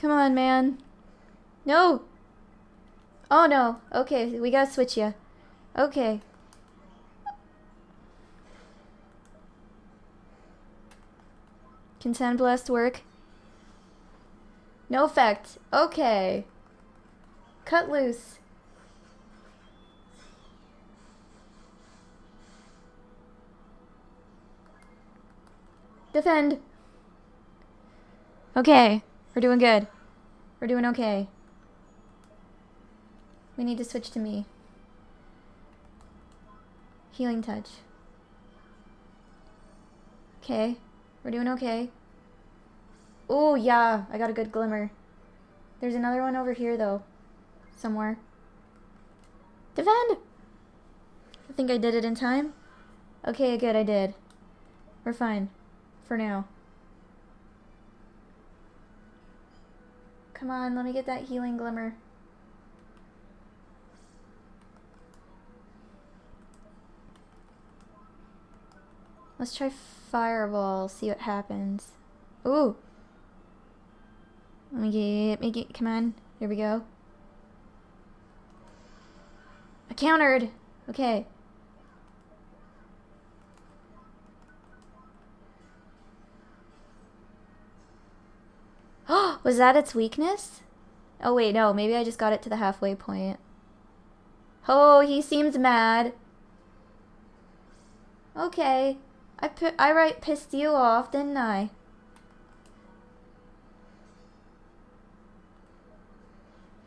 Come on, man. No! Oh, no. Okay, we gotta switch you. Okay. Can Sandblast work? No effect. Okay. Cut loose. Defend. Okay. We're doing good. We're doing okay. We need to switch to me. Healing touch. Okay. We're doing okay. Oh, yeah. I got a good glimmer. There's another one over here, though. Somewhere. Defend! I think I did it in time. Okay, good, I did. We're fine. For now. Come on, let me get that healing glimmer. Let's try Fireball, see what happens. Ooh! Let me get, come on. Here we go. I countered! Okay. Oh, was that its weakness? Oh wait, no, maybe I just got it to the halfway point. Oh, he seems mad. Okay. I pissed you off, didn't I?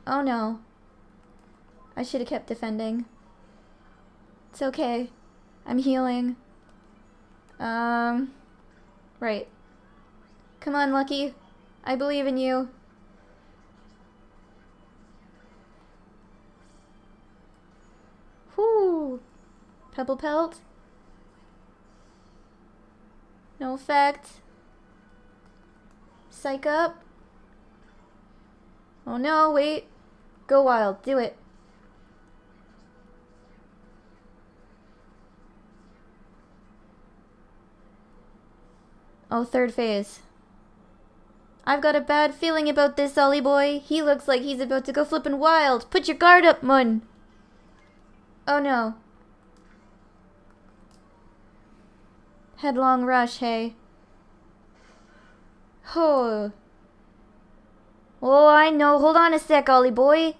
Oh no. I should have kept defending. It's okay. I'm healing. Right. Come on, Lucky. I believe in you. Whoo! Pebble Pelt. No effect. Psych up. Oh no, wait. Go wild. Do it. Oh, third phase. I've got a bad feeling about this, Ollie boy. He looks like he's about to go flippin' wild. Put your guard up, Moon. Oh no. Headlong rush, hey. Oh. Oh, I know. Hold on a sec, Ollie boy.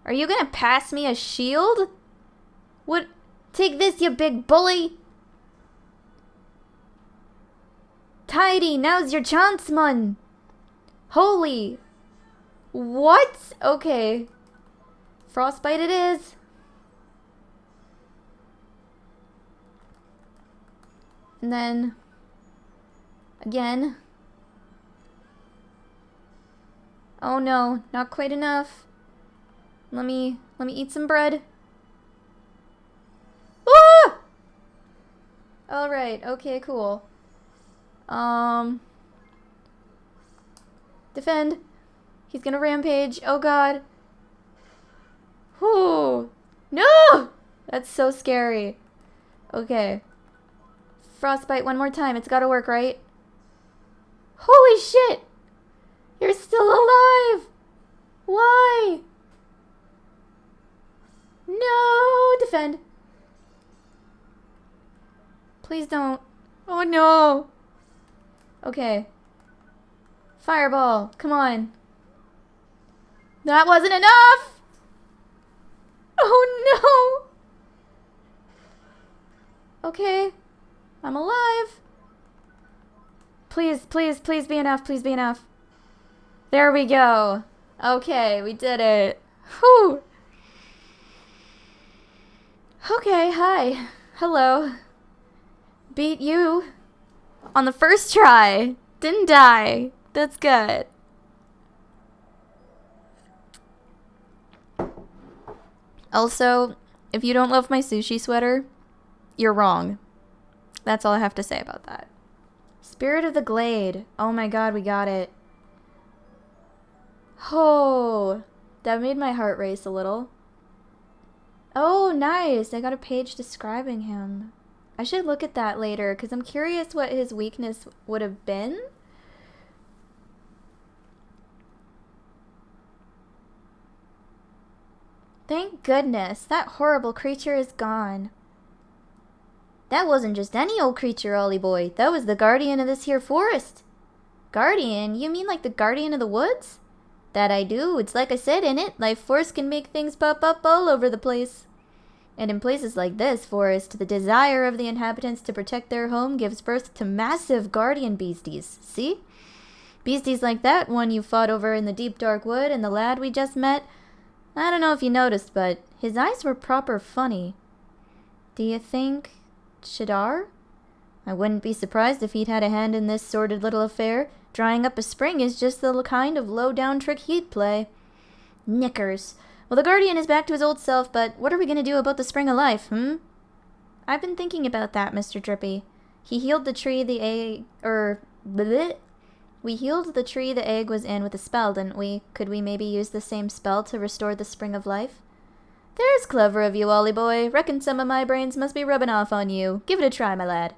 Are you gonna pass me a shield? What? Take this, you big bully. Tidy, now's your chance, Mun. Holy. What? Okay. Frostbite it is. And then again. Oh no, not quite enough. Let me eat some bread. Ah! All right. Okay, cool. Defend. He's gonna rampage. Oh god. Whoo. No! That's so scary. Okay. Frostbite one more time. It's gotta work, right? Holy shit! You're still alive! Why? No! Defend. Please don't. Oh no! Okay. Fireball. Come on. That wasn't enough! Oh no! Okay. I'm alive. Please, please, please be enough. Please be enough. There we go. Okay, we did it. Whew. Okay, hi. Hello. Beat you on the first try. Didn't die. That's good. Also, if you don't love my sushi sweater, you're wrong. That's all I have to say about that. Spirit of the Glade. Oh my god, we got it. Oh, that made my heart race a little. Oh, nice. I got a page describing him. I should look at that later because I'm curious what his weakness would have been. Thank goodness, that horrible creature is gone. That wasn't just any old creature, Ollie boy. That was the guardian of this here forest. Guardian? You mean like the guardian of the woods? That I do. It's like I said, innit? Life force can make things pop up all over the place. And in places like this forest, the desire of the inhabitants to protect their home gives birth to massive guardian beasties. See? Beasties like that one you fought over in the deep dark wood and the lad we just met. I don't know if you noticed, but his eyes were proper funny. Do you think Shadar? I wouldn't be surprised if he'd had a hand in this sordid little affair. Drying up a spring is just the kind of low-down trick he'd play. Knickers. Well, the Guardian is back to his old self, but what are we going to do about the Spring of Life, I've been thinking about that, Mr. Drippy. He healed the tree the egg... bleh. We healed the tree the egg was in with a spell, didn't we? Could we maybe use the same spell to restore the Spring of Life? There's clever of you, Ollie boy. Reckon some of my brains must be rubbing off on you. Give it a try, my lad.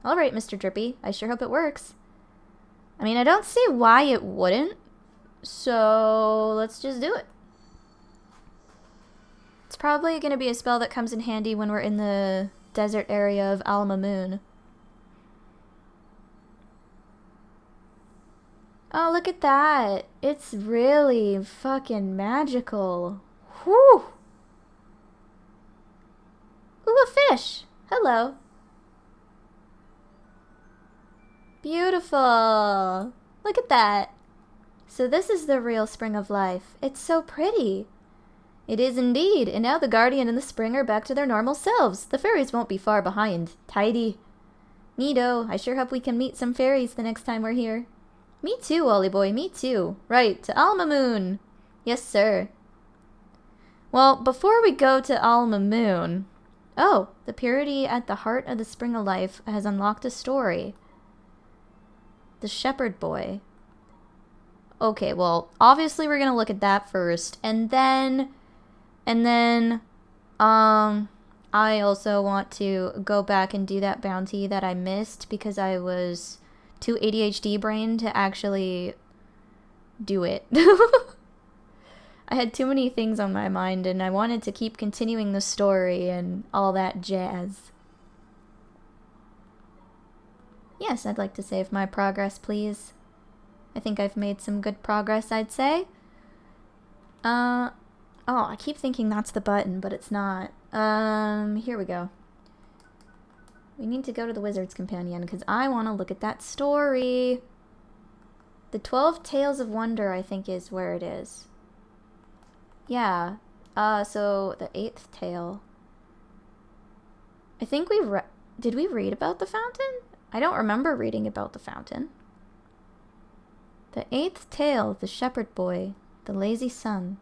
All right, Mr. Drippy. I sure hope it works. I mean, I don't see why it wouldn't. So, let's just do it. It's probably going to be a spell that comes in handy when we're in the desert area of Alma Moon. Oh, look at that. It's really fucking magical. Whew. Ooh, a fish. Hello. Beautiful. Look at that. So this is the real Spring of Life. It's so pretty. It is indeed, and now the Guardian and the Spring are back to their normal selves. The fairies won't be far behind. Tidy. Neato. I sure hope we can meet some fairies the next time we're here. Me too, Ollie boy, me too. Right, to Alma Moon. Yes, sir. Well, before we go to Alma Moon... Oh, the purity at the heart of the Spring of Life has unlocked a story. The Shepherd Boy. Okay, well, obviously we're gonna look at that first, and then, I also want to go back and do that bounty that I missed because I was too ADHD brain to actually do it. I had too many things on my mind, and I wanted to keep continuing the story and all that jazz. Yes, I'd like to save my progress, please. I think I've made some good progress, I'd say. Oh, I keep thinking that's the button, but it's not. Here we go. We need to go to the Wizard's Companion, because I want to look at that story. The 12 Tales of Wonder, I think, is where it is. Yeah. So, the 8th tale. I think did we read about the fountain? I don't remember reading about the fountain. The 8th tale, the Shepherd Boy, the Lazy Son.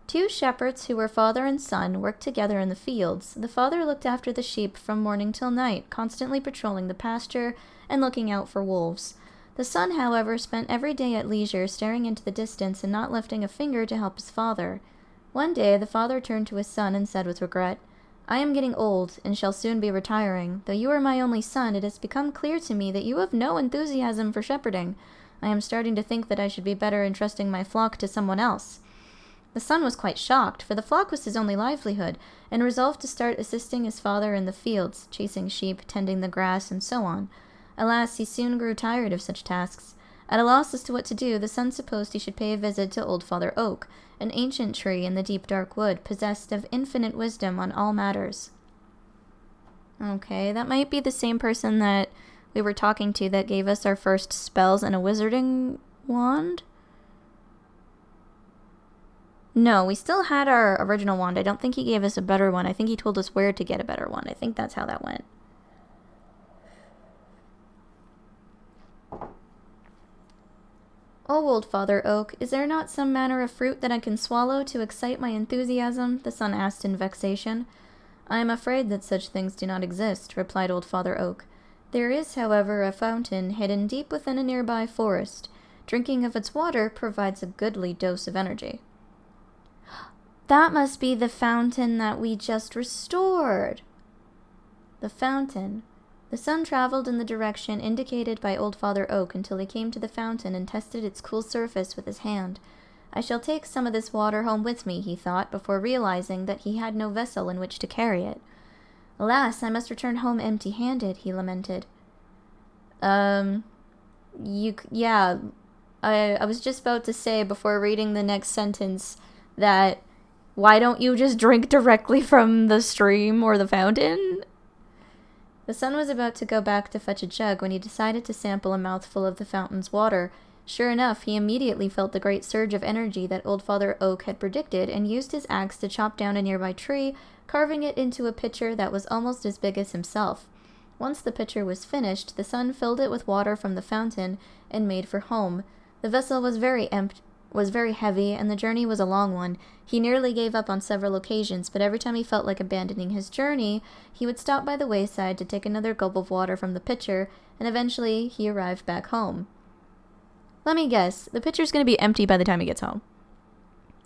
2 shepherds who were father and son worked together in the fields. The father looked after the sheep from morning till night, constantly patrolling the pasture and looking out for wolves. The son, however, spent every day at leisure, staring into the distance and not lifting a finger to help his father. One day, the father turned to his son and said with regret, I am getting old, and shall soon be retiring. Though you are my only son, it has become clear to me that you have no enthusiasm for shepherding. I am starting to think that I should be better entrusting my flock to someone else. The son was quite shocked, for the flock was his only livelihood, and resolved to start assisting his father in the fields, chasing sheep, tending the grass, and so on. Alas, he soon grew tired of such tasks. At a loss as to what to do, the son supposed he should pay a visit to old Father Oak, an ancient tree in the deep dark wood, possessed of infinite wisdom on all matters. Okay, that might be the same person that we were talking to that gave us our first spells and a wizarding wand? No, we still had our original wand. I don't think he gave us a better one. I think he told us where to get a better one. I think that's how that went. Oh, old Father Oak, is there not some manner of fruit that I can swallow to excite my enthusiasm? The son asked in vexation. I am afraid that such things do not exist, replied old Father Oak. There is, however, a fountain hidden deep within a nearby forest. Drinking of its water provides a goodly dose of energy. That must be the fountain that we just restored. The fountain. The son traveled in the direction indicated by old Father Oak until he came to the fountain and tested its cool surface with his hand. I shall take some of this water home with me, he thought, before realizing that he had no vessel in which to carry it. Alas, I must return home empty-handed, he lamented. I was just about to say before reading the next sentence that why don't you just drink directly from the stream or the fountain? The son was about to go back to fetch a jug when he decided to sample a mouthful of the fountain's water. Sure enough, he immediately felt the great surge of energy that Old Father Oak had predicted and used his axe to chop down a nearby tree, carving it into a pitcher that was almost as big as himself. Once the pitcher was finished, the son filled it with water from the fountain and made for home. The vessel was very heavy, and the journey was a long one. He nearly gave up on several occasions, but every time he felt like abandoning his journey, he would stop by the wayside to take another gulp of water from the pitcher, and eventually he arrived back home. Let me guess, the pitcher's going to be empty by the time he gets home.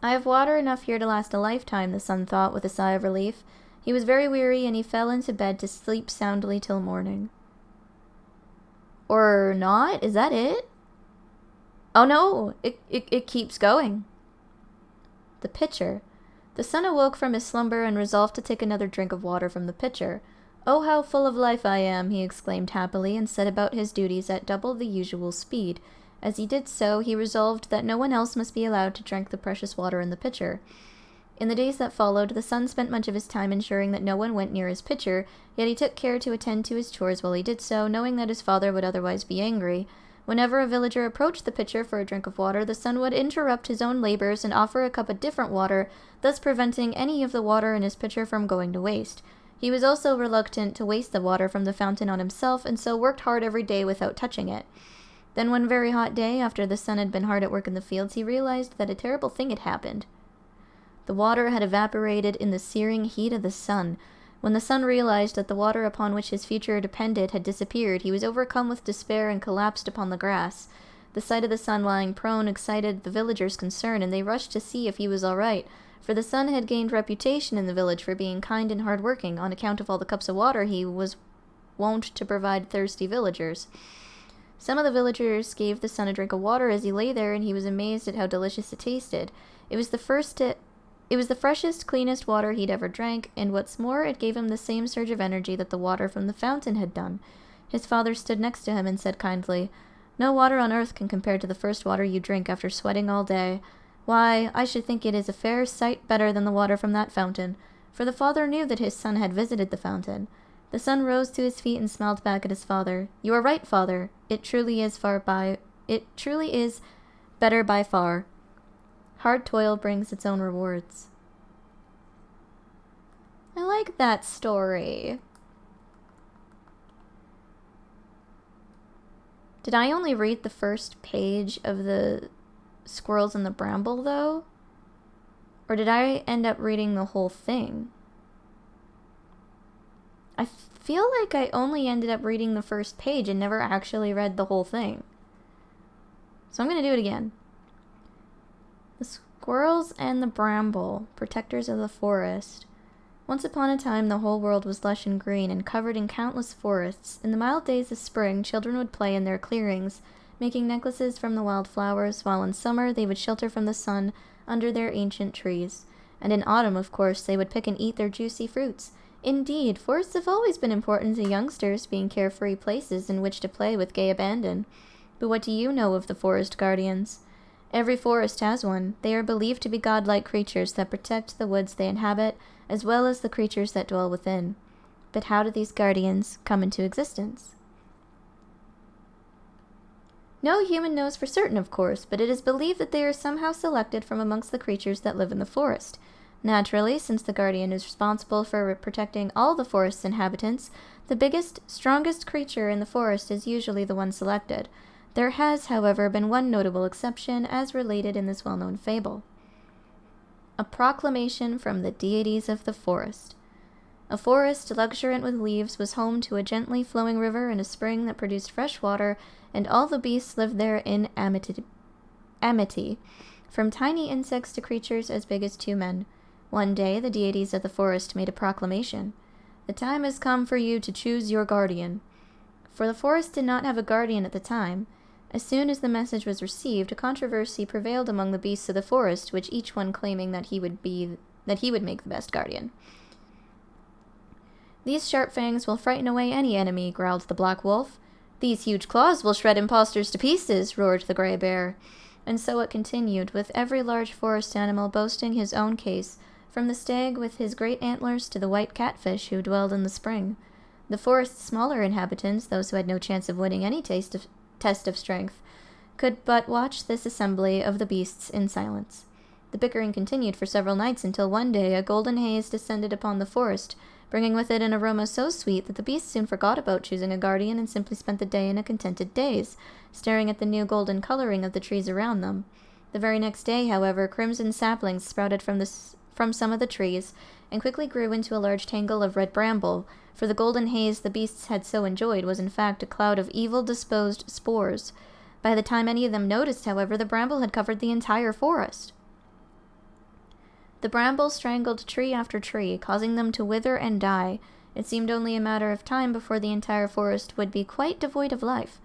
I have water enough here to last a lifetime, the son thought with a sigh of relief. He was very weary, and he fell into bed to sleep soundly till morning. Or not? Is that it? Oh no, it keeps going. The pitcher. The son awoke from his slumber and resolved to take another drink of water from the pitcher. Oh, how full of life I am, he exclaimed happily, and set about his duties at double the usual speed. As he did so, he resolved that no one else must be allowed to drink the precious water in the pitcher. In the days that followed, the son spent much of his time ensuring that no one went near his pitcher, yet he took care to attend to his chores while he did so, knowing that his father would otherwise be angry. Whenever a villager approached the pitcher for a drink of water, the son would interrupt his own labors and offer a cup of different water, thus preventing any of the water in his pitcher from going to waste. He was also reluctant to waste the water from the fountain on himself, and so worked hard every day without touching it. Then one very hot day, after the son had been hard at work in the fields, he realized that a terrible thing had happened. The water had evaporated in the searing heat of the sun. When the son realized that the water upon which his future depended had disappeared, he was overcome with despair and collapsed upon the grass. The sight of the son lying prone excited the villagers' concern, and they rushed to see if he was all right, for the son had gained reputation in the village for being kind and hard-working, on account of all the cups of water he was wont to provide thirsty villagers. Some of the villagers gave the son a drink of water as he lay there, and he was amazed at how delicious it tasted. It was the freshest, cleanest water he'd ever drank, and what's more, it gave him the same surge of energy that the water from the fountain had done. His father stood next to him and said kindly, "No water on earth can compare to the first water you drink after sweating all day. Why, I should think it is a fair sight better than the water from that fountain." For the father knew that his son had visited the fountain. The son rose to his feet and smiled back at his father. "You are right, father. It truly is better by far. Hard toil brings its own rewards." I like that story. Did I only read the first page of the Squirrels and the Bramble, though? Or did I end up reading the whole thing? I feel like I only ended up reading the first page and never actually read the whole thing. So I'm going to do it again. The Squirrels and the Bramble, protectors of the forest. Once upon a time, the whole world was lush and green and covered in countless forests. In the mild days of spring, children would play in their clearings, making necklaces from the wild flowers, while in summer they would shelter from the sun under their ancient trees. And in autumn, of course, they would pick and eat their juicy fruits. Indeed, forests have always been important to youngsters, being carefree places in which to play with gay abandon. But what do you know of the forest guardians? Every forest has one. They are believed to be godlike creatures that protect the woods they inhabit, as well as the creatures that dwell within. But how do these guardians come into existence? No human knows for certain, of course, but it is believed that they are somehow selected from amongst the creatures that live in the forest. Naturally, since the guardian is responsible for protecting all the forest's inhabitants, the biggest, strongest creature in the forest is usually the one selected. There has, however, been one notable exception, as related in this well-known fable. A proclamation from the deities of the forest. A forest luxuriant with leaves was home to a gently flowing river and a spring that produced fresh water, and all the beasts lived there in amity, from tiny insects to creatures as big as 2 men. One day, the deities of the forest made a proclamation. "The time has come for you to choose your guardian." For the forest did not have a guardian at the time. As soon as the message was received, a controversy prevailed among the beasts of the forest, which each one claiming that he would make the best guardian. "These sharp fangs will frighten away any enemy," growled the black wolf. "These huge claws will shred impostors to pieces," roared the gray bear. And so it continued, with every large forest animal boasting his own case, from the stag with his great antlers to the white catfish who dwelled in the spring. The forest's smaller inhabitants, those who had no chance of winning any test of strength, could but watch this assembly of the beasts in silence. The bickering continued for several nights until one day a golden haze descended upon the forest, bringing with it an aroma so sweet that the beasts soon forgot about choosing a guardian and simply spent the day in a contented daze, staring at the new golden coloring of the trees around them. The very next day, however, crimson saplings sprouted from some of the trees, and quickly grew into a large tangle of red bramble, for the golden haze the beasts had so enjoyed was in fact a cloud of evil-disposed spores. By the time any of them noticed, however, the bramble had covered the entire forest. The bramble strangled tree after tree, causing them to wither and die. It seemed only a matter of time before the entire forest would be quite devoid of life.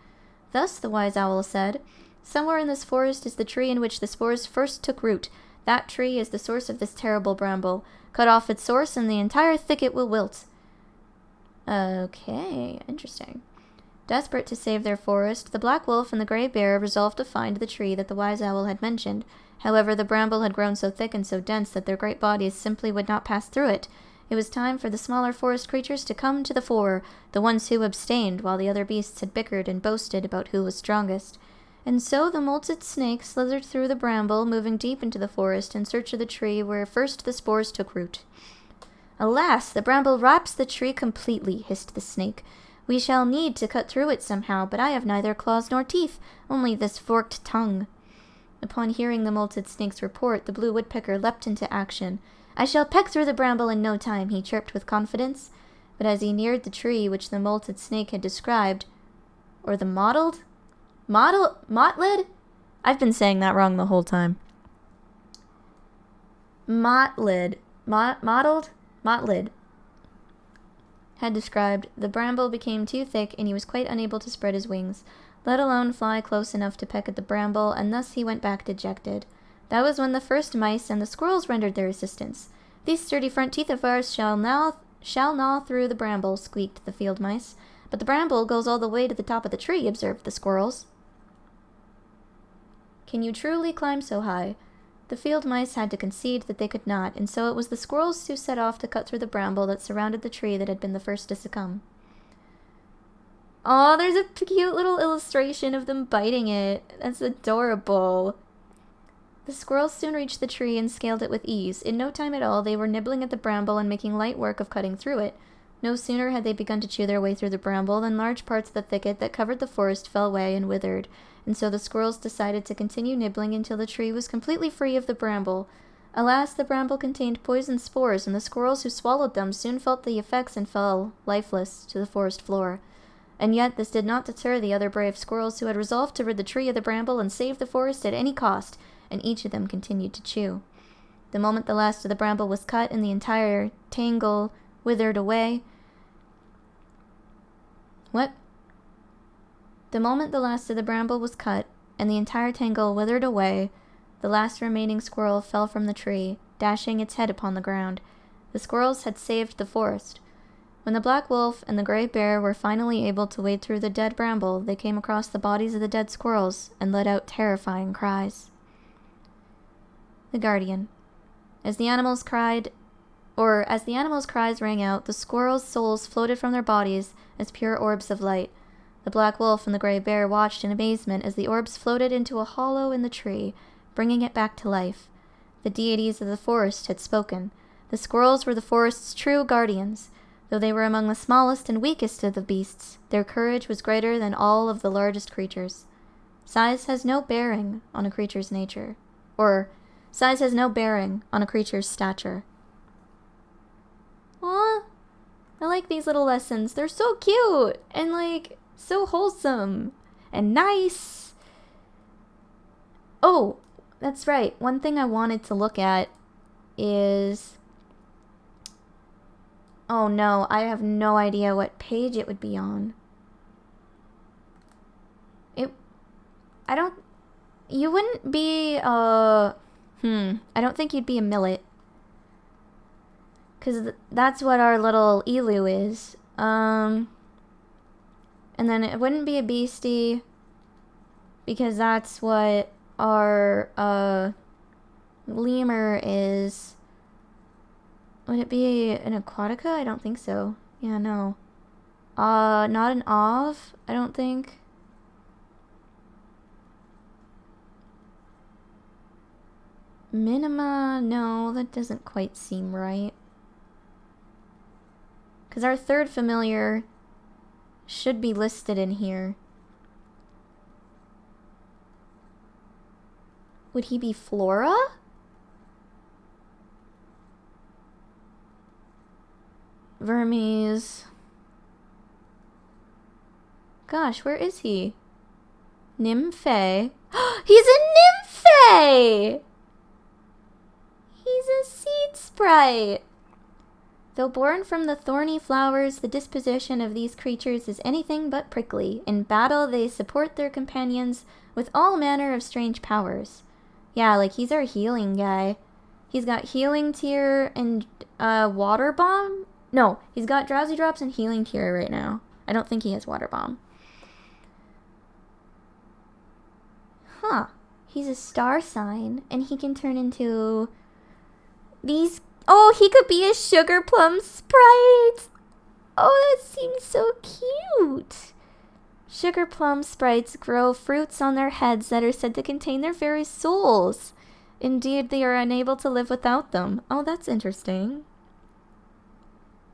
Thus, the wise owl said, "Somewhere in this forest is the tree in which the spores first took root. That tree is the source of this terrible bramble. Cut off its source and the entire thicket will wilt." Okay, interesting. Desperate to save their forest, the black wolf and the gray bear resolved to find the tree that the wise owl had mentioned. However, the bramble had grown so thick and so dense that their great bodies simply would not pass through it. It was time for the smaller forest creatures to come to the fore, the ones who abstained while the other beasts had bickered and boasted about who was strongest. And so the molted snake slithered through the bramble, moving deep into the forest in search of the tree where first the spores took root. "Alas, the bramble wraps the tree completely," hissed the snake. "We shall need to cut through it somehow, but I have neither claws nor teeth, only this forked tongue." Upon hearing the molted snake's report, the blue woodpecker leapt into action. "I shall peck through the bramble in no time," he chirped with confidence. But as he neared the tree which the molted snake had described, or the motlid? I've been saying that wrong the whole time. Motlid had described, the bramble became too thick and he was quite unable to spread his wings, let alone fly close enough to peck at the bramble, and thus he went back dejected. That was when the first mice and the squirrels rendered their assistance. "These sturdy front teeth of ours shall gnaw through the bramble," squeaked the field mice. "But the bramble goes all the way to the top of the tree," observed the squirrels. "Can you truly climb so high?" The field mice had to concede that they could not, and so it was the squirrels who set off to cut through the bramble that surrounded the tree that had been the first to succumb. Oh, there's a cute little illustration of them biting it. That's adorable. The squirrels soon reached the tree and scaled it with ease. In no time at all, they were nibbling at the bramble and making light work of cutting through it. No sooner had they begun to chew their way through the bramble than large parts of the thicket that covered the forest fell away and withered, and so the squirrels decided to continue nibbling until the tree was completely free of the bramble. Alas, the bramble contained poison spores, and the squirrels who swallowed them soon felt the effects and fell, lifeless, to the forest floor. And yet this did not deter the other brave squirrels who had resolved to rid the tree of the bramble and save the forest at any cost, and each of them continued to chew. The moment the last of the bramble was cut and the entire tangle withered away... The moment the last of the bramble was cut and the entire tangle withered away, the last remaining squirrel fell from the tree, dashing its head upon the ground. The squirrels had saved the forest. When the black wolf and the gray bear were finally able to wade through the dead bramble, they came across the bodies of the dead squirrels and let out terrifying cries. The Guardian. As the animals' cries rang out, the squirrels' souls floated from their bodies as pure orbs of light. The black wolf and the gray bear watched in amazement as the orbs floated into a hollow in the tree, bringing it back to life. The deities of the forest had spoken. The squirrels were the forest's true guardians. Though they were among the smallest and weakest of the beasts, their courage was greater than all of the largest creatures. Size has no bearing on a creature's nature. Or, size has no bearing on a creature's stature. Aw, I like these little lessons. They're so cute and, so wholesome and nice. Oh, that's right. One thing I wanted to look at is... Oh no, I have no idea what page it would be on. I don't... You wouldn't be, I don't think you'd be a millet. Because that's what our little elu is. And then it wouldn't be a beastie. Because that's what our, lemur is. Would it be an aquatica? I don't think so. Yeah, no. Not an ov, I don't think. Minima, no, that doesn't quite seem right. Because our third familiar should be listed in here. Would he be Flora? Vermes. Gosh, where is he? Nymphae. He's a Nymphae! He's a seed sprite. Though born from the thorny flowers, the disposition of these creatures is anything but prickly. In battle, they support their companions with all manner of strange powers. Yeah, like he's our healing guy. He's got healing tier and water bomb. No, he's got drowsy drops and healing tier right now. I don't think he has water bomb. Huh. He's a star sign, and he can turn into these. Oh, he could be a sugar plum sprite. Oh, that seems so cute. Sugar plum sprites grow fruits on their heads that are said to contain their very souls. Indeed, they are unable to live without them. Oh, that's interesting.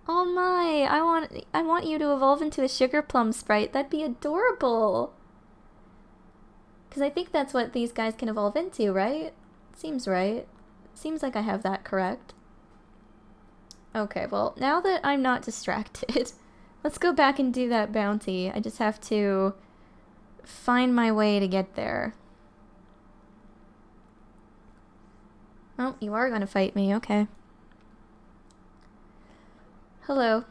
Oh my, I want you to evolve into a sugar plum sprite. That'd be adorable. Because I think that's what these guys can evolve into, right? Seems right. Seems like I have that correct. Okay, well, now that I'm not distracted, let's go back and do that bounty. I just have to find my way to get there. Oh, you are gonna fight me, okay. Hello.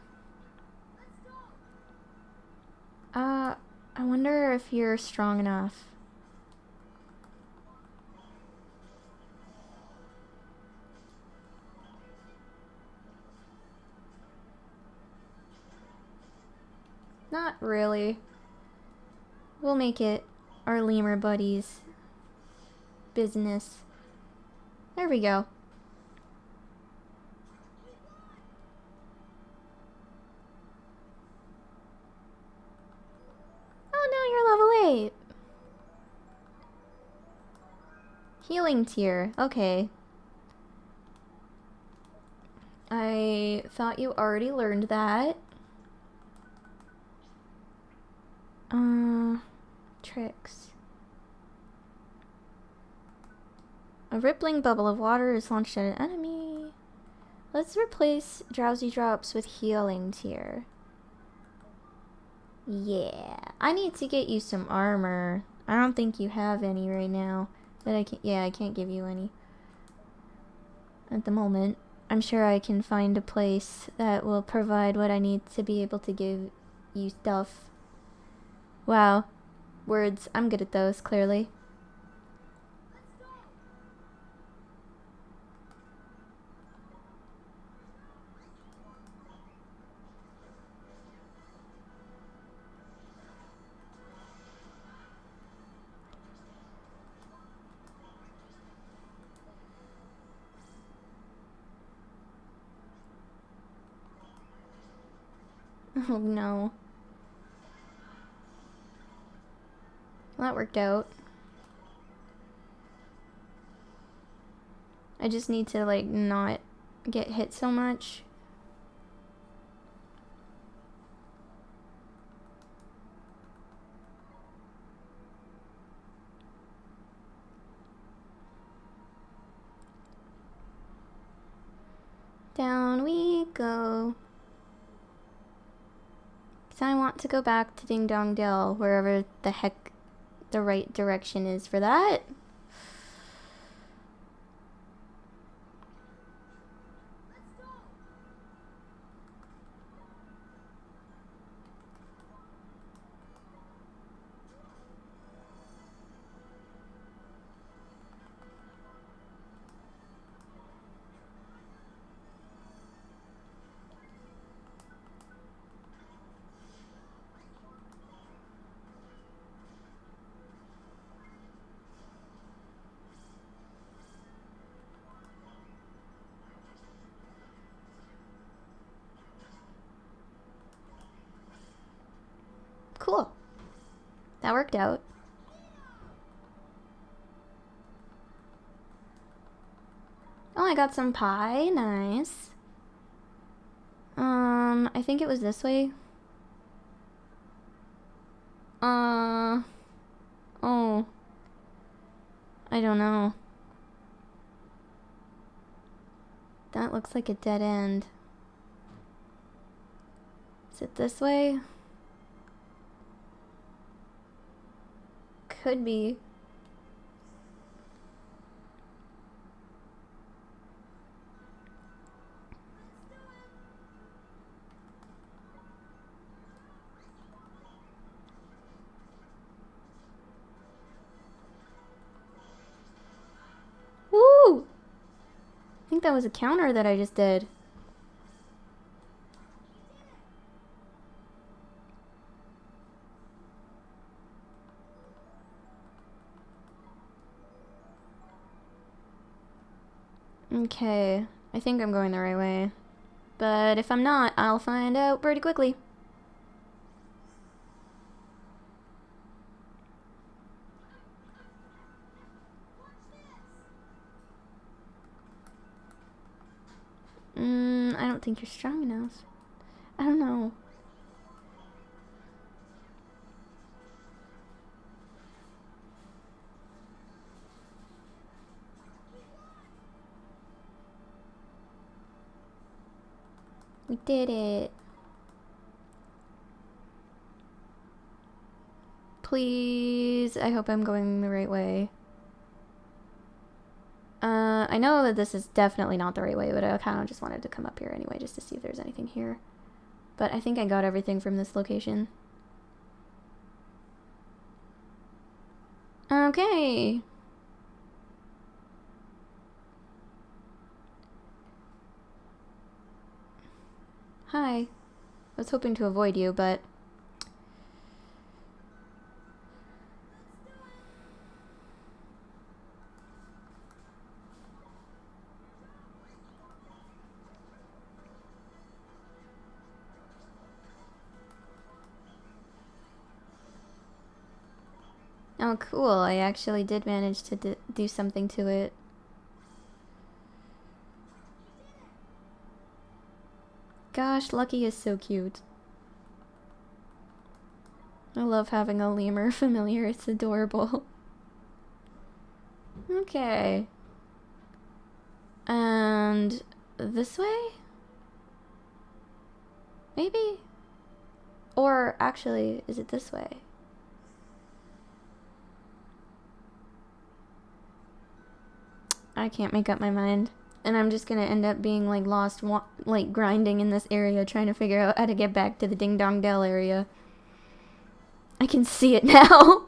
I wonder if you're strong enough. Not really. We'll make it our lemur buddies' business. There we go. Oh no, you're level 8. Healing tier. Okay. I thought you already learned that. Tricks. A rippling bubble of water is launched at an enemy. Let's replace drowsy drops with healing tier. Yeah. I need to get you some armor. I don't think you have any right now. But I can't, yeah, I can't give you any at the moment. I'm sure I can find a place that will provide what I need to be able to give you stuff. Wow. Words. I'm good at those, clearly. Oh no. Well, that worked out. I just need to, like, not get hit so much. Down we go. So I want to go back to Ding Dong Dell, wherever the heck the right direction is for that. that worked out. Oh, I got some pie. Nice. I think it was this way. Oh. I don't know. That looks like a dead end. Is it this way? Could be. Woo! I think that was a counter that I just did. Okay, I think I'm going the right way. But if I'm not, I'll find out pretty quickly. I don't think you're strong enough. I don't know. We did it. Please, I hope I'm going the right way. I know that this is definitely not the right way, but I kind of just wanted to come up here anyway, just to see if there's anything here. But I think I got everything from this location. Okay. Hi. I was hoping to avoid you, but... Oh, cool. I actually did manage to do something to it. Gosh, Lucky is so cute. I love having a lemur familiar. It's adorable. Okay. And this way? Maybe? Or actually, is it this way? I can't make up my mind. And I'm just gonna end up being like lost, like grinding in this area, trying to figure out how to get back to the Ding Dong Dell area. I can see it now.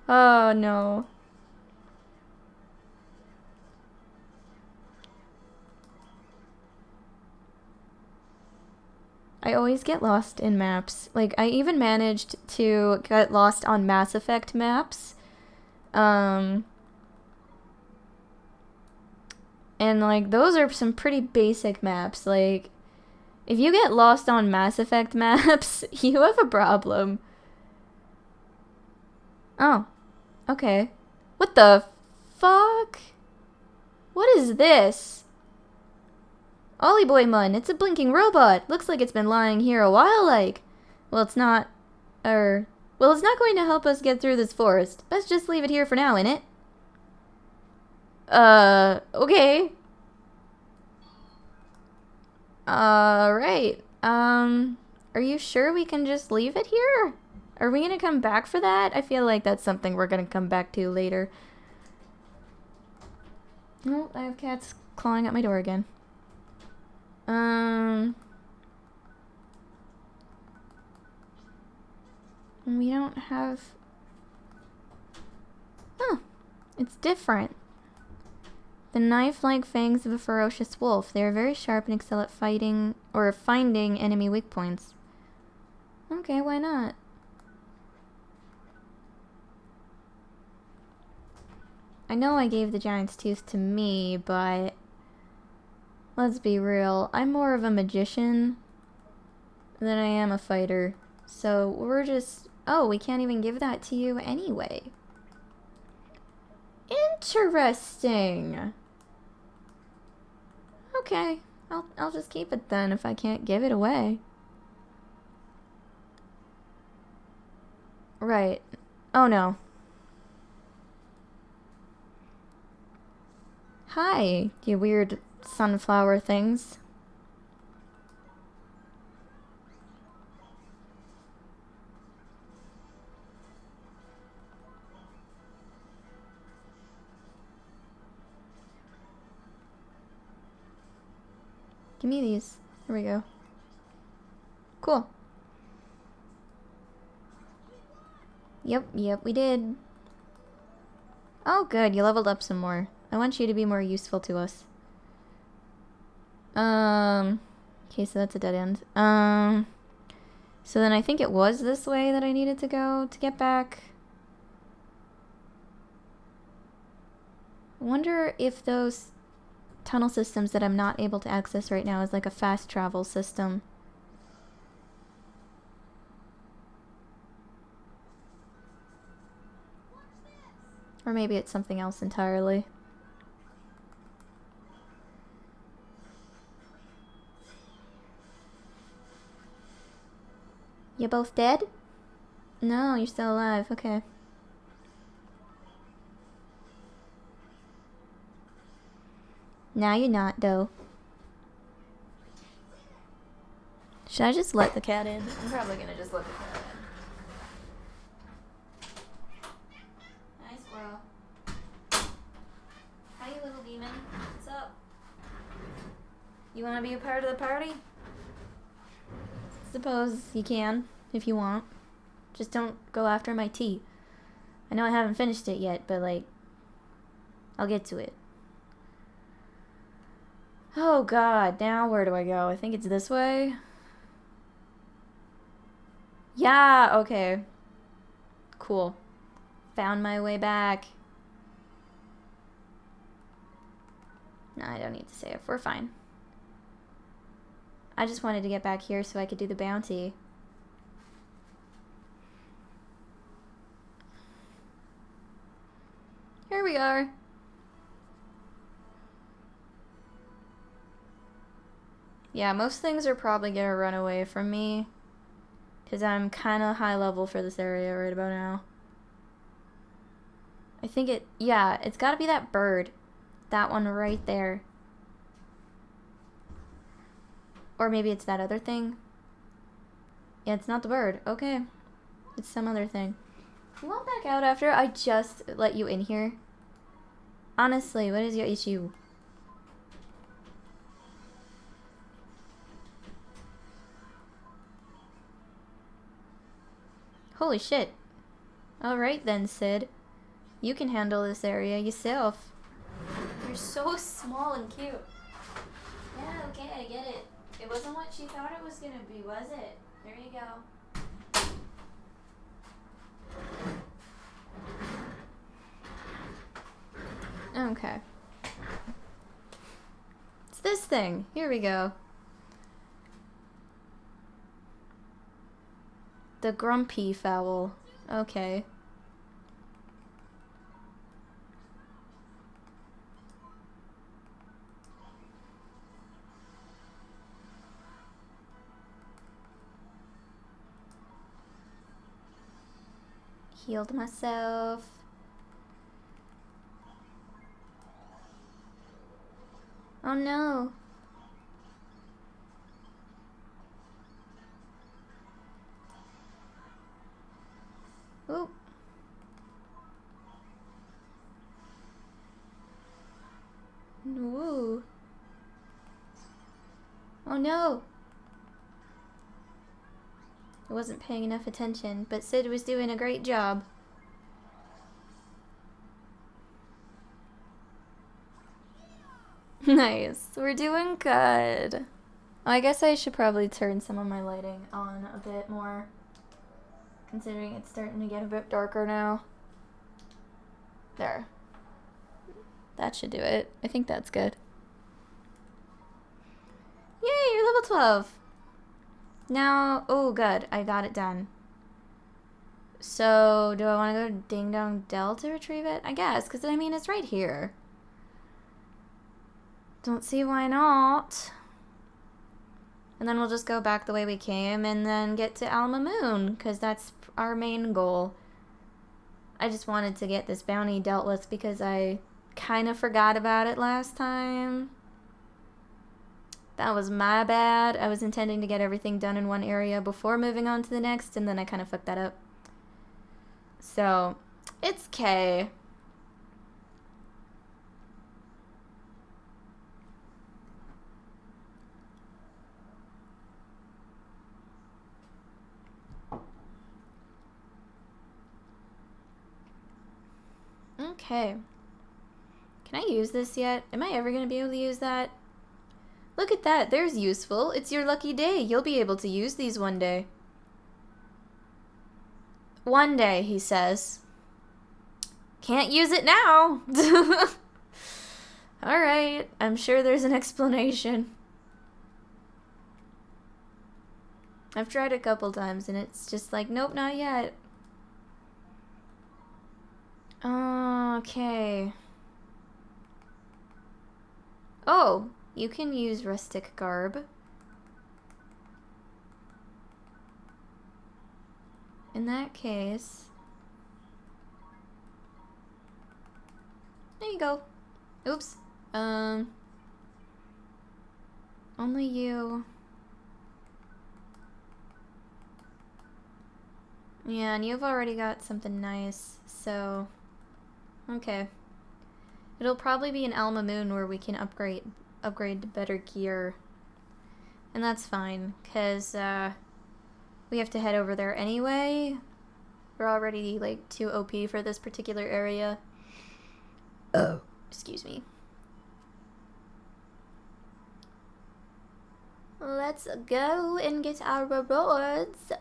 Oh no. I always get lost in maps. Like, I even managed to get lost on Mass Effect maps. And, like, those are some pretty basic maps. Like, if you get lost on Mass Effect maps, you have a problem. Oh. Okay. What the fuck? What is this? Ollie Boy Mun, it's a blinking robot. Looks like it's been lying here a while, like. Well, it's not... Well, it's not going to help us get through this forest. Best just leave it here for now, innit? Okay. Alright. Are you sure we can just leave it here? Are we gonna come back for that? I feel like that's something we're gonna come back to later. Oh, I have cats clawing at my door again. We don't have... Huh. It's different. The knife-like fangs of a ferocious wolf. They are very sharp and excel at fighting or finding enemy weak points. Okay, why not? I know I gave the giant's tooth to me, but let's be real. I'm more of a magician than I am a fighter. So we're just Oh, we can't even give that to you anyway. Interesting. Okay, I'll just keep it then if I can't give it away. Right. Oh no. Hi, you weird sunflower things. Give me these. Here we go. Cool. Yep, we did. Oh, good. You leveled up some more. I want you to be more useful to us. Okay, so that's a dead end. So then I think it was this way that I needed to go to get back. I wonder if those tunnel systems that I'm not able to access right now is like a fast travel system. Or maybe it's something else entirely. You both dead? No, you're still alive. Okay. Now you're not, though. Should I just let the cat in? I'm probably gonna just let the cat in. Hi, squirrel. Hi, you little demon. What's up? You wanna be a part of the party? Suppose you can, if you want. Just don't go after my tea. I know I haven't finished it yet, but like, I'll get to it. Oh god, now where do I go? I think it's this way. Yeah, okay. Cool. Found my way back. No, I don't need to save. We're fine. I just wanted to get back here so I could do the bounty. Here we are. Yeah, most things are probably gonna run away from me. Because I'm kind of high level for this area right about now. I think yeah, it's gotta be that bird. That one right there. Or maybe it's that other thing. Yeah, it's not the bird. Okay. It's some other thing. You want back out after I just let you in here? Honestly, what is your issue? Holy shit. Alright then, Sid. You can handle this area yourself. You're so small and cute. Yeah, okay, I get it. It wasn't what she thought it was gonna be, was it? There you go. Okay. It's this thing. Here we go. The grumpy fowl. Okay. Healed myself. Oh no. Oop. Woo. Oh no. I wasn't paying enough attention, but Sid was doing a great job. Nice. We're doing good. I guess I should probably turn some of my lighting on a bit more, considering it's starting to get a bit darker now. There. That should do it. I think that's good. Yay, you're level 12. Now, oh good, I got it done. So, do I want to go to Ding Dong Dell to retrieve it? I guess, because I mean, it's right here. Don't see why not. And then we'll just go back the way we came and then get to Alma Moon, because that's our main goal. I just wanted to get this bounty dealt with because I kind of forgot about it last time. That was my bad. I was intending to get everything done in one area before moving on to the next, and then I kind of fucked that up. So, it's K. Okay. Can I use this yet? Am I ever going to be able to use that? Look at that. There's useful. It's your lucky day. You'll be able to use these one day. One day, he says. Can't use it now. Alright. I'm sure there's an explanation. I've tried a couple times and it's just like, nope, not yet. Okay. Oh, you can use rustic garb. In that case... There you go. Oops. Only you... Yeah, and you've already got something nice, so... Okay. It'll probably be an Alma Moon where we can upgrade to better gear. And that's fine, because, we have to head over there anyway. We're already, like, too OP for this particular area. Oh. Excuse me. Let's go and get our rewards.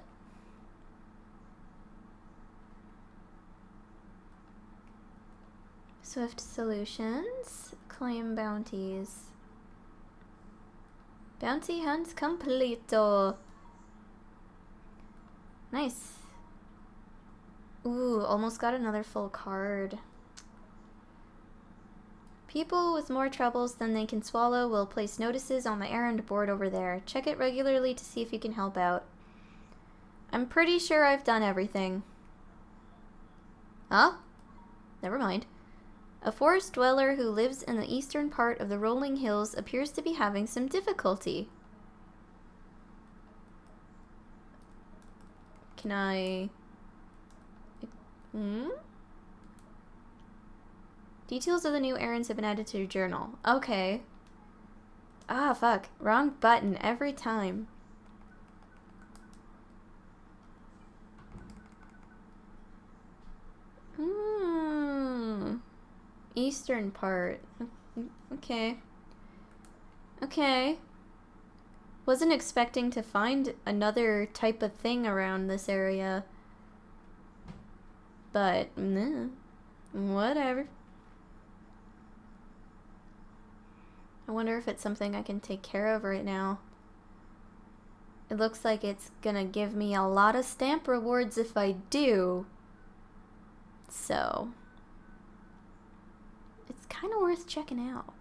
Swift solutions. Claim bounties. Bounty hunt completo. Nice. Ooh, almost got another full card. People with more troubles than they can swallow will place notices on the errand board over there. Check it regularly to see if you can help out. I'm pretty sure I've done everything. Huh? Never mind. A forest dweller who lives in the eastern part of the rolling hills appears to be having some difficulty. Can I... Details of the new errands have been added to your journal. Okay. Ah, fuck. Wrong button every time. Eastern part. Okay. Okay. Wasn't expecting to find another type of thing around this area. But, whatever. I wonder if it's something I can take care of right now. It looks like it's gonna give me a lot of stamp rewards if I do. So, it's kind of worth checking out.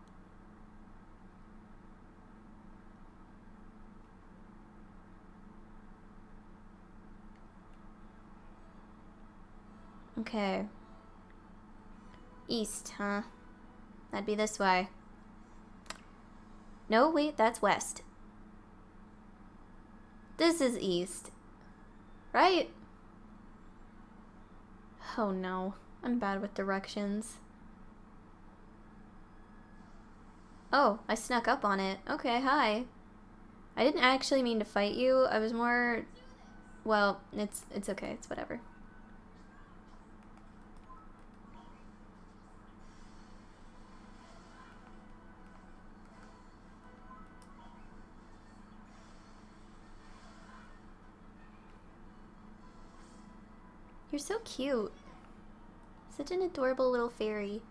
Okay. East, huh? That'd be this way. No, wait, that's west. This is east. Right? Oh no, I'm bad with directions. Oh, I snuck up on it. Okay, hi. I didn't actually mean to fight you. I was more... Well, it's okay. It's whatever. You're so cute. Such an adorable little fairy.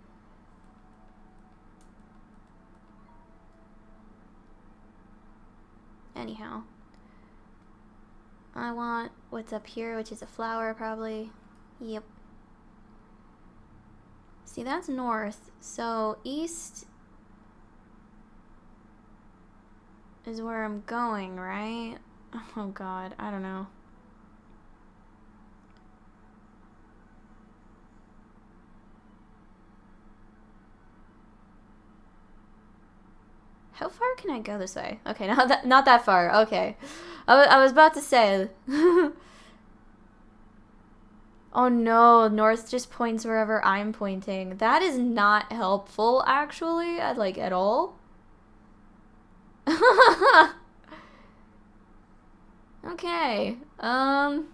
Anyhow. I want what's up here, which is a flower, probably. Yep. See, that's north. So, east is where I'm going, right? Oh god, I don't know. How far can I go this way? Okay, not that far. Okay. I was about to say. Oh no, north just points wherever I'm pointing. That is not helpful, actually, like, at all. Okay, I'm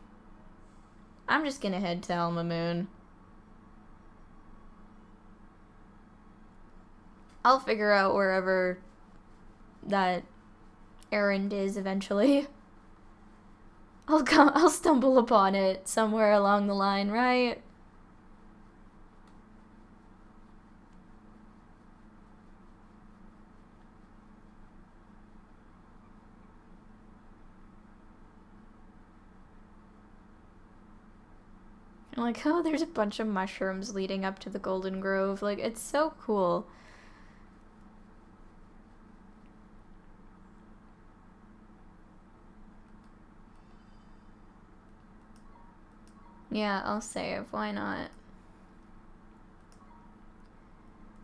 just gonna head to Alma Moon. I'll figure out wherever that errand is eventually. I'll stumble upon it somewhere along the line, right? I'm like, oh, there's a bunch of mushrooms leading up to the Golden Grove. Like, it's so cool. Yeah, I'll save. Why not?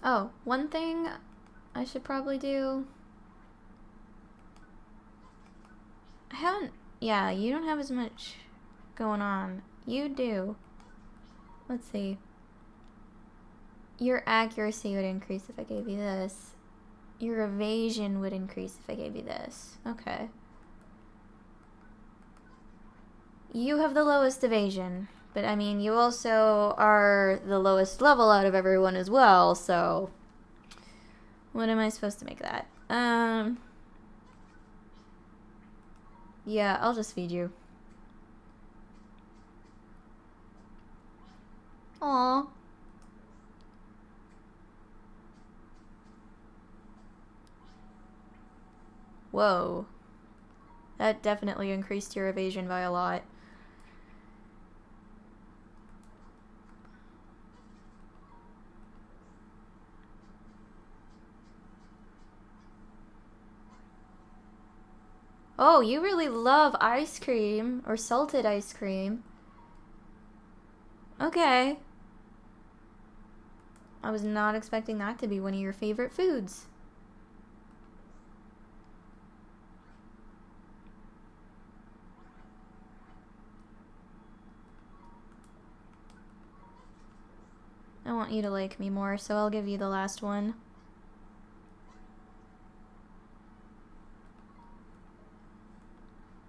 Oh, one thing I should probably do. I haven't... Yeah, you don't have as much going on. You do. Let's see. Your accuracy would increase if I gave you this. Your evasion would increase if I gave you this. Okay. You have the lowest evasion. But, I mean, you also are the lowest level out of everyone as well, so... What am I supposed to make that? Yeah, I'll just feed you. Aww. Whoa. That definitely increased your evasion by a lot. Oh, you really love ice cream, or salted ice cream. Okay. I was not expecting that to be one of your favorite foods. I want you to like me more, so I'll give you the last one.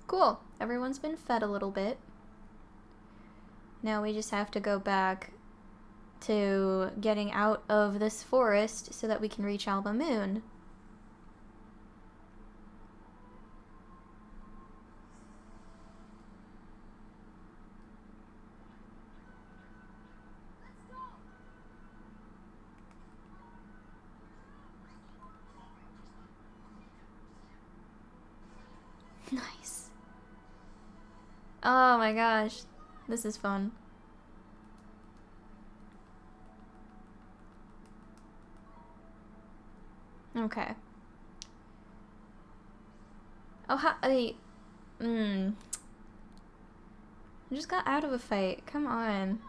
Cool. Everyone's been fed a little bit. Now we just have to go back to getting out of this forest so that we can reach Alma Moon. Nice. Oh my gosh. This is fun. Okay. Oh, I just got out of a fight. Come on.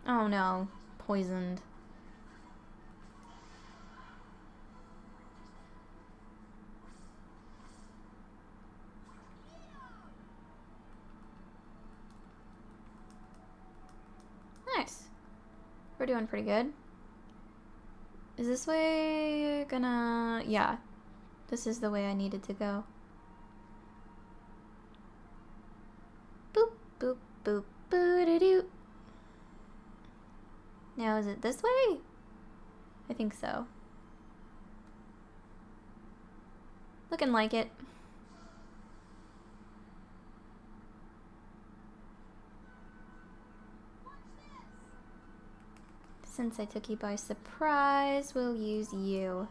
Oh no. Poisoned. Nice. We're doing pretty good. Is this way gonna... Yeah. This is the way I needed to go. Boop, boop, boop, boo-doo-doo. Now, is it this way? I think so. Looking like it. since I took you by surprise, we'll use you.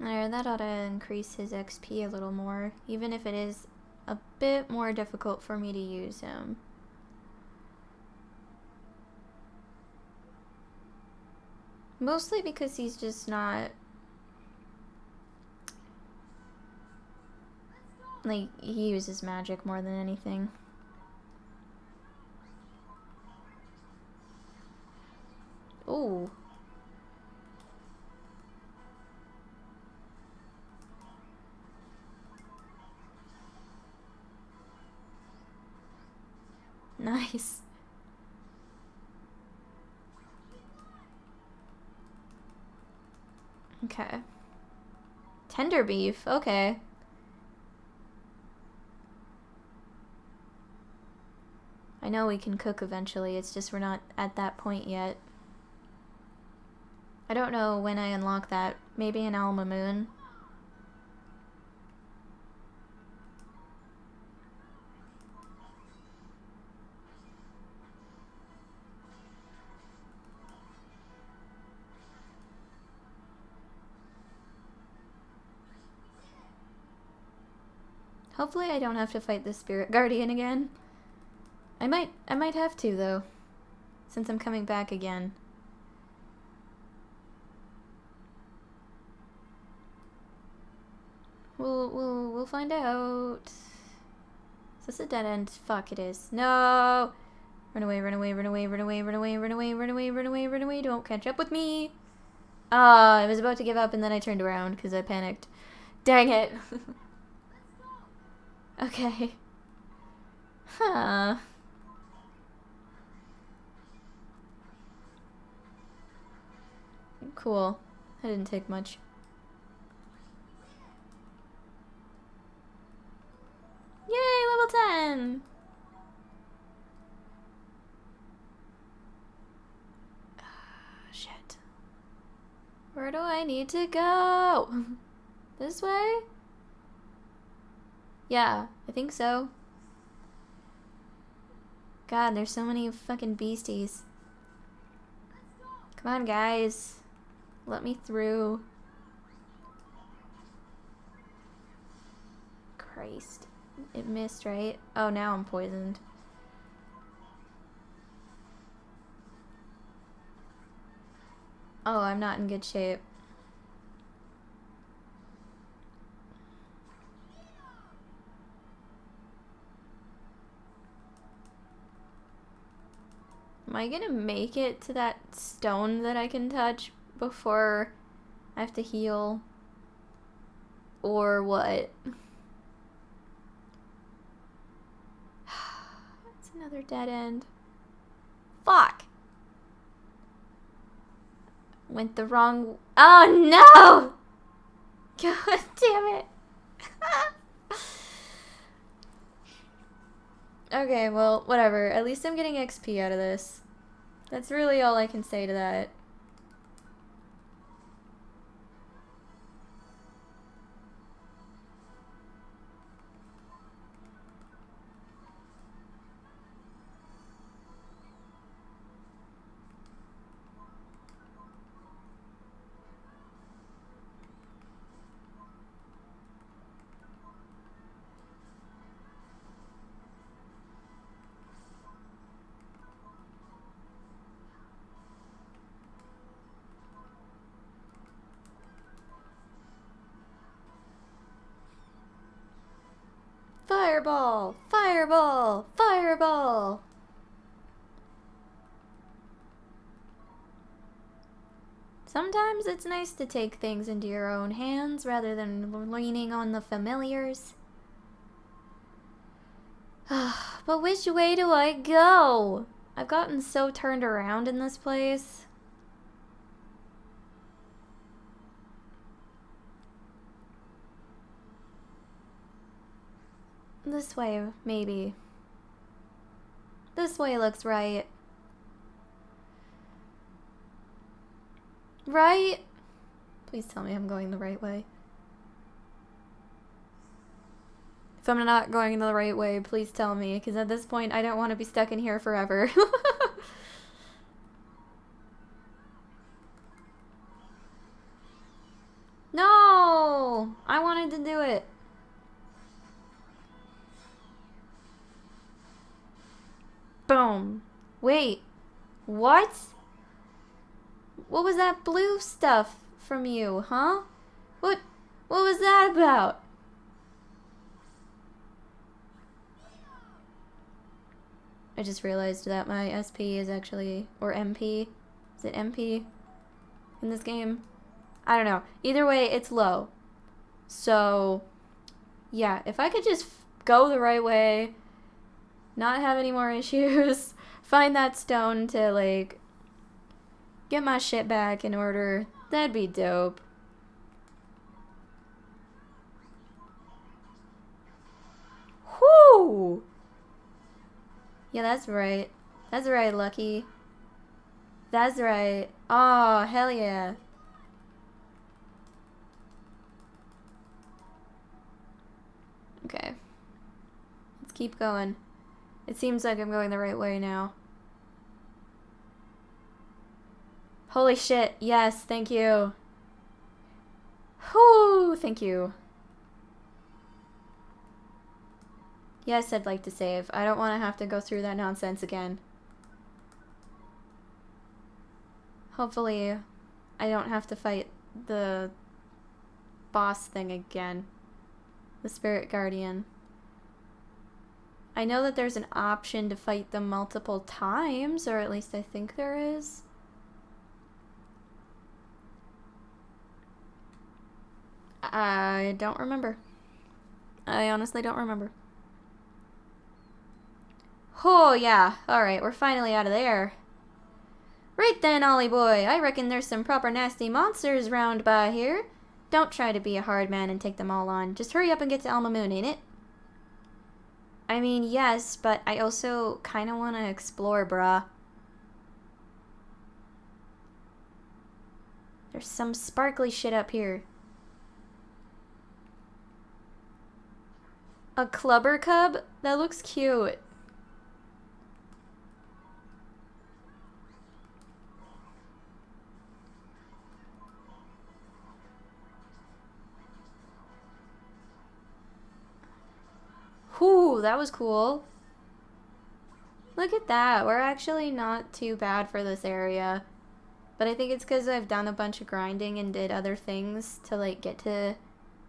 There, that ought to increase his XP a little more, even if it is a bit more difficult for me to use him. Mostly because he's just not... like, he uses magic more than anything. Ooh. Nice. Okay. Tender beef, okay. I know we can cook eventually, it's just we're not at that point yet. I don't know when I unlock that. Maybe in Alma Moon. Hopefully I don't have to fight the spirit guardian again. I might have to though, since I'm coming back again. We'll find out. Is this a dead end? Fuck, it is. No! Run away, run away, run away, run away, run away, run away, run away, run away, run away, don't catch up with me! Ah, I was about to give up and then I turned around because I panicked. Dang it! Okay. Huh. Cool. That didn't take much. Yay, level 10! Shit. Where do I need to go? This way? Yeah, I think so. God, there's so many fucking beasties. Come on, guys. Let me through. Christ. It missed, right? Oh, now I'm poisoned. Oh, I'm not in good shape. Am I gonna make it to that stone that I can touch before I have to heal? Or what? It's another dead end. Fuck! Went the wrong... Oh no! God damn it! Okay, well, whatever. At least I'm getting XP out of this. That's really all I can say to that. Fireball! Fireball! Fireball! Sometimes it's nice to take things into your own hands rather than leaning on the familiars. But which way do I go? I've gotten so turned around in this place. This way, maybe. This way looks right. Right? Please tell me I'm going the right way. If I'm not going the right way, please tell me, because at this point I don't want to be stuck in here forever. No! I wanted to do it. Boom. Wait. What? What was that blue stuff from you, huh? What was that about? I just realized that my SP is actually, or MP. Is it MP in this game? I don't know. Either way, it's low. So, yeah, if I could just go the right way, not have any more issues, find that stone to, like, get my shit back in order, that'd be dope. Whoo! Yeah, that's right. That's right, Lucky. That's right. Oh, hell yeah. Okay. Let's keep going. It seems like I'm going the right way now. Holy shit. Yes, thank you. Whoo, thank you. Yes, I'd like to save. I don't want to have to go through that nonsense again. Hopefully, I don't have to fight the boss thing again. The Spirit Guardian. I know that there's an option to fight them multiple times, or at least I think there is. I don't remember. I honestly don't remember. Oh, yeah. Alright, we're finally out of there. Right then, Ollie boy. I reckon there's some proper nasty monsters round by here. Don't try to be a hard man and take them all on. Just hurry up and get to Alma Moon, ain't it? I mean, yes, but I also kind of want to explore, brah. There's some sparkly shit up here. A clubber cub? That looks cute. Whew, that was cool. Look at that. We're actually not too bad for this area. But I think it's because I've done a bunch of grinding and did other things to, like, get to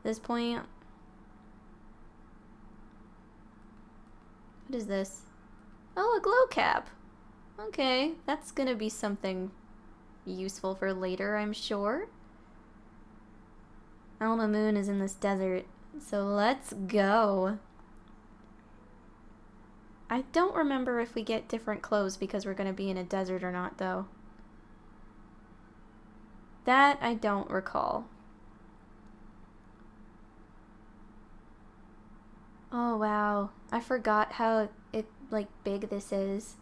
this point. What is this? Oh, a glow cap. Okay, that's gonna be something useful for later, I'm sure. Alma Moon is in this desert, so let's go. I don't remember if we get different clothes because we're gonna be in a desert or not, though. That I don't recall. Oh, wow. I forgot how like, big this is.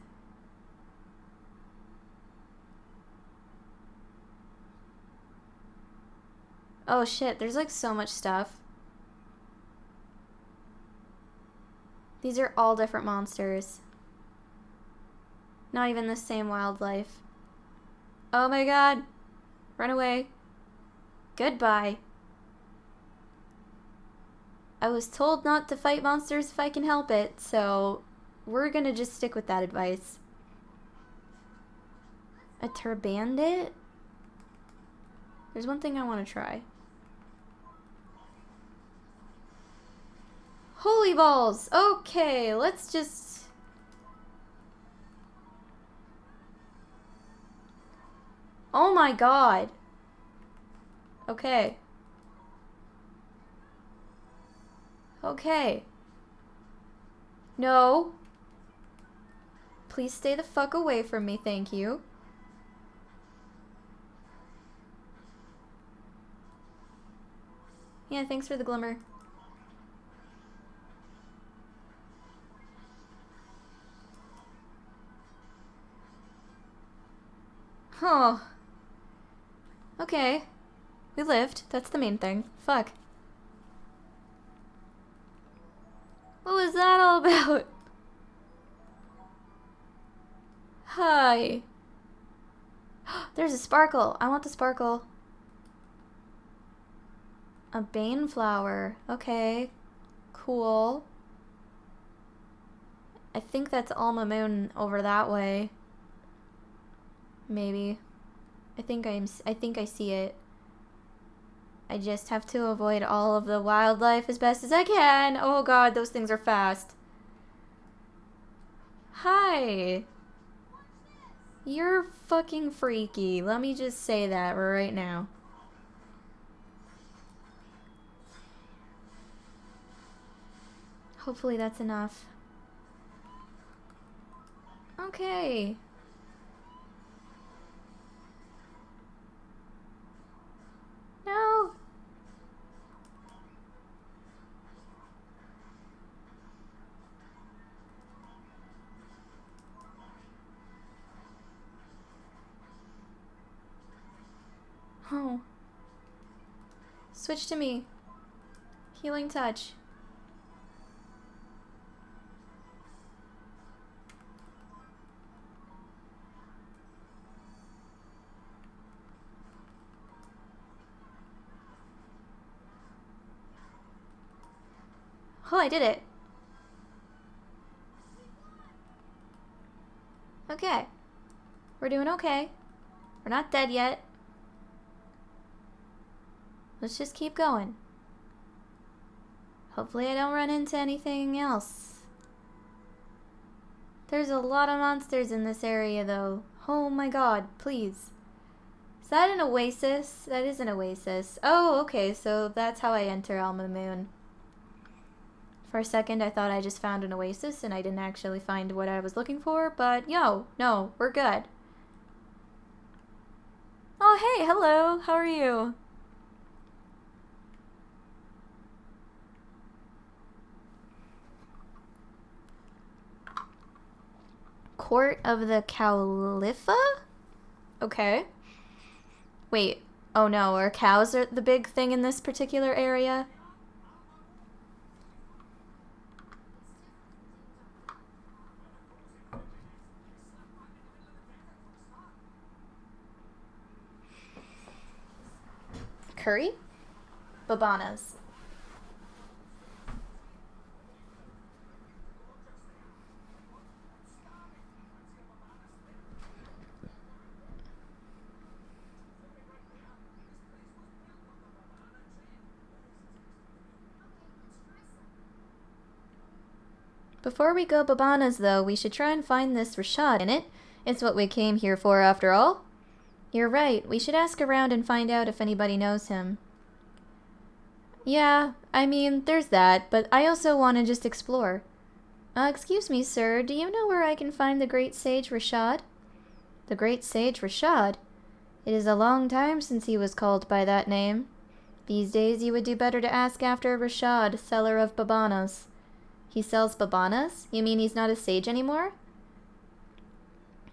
Oh, shit. There's, like, so much stuff. These are all different monsters. Not even the same wildlife. Oh, my God. Run away. Goodbye. I was told not to fight monsters if I can help it, so we're gonna just stick with that advice. A turbandit? There's one thing I want to try. Holy balls! Okay, let's just... Oh my god! Okay. Okay. No. Please stay the fuck away from me, thank you. Yeah, thanks for the glimmer. Oh. Okay. We lived. That's the main thing. Fuck. What was that all about? Hi. There's a sparkle. I want the sparkle. A bane flower. Okay. Cool. I think that's Alma Moon over that way. Maybe. I think I see it. I just have to avoid all of the wildlife as best as I can. Oh god, those things are fast. Hi. You're fucking freaky. Let me just say that right now. Hopefully that's enough. Okay. No. Oh. Switch to me. Healing touch. Oh, I did it. Okay. We're doing okay. We're not dead yet. Let's just keep going. Hopefully I don't run into anything else. There's a lot of monsters in this area though. Oh my god, please. Is that an oasis? That is an oasis. Oh, okay, so that's how I enter Alma Moon. For a second I thought I just found an oasis and I didn't actually find what I was looking for, but no, we're good. Oh hey, hello, how are you? Court of the Califa? Okay. Wait, oh no, are cows the big thing in this particular area? Curry? Babanas. Before we go babanas though, we should try and find this Rashad in it. It's what we came here for after all. You're right, we should ask around and find out if anybody knows him. Yeah, I mean, there's that, but I also want to just explore. Excuse me, sir, do you know where I can find the great sage Rashad? The great sage Rashad? It is a long time since he was called by that name. These days you would do better to ask after Rashad, seller of babanas. He sells babanas? You mean he's not a sage anymore?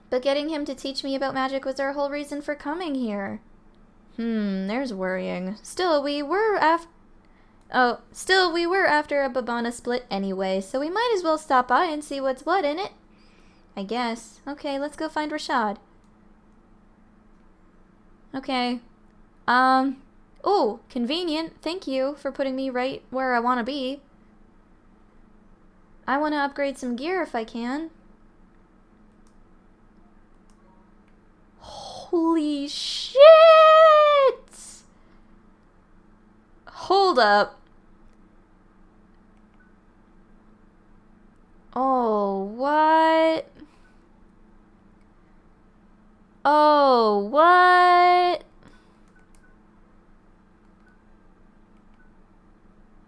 But getting him to teach me about magic was our whole reason for coming here. There's worrying. Still, we were after a babana split anyway, so we might as well stop by and see what's what in it. I guess. Okay, let's go find Rashad. Okay. Oh, convenient. Thank you for putting me right where I want to be. I want to upgrade some gear if I can. Holy shit! Hold up. Oh, what? Oh, what?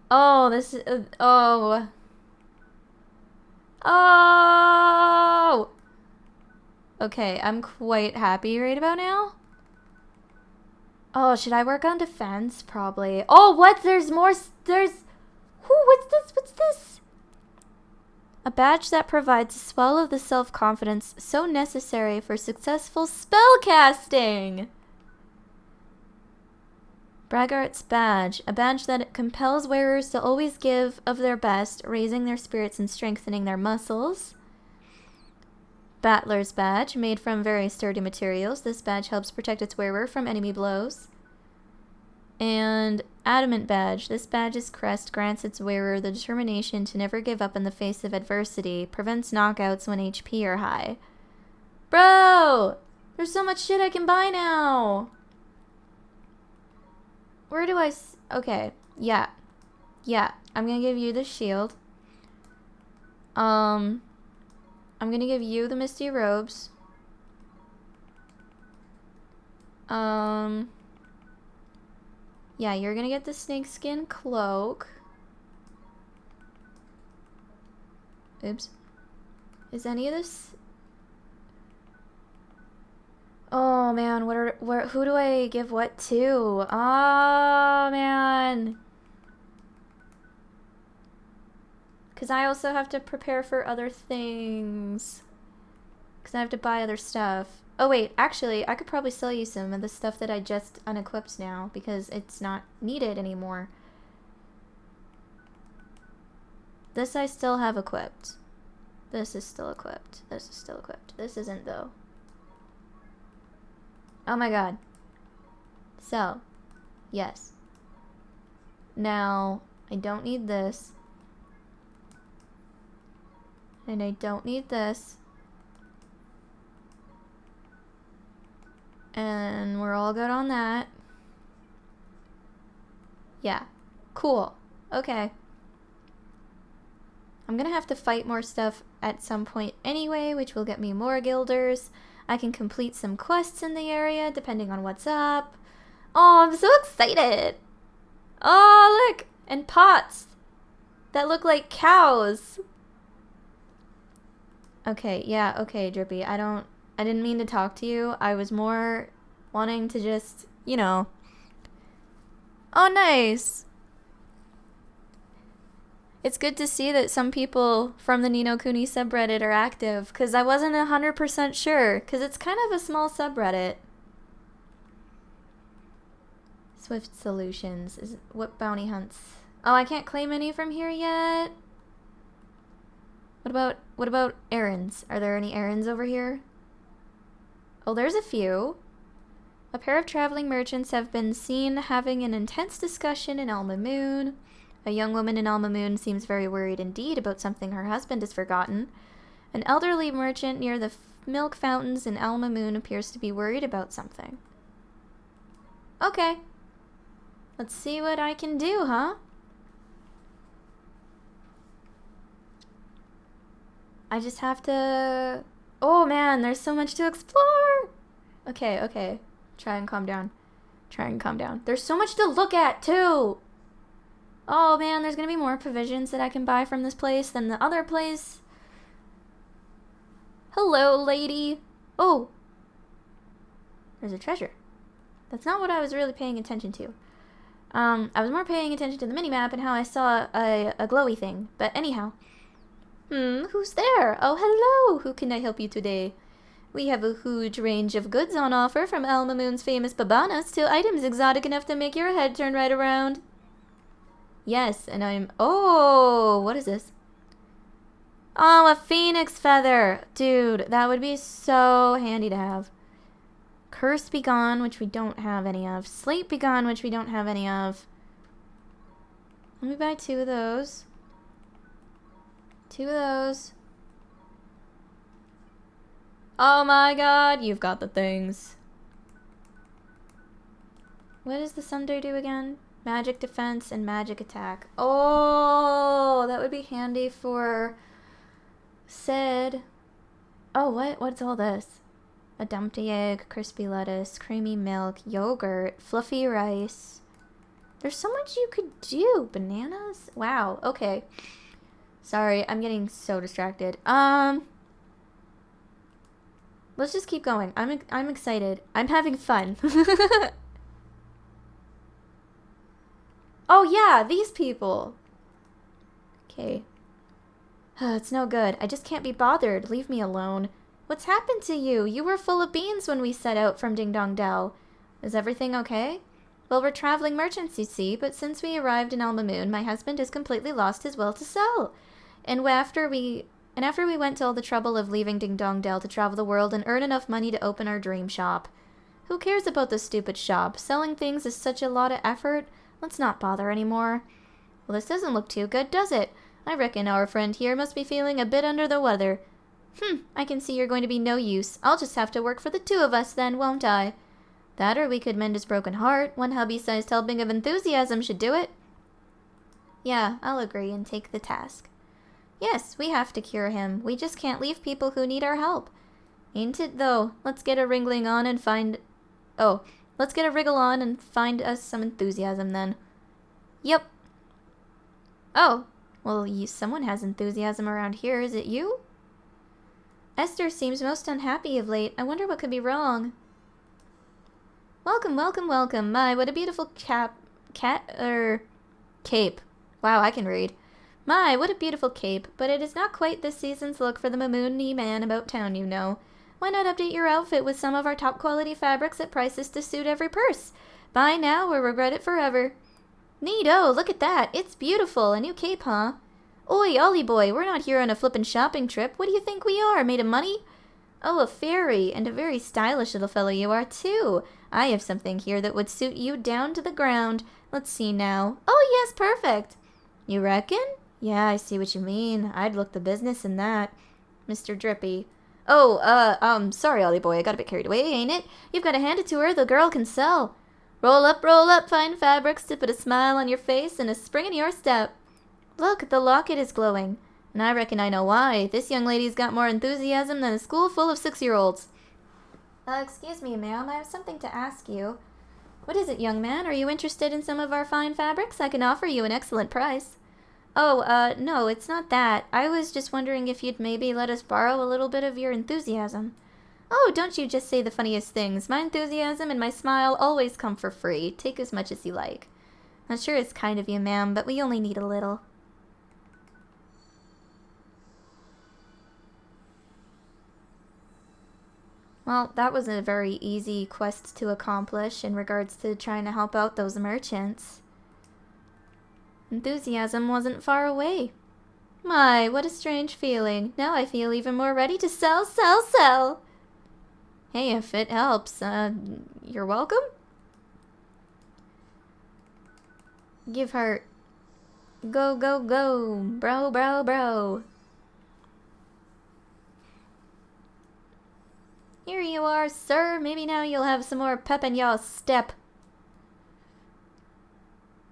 Oh, this is, oh. Oh! Okay, I'm quite happy right about now. Oh, should I work on defense? Probably. Oh, what? There's more. There's... what's this? What's this? A badge that provides a swell of the self-confidence so necessary for successful spellcasting. Braggart's badge. A badge that compels wearers to always give of their best, raising their spirits and strengthening their muscles. Battler's badge. Made from very sturdy materials. This badge helps protect its wearer from enemy blows. And Adamant badge. This badge's crest grants its wearer the determination to never give up in the face of adversity. Prevents knockouts when HP are high. Bro! There's so much shit I can buy now! Where do I... okay. Yeah. Yeah. I'm gonna give you the shield. I'm gonna give you the misty robes. Yeah, you're gonna get the snakeskin cloak. Oops. Is any of this... oh man, who do I give what to? Oh man. Because I also have to prepare for other things. Because I have to buy other stuff. Oh wait, actually, I could probably sell you some of the stuff that I just unequipped now. Because it's not needed anymore. This I still have equipped. This is still equipped. This is still equipped. This isn't though. Oh my god. So, yes. Now, I don't need this. And I don't need this. And we're all good on that. Yeah. Cool. Okay. I'm gonna have to fight more stuff at some point anyway, which will get me more guilders. I can complete some quests in the area, depending on what's up. Oh, I'm so excited! Oh, look! And pots! That look like cows! Okay, yeah, okay, Drippy. I didn't mean to talk to you. I was more wanting to just, you know. Oh, nice! It's good to see that some people from the Ni no Kuni subreddit are active, because I wasn't 100% sure, because it's kind of a small subreddit. Swift Solutions. What bounty hunts? Oh, I can't claim any from here yet? What about errands? Are there any errands over here? Oh, there's a few. A pair of traveling merchants have been seen having an intense discussion in Alma Moon. A young woman in Alma Moon seems very worried indeed about something her husband has forgotten. An elderly merchant near the milk fountains in Alma Moon appears to be worried about something. Okay. Let's see what I can do, huh? I just have to... oh man, there's so much to explore! Okay, okay. Try and calm down. Try and calm down. There's so much to look at, too! Oh man, there's gonna be more provisions that I can buy from this place than the other place. Hello, lady. Oh. There's a treasure. That's not what I was really paying attention to. I was more paying attention to the minimap and how I saw a glowy thing. But anyhow. Who's there? Oh, hello. Who can I help you today? We have a huge range of goods on offer, from Alma Moon's famous babanas to items exotic enough to make your head turn right around. Yes, and I'm... oh, what is this? Oh, a phoenix feather. Dude, that would be so handy to have. Curse Be Gone, which we don't have any of. Slate Be Gone, which we don't have any of. Let me buy 2 of those. 2 of those. Oh my god, you've got the things. What does the Sunday do again? Magic defense and magic attack. Oh, that would be handy for Sid. Oh, what's all this? A dumpty egg, crispy lettuce, creamy milk, yogurt, fluffy rice. There's so much you could do. Bananas? Wow, okay. Sorry, I'm getting so distracted. Let's just keep going. I'm excited. I'm having fun. Oh yeah, these people. Okay. It's no good. I just can't be bothered. Leave me alone. What's happened to you? You were full of beans when we set out from Ding Dong Dell. Is everything okay? Well, we're traveling merchants, you see, but since we arrived in Alma Moon, my husband has completely lost his will to sell. And after we went to all the trouble of leaving Ding Dong Dell to travel the world and earn enough money to open our dream shop. Who cares about the stupid shop? Selling things is such a lot of effort. Let's not bother anymore. Well, this doesn't look too good, does it? I reckon our friend here must be feeling a bit under the weather. I can see you're going to be no use. I'll just have to work for the two of us then, won't I? That or we could mend his broken heart. One hubby-sized helping of enthusiasm should do it. Yeah, I'll agree and take the task. Yes, we have to cure him. We just can't leave people who need our help. Ain't it, though? Let's get a wriggling on and find... Oh, let's get a wriggle on and find us some enthusiasm then. Yep. Oh, well, someone has enthusiasm around here. Is it you? Esther seems most unhappy of late. I wonder what could be wrong. Welcome, welcome, welcome. My, what a beautiful cape. Wow, I can read. My, what a beautiful cape, but it is not quite this season's look for the Mamoon-y man about town, you know. Why not update your outfit with some of our top-quality fabrics at prices to suit every purse? Buy now or regret it forever. Neato, look at that. It's beautiful. A new cape, huh? Oi, Ollie boy, we're not here on a flippin' shopping trip. What do you think we are, made of money? Oh, a fairy, and a very stylish little fellow you are, too. I have something here that would suit you down to the ground. Let's see now. Oh, yes, perfect. You reckon? Yeah, I see what you mean. I'd look the business in that. Mr. Drippy. Oh, sorry, Ollie boy, I got a bit carried away, ain't it? You've got to hand it to her, the girl can sell. Roll up, fine fabrics to put a smile on your face and a spring in your step. Look, the locket is glowing. And I reckon I know why. This young lady's got more enthusiasm than a school full of 6-year-olds. Excuse me, ma'am, I have something to ask you. What is it, young man? Are you interested in some of our fine fabrics? I can offer you an excellent price. Oh, no, it's not that. I was just wondering if you'd maybe let us borrow a little bit of your enthusiasm. Oh, don't you just say the funniest things. My enthusiasm and my smile always come for free. Take as much as you like. I'm sure it's kind of you, ma'am, but we only need a little. Well, that was a very easy quest to accomplish in regards to trying to help out those merchants. Enthusiasm wasn't far away. My, what a strange feeling. Now I feel even more ready to sell, sell, sell. Hey, if it helps, you're welcome? Give her... Go, go, go. Bro, bro, bro. Here you are, sir. Maybe now you'll have some more pep in your step.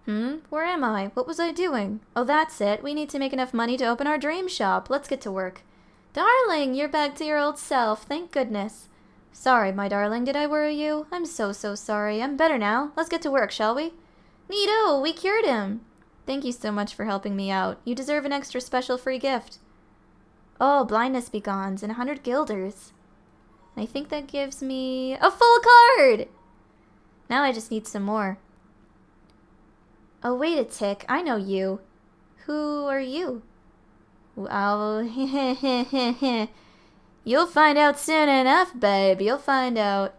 Where am I? What was I doing? Oh, that's it. We need to make enough money to open our dream shop. Let's get to work. Darling, you're back to your old self. Thank goodness. Sorry, my darling. Did I worry you? I'm so sorry. I'm better now. Let's get to work, shall we? Neato, we cured him. Thank you so much for helping me out. You deserve an extra special free gift. Oh, blindness begons and 100 guilders. I think that gives me a full card! Now I just need some more. Oh, wait a tick. I know you. Who are you? Oh, you'll find out soon enough, babe. You'll find out.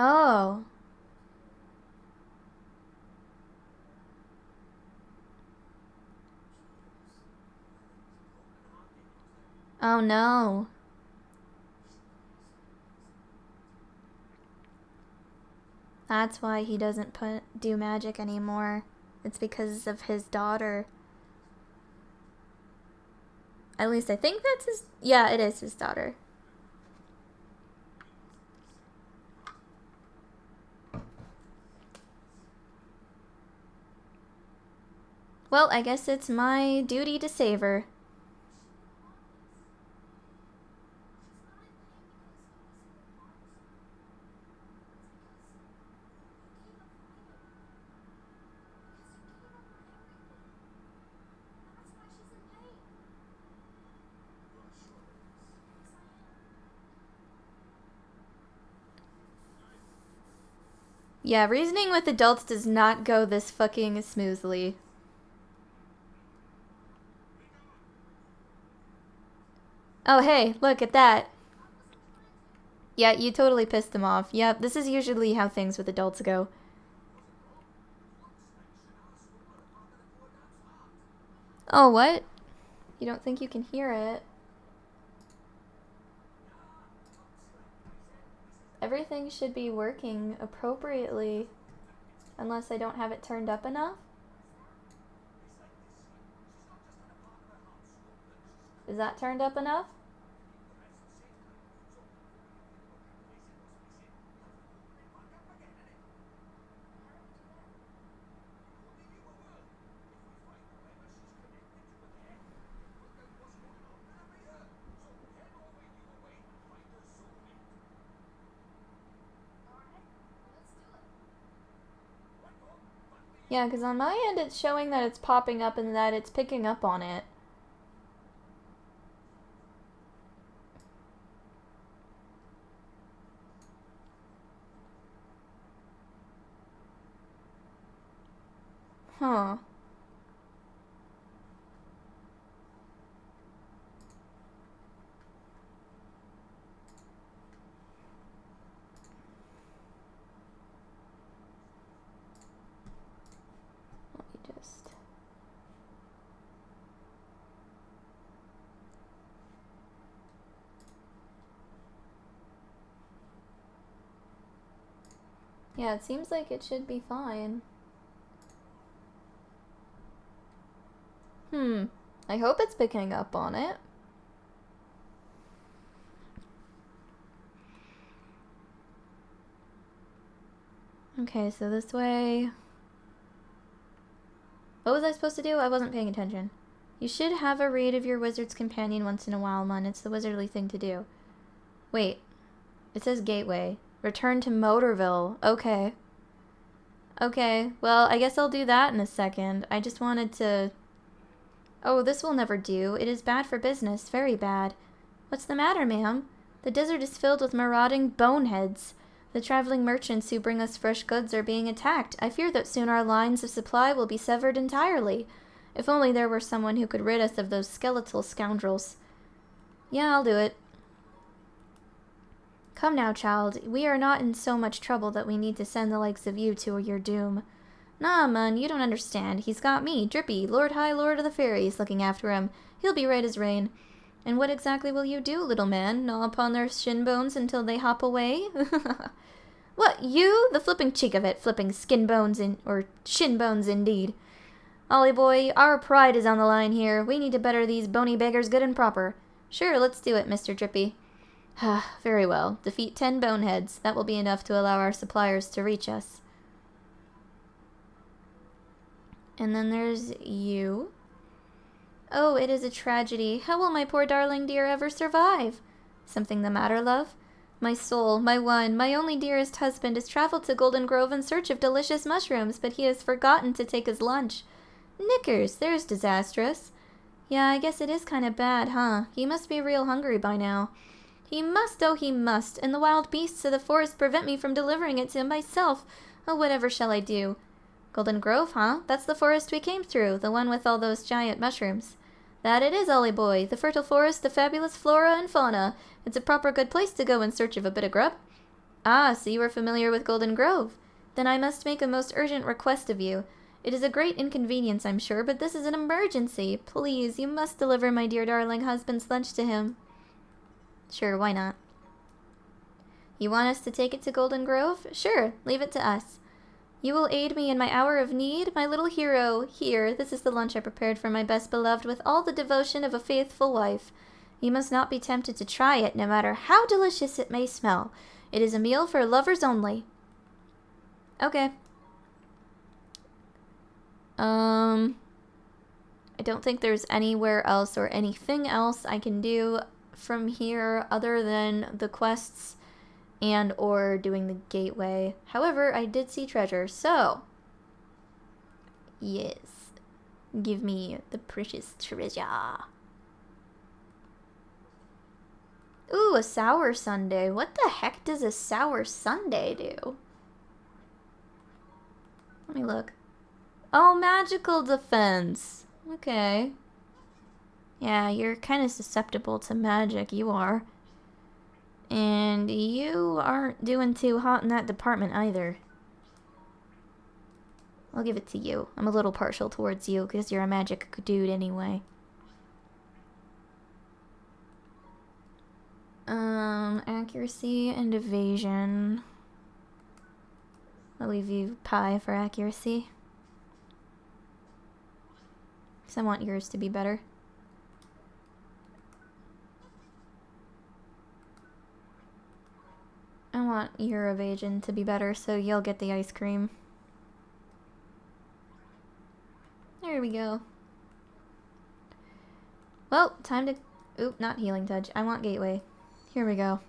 Oh. Oh no. That's why he doesn't do magic anymore. It's because of his daughter. At least I think that's his... Yeah, it is his daughter. Well, I guess it's my duty to save her. Yeah, reasoning with adults does not go this fucking smoothly. Oh, hey, look at that. Yeah, you totally pissed them off. Yep, this is usually how things with adults go. Oh, what? You don't think you can hear it? Everything should be working appropriately. Unless I don't have it turned up enough? Is that turned up enough? Yeah, because on my end it's showing that it's popping up and that it's picking up on it. Huh. Let me just... Yeah, it seems like it should be fine. I hope it's picking up on it. Okay, so this way... What was I supposed to do? I wasn't paying attention. You should have a raid of your wizard's companion once in a while, Mun. It's the wizardly thing to do. Wait. It says gateway. Return to Motorville. Okay. Okay, well, I guess I'll do that in a second. I just wanted to... Oh, this will never do. It is bad for business. Very bad. What's the matter, ma'am? The desert is filled with marauding boneheads. The traveling merchants who bring us fresh goods are being attacked. I fear that soon our lines of supply will be severed entirely. If only there were someone who could rid us of those skeletal scoundrels. Yeah, I'll do it. Come now, child. We are not in so much trouble that we need to send the likes of you to your doom. Nah, Mun, you don't understand. He's got me, Drippy, Lord High Lord of the Fairies, looking after him. He'll be right as rain. And what exactly will you do, little man? Gnaw upon their shin bones until they hop away? What, you? The flipping cheek of it, flipping skin bones or shin bones indeed. Ollie boy, our pride is on the line here. We need to better these bony beggars good and proper. Sure, let's do it, Mr. Drippy. Very well. Defeat 10 boneheads. That will be enough to allow our suppliers to reach us. And then there's you. Oh, it is a tragedy. How will my poor darling dear ever survive? Something the matter, love? My soul, my one, my only dearest husband has traveled to Golden Grove in search of delicious mushrooms, but he has forgotten to take his lunch. Knickers, there's disastrous. Yeah, I guess it is kind of bad, huh? He must be real hungry by now. He must, oh he must, and the wild beasts of the forest prevent me from delivering it to him myself. Oh, whatever shall I do? Golden Grove, huh? That's the forest we came through, the one with all those giant mushrooms. That it is, Ollie boy, the fertile forest of fabulous flora and fauna. It's a proper good place to go in search of a bit of grub. Ah, so you are familiar with Golden Grove. Then I must make a most urgent request of you. It is a great inconvenience, I'm sure, but this is an emergency. Please, you must deliver my dear darling husband's lunch to him. Sure, why not? You want us to take it to Golden Grove? Sure, leave it to us. You will aid me in my hour of need, my little hero. Here, this is the lunch I prepared for my best beloved with all the devotion of a faithful wife. You must not be tempted to try it, no matter how delicious it may smell. It is a meal for lovers only. Okay. I don't think there's anywhere else or anything else I can do from here other than the quests and or doing the gateway. However, I did see treasure, so yes, give me the precious treasure. Ooh, a sour sundae. What the heck does a sour sundae do? Let me look. Oh, magical defense. Okay. Yeah, you're kind of susceptible to magic, you are. And you aren't doing too hot in that department either. I'll give it to you. I'm a little partial towards you because you're a magic dude anyway. Accuracy and evasion. I'll leave you pi for accuracy. Because I want yours to be better. I want your evasion to be better, so you'll get the ice cream. There we go. Well, time to... Oop, not healing touch. I want gateway. Here we go.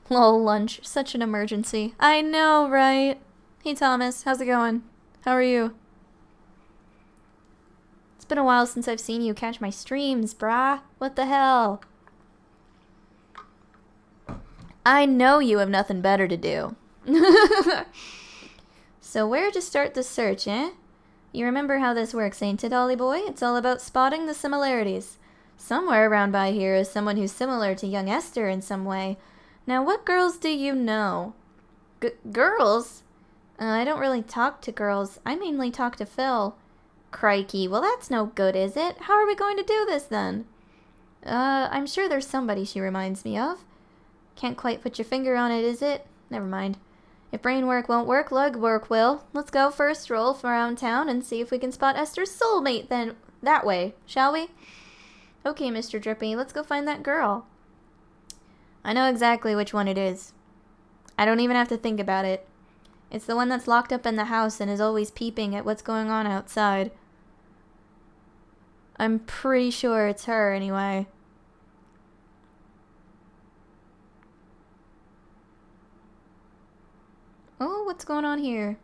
Lol, lunch. Such an emergency. I know, right? Hey, Thomas. How's it going? How are you? It's been a while since I've seen you catch my streams, brah. What the hell? I know you have nothing better to do. So where to start the search, eh? You remember how this works, ain't it, Ollie boy? It's all about spotting the similarities. Somewhere around by here is someone who's similar to young Esther in some way. Now, what girls do you know? Girls? I don't really talk to girls. I mainly talk to Phil. Crikey, well that's no good, is it? How are we going to do this, then? I'm sure there's somebody she reminds me of. Can't quite put your finger on it, is it? Never mind. If brain work won't work, leg work will. Let's go for a stroll around town and see if we can spot Esther's soulmate then that way, shall we? Okay, Mr. Drippy, let's go find that girl. I know exactly which one it is. I don't even have to think about it. It's the one that's locked up in the house and is always peeping at what's going on outside. I'm pretty sure it's her, anyway. Oh, what's going on here?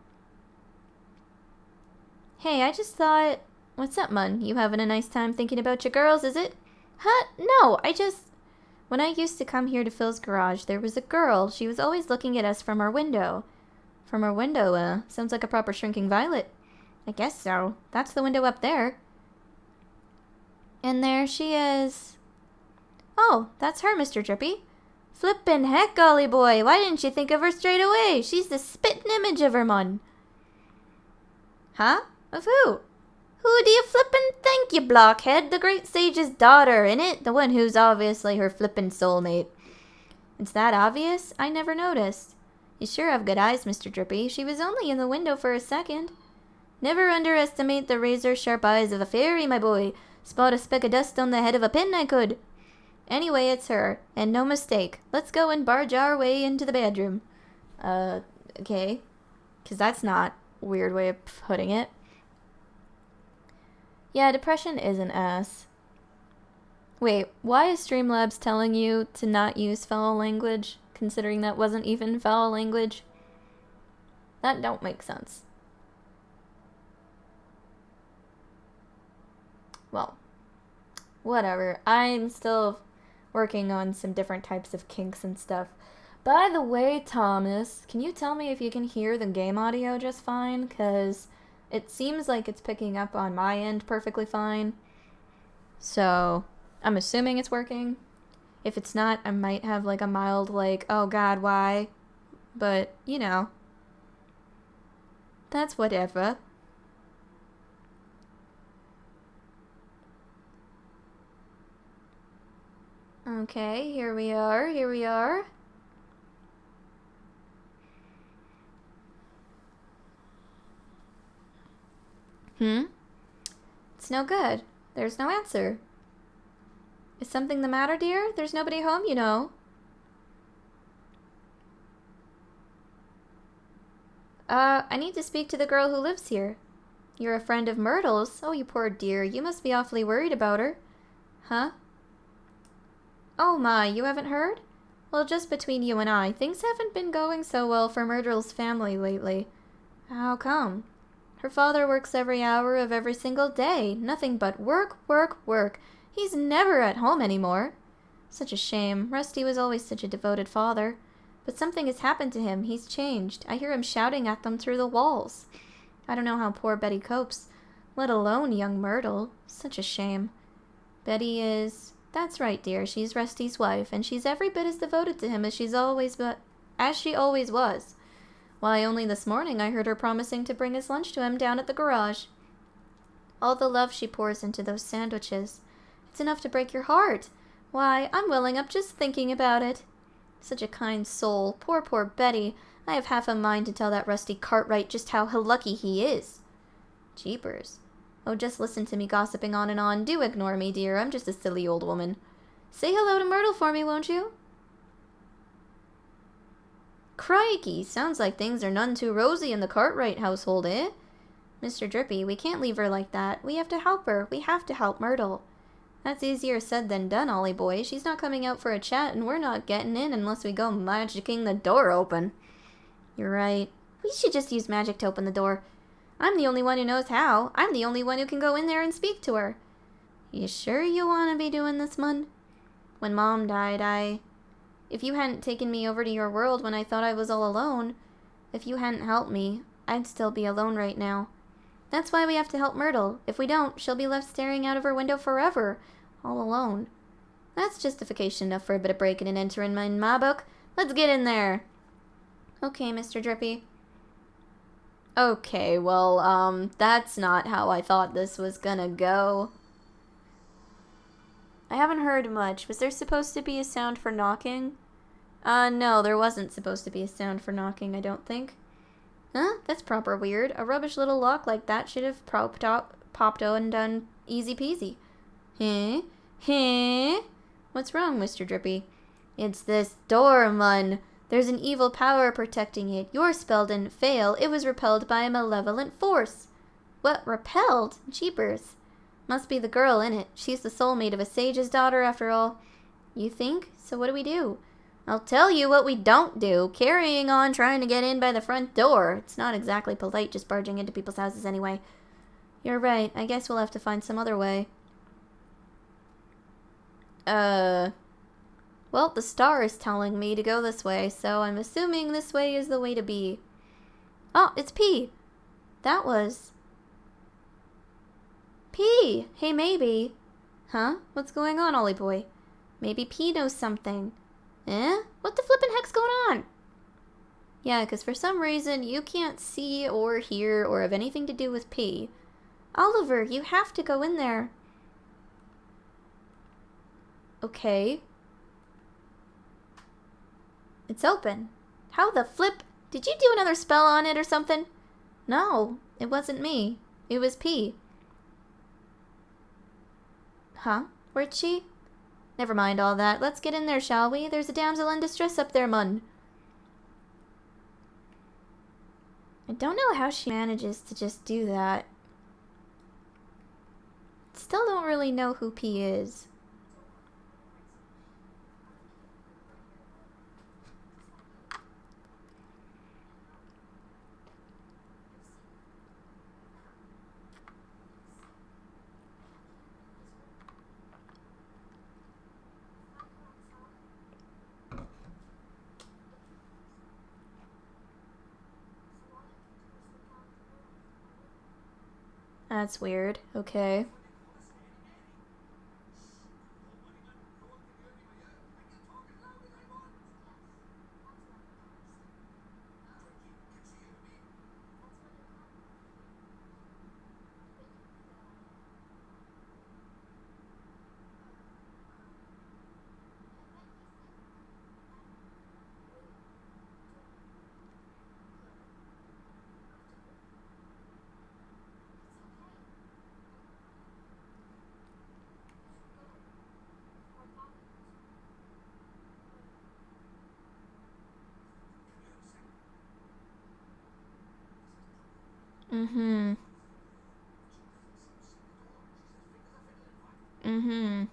Hey, I just thought... What's up, Mun? You having a nice time thinking about your girls, is it? Huh? No, When I used to come here to Phil's garage, there was a girl. She was always looking at us from our window. From our window, sounds like a proper shrinking violet. I guess so. That's the window up there. And there she is. Oh, that's her, Mr. Drippy. Flippin' heck, Golly boy, why didn't you think of her straight away? She's the spittin' image of her, mun. Huh? Of who? Who do you flippin' think, you blockhead? The great sage's daughter, innit? The one who's obviously her flippin' soulmate. It's that obvious? I never noticed. You sure have good eyes, Mr. Drippy. She was only in the window for a second. Never underestimate the razor-sharp eyes of a fairy, my boy. Spot a speck of dust on the head of a pin, I could. Anyway, it's her, and no mistake. Let's go and barge our way into the bedroom. Okay. Because that's not a weird way of putting it. Yeah, depression is an ass. Wait, why is Streamlabs telling you to not use foul language, considering that wasn't even foul language? That don't make sense. Well, whatever. I'm still working on some different types of kinks and stuff. By the way, Thomas, can you tell me if you can hear the game audio just fine? Because it seems like it's picking up on my end perfectly fine. So, I'm assuming it's working. If it's not, I might have like a mild like, oh god, why? But, you know. That's whatever. Okay, here we are. Hmm? It's no good. There's no answer. Is something the matter, dear? There's nobody home, you know. I need to speak to the girl who lives here. You're a friend of Myrtle's? Oh, you poor dear. You must be awfully worried about her. Huh? Oh my, you haven't heard? Well, just between you and I, things haven't been going so well for Myrtle's family lately. How come? Her father works every hour of every single day. Nothing but work, work, work. He's never at home anymore. Such a shame. Rusty was always such a devoted father. But something has happened to him. He's changed. I hear him shouting at them through the walls. I don't know how poor Betty copes, let alone young Myrtle. Such a shame. Betty is... That's right, dear. She's Rusty's wife, and she's every bit as devoted to him as she always was. Why, only this morning I heard her promising to bring his lunch to him down at the garage. All the love she pours into those sandwiches. It's enough to break your heart. Why, I'm welling up just thinking about it. Such a kind soul. Poor, poor Betty. I have half a mind to tell that Rusty Cartwright just how lucky he is. Jeepers. Oh, just listen to me gossiping on and on. Do ignore me, dear. I'm just a silly old woman. Say hello to Myrtle for me, won't you? Crikey, sounds like things are none too rosy in the Cartwright household, eh? Mr. Drippy, we can't leave her like that. We have to help her. We have to help Myrtle. That's easier said than done, Ollie boy. She's not coming out for a chat, and we're not getting in unless we go magicking the door open. You're right. We should just use magic to open the door. I'm the only one who knows how. I'm the only one who can go in there and speak to her. You sure you want to be doing this, Mun? When Mom died, If you hadn't taken me over to your world when I thought I was all alone, if you hadn't helped me, I'd still be alone right now. That's why we have to help Myrtle. If we don't, she'll be left staring out of her window forever, all alone. That's justification enough for a bit of breaking and entering in my book. Let's get in there. Okay, Mr. Drippy. Okay, well, that's not how I thought this was gonna go. I haven't heard much. Was there supposed to be a sound for knocking? No, there wasn't supposed to be a sound for knocking, I don't think. Huh? That's proper weird. A rubbish little lock like that should have popped out and done easy peasy. Huh? Huh? What's wrong, Mr. Drippy? It's this door, Mun. There's an evil power protecting it. Your spell didn't fail. It was repelled by a malevolent force. What? Repelled? Jeepers. Must be the girl in it. She's the soulmate of a sage's daughter, after all. You think? So what do we do? I'll tell you what we don't do. Carrying on trying to get in by the front door. It's not exactly polite just barging into people's houses anyway. You're right. I guess we'll have to find some other way. Well, the star is telling me to go this way, so I'm assuming this way is the way to be. Oh, it's P. That was... P! Hey, maybe. Huh? What's going on, Ollie boy? Maybe P knows something. Eh? What the flippin' heck's going on? Yeah, because for some reason you can't see or hear or have anything to do with P. Oliver, you have to go in there. Okay. It's open. How the flip? Did you do another spell on it or something? No, it wasn't me. It was P. Huh? Where'd she? Never mind all that. Let's get in there, shall we? There's a damsel in distress up there, Mun. I don't know how she manages to just do that. Still don't really know who P is. That's weird. Okay. Mm-hmm. Mm-hmm.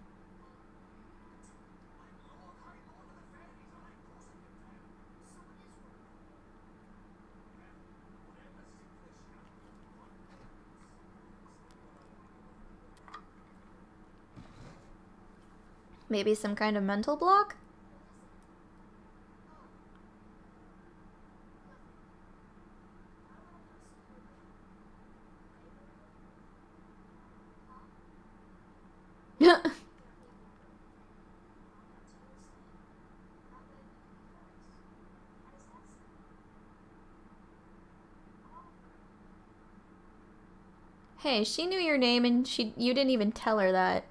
Maybe some kind of mental block? Hey, she knew your name and you didn't even tell her that.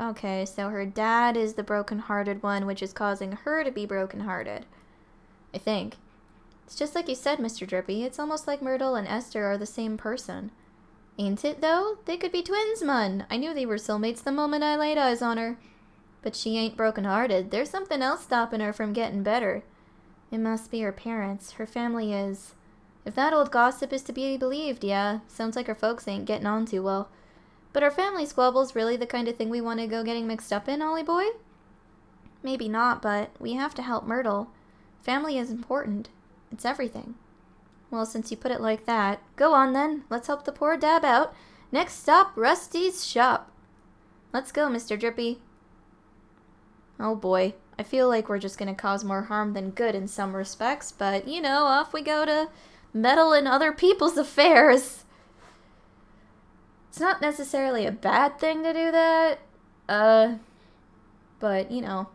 Okay, so her dad is the broken-hearted one, which is causing her to be broken-hearted. I think. It's just like you said, Mr. Drippy. It's almost like Myrtle and Esther are the same person. Ain't it, though? They could be twins, mun. I knew they were soulmates the moment I laid eyes on her. But she ain't broken-hearted. There's something else stopping her from getting better. It must be her parents. Her family is... If that old gossip is to be believed, yeah. Sounds like her folks ain't getting on too well. But are family squabbles really the kind of thing we want to go getting mixed up in, Ollie boy? Maybe not, but we have to help Myrtle. Family is important. It's everything. Well, since you put it like that, go on then. Let's help the poor dab out. Next stop, Rusty's shop. Let's go, Mr. Drippy. Oh boy, I feel like we're just gonna cause more harm than good in some respects, but, you know, off we go to meddle in other people's affairs. It's not necessarily a bad thing to do that, but, you know.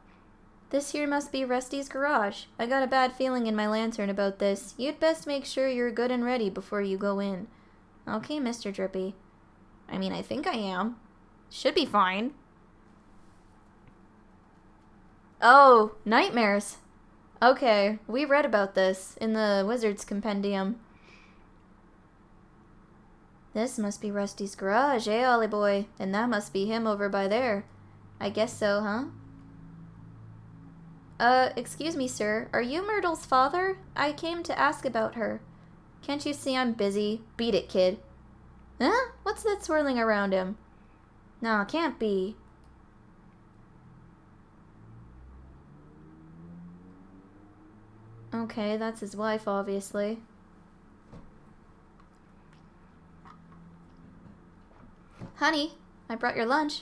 This here must be Rusty's garage. I got a bad feeling in my lantern about this. You'd best make sure you're good and ready before you go in. Okay, Mr. Drippy. I mean, I think I am. Should be fine. Oh, nightmares. Okay, we read about this in the Wizard's Compendium. This must be Rusty's garage, eh, Ollie boy? And that must be him over by there. I guess so, huh? Excuse me, sir. Are you Myrtle's father? I came to ask about her. Can't you see I'm busy? Beat it, kid. Huh? What's that swirling around him? No, can't be. Okay, that's his wife, obviously. Honey, I brought your lunch.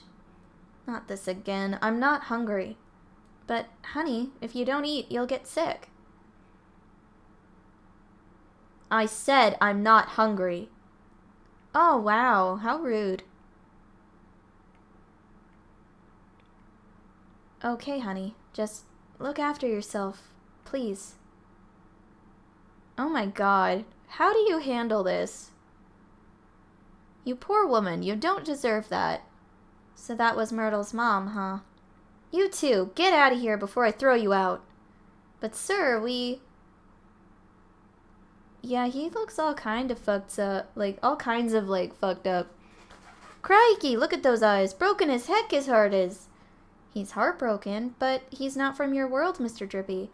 Not this again. I'm not hungry. But, honey, if you don't eat, you'll get sick. I said I'm not hungry. Oh, wow. How rude. Okay, honey. Just look after yourself, please. Oh my god. How do you handle this? You poor woman. You don't deserve that. So that was Myrtle's mom, huh? You two, get out of here before I throw you out. But sir, Yeah, he looks all kind of fucked up. Like, all kinds of, like, fucked up. Crikey, look at those eyes. Broken as heck his heart is. He's heartbroken, but he's not from your world, Mr. Drippy.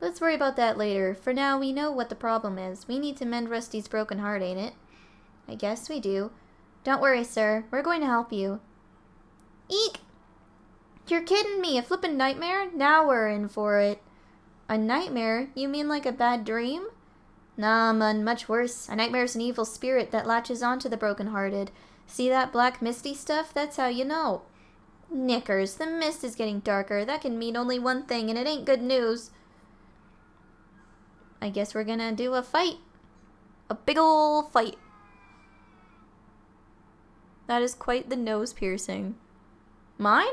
Let's worry about that later. For now, we know what the problem is. We need to mend Rusty's broken heart, ain't it? I guess we do. Don't worry, sir. We're going to help you. Eek! You're kidding me, a flippin' nightmare? Now we're in for it. A nightmare? You mean like a bad dream? Nah, man, much worse. A nightmare's an evil spirit that latches onto the broken-hearted. See that black misty stuff? That's how you know. Knickers, the mist is getting darker. That can mean only one thing, and it ain't good news. I guess we're gonna do a fight. A big ol' fight. That is quite the nose piercing. Mine?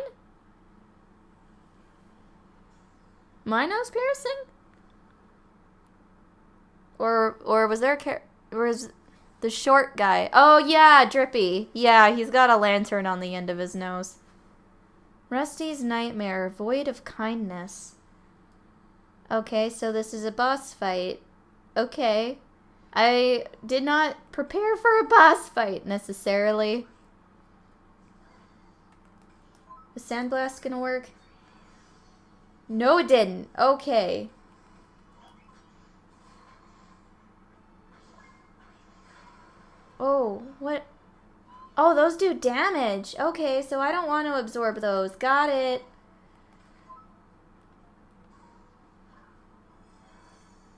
My nose piercing? Or was there was the short guy? Oh yeah, Drippy. Yeah, he's got a lantern on the end of his nose. Rusty's nightmare, void of kindness. Okay, so this is a boss fight. Okay. I did not prepare for a boss fight necessarily. The sandblast gonna work? No, it didn't. Okay. Oh, what? Oh, those do damage. Okay, so I don't want to absorb those. Got it.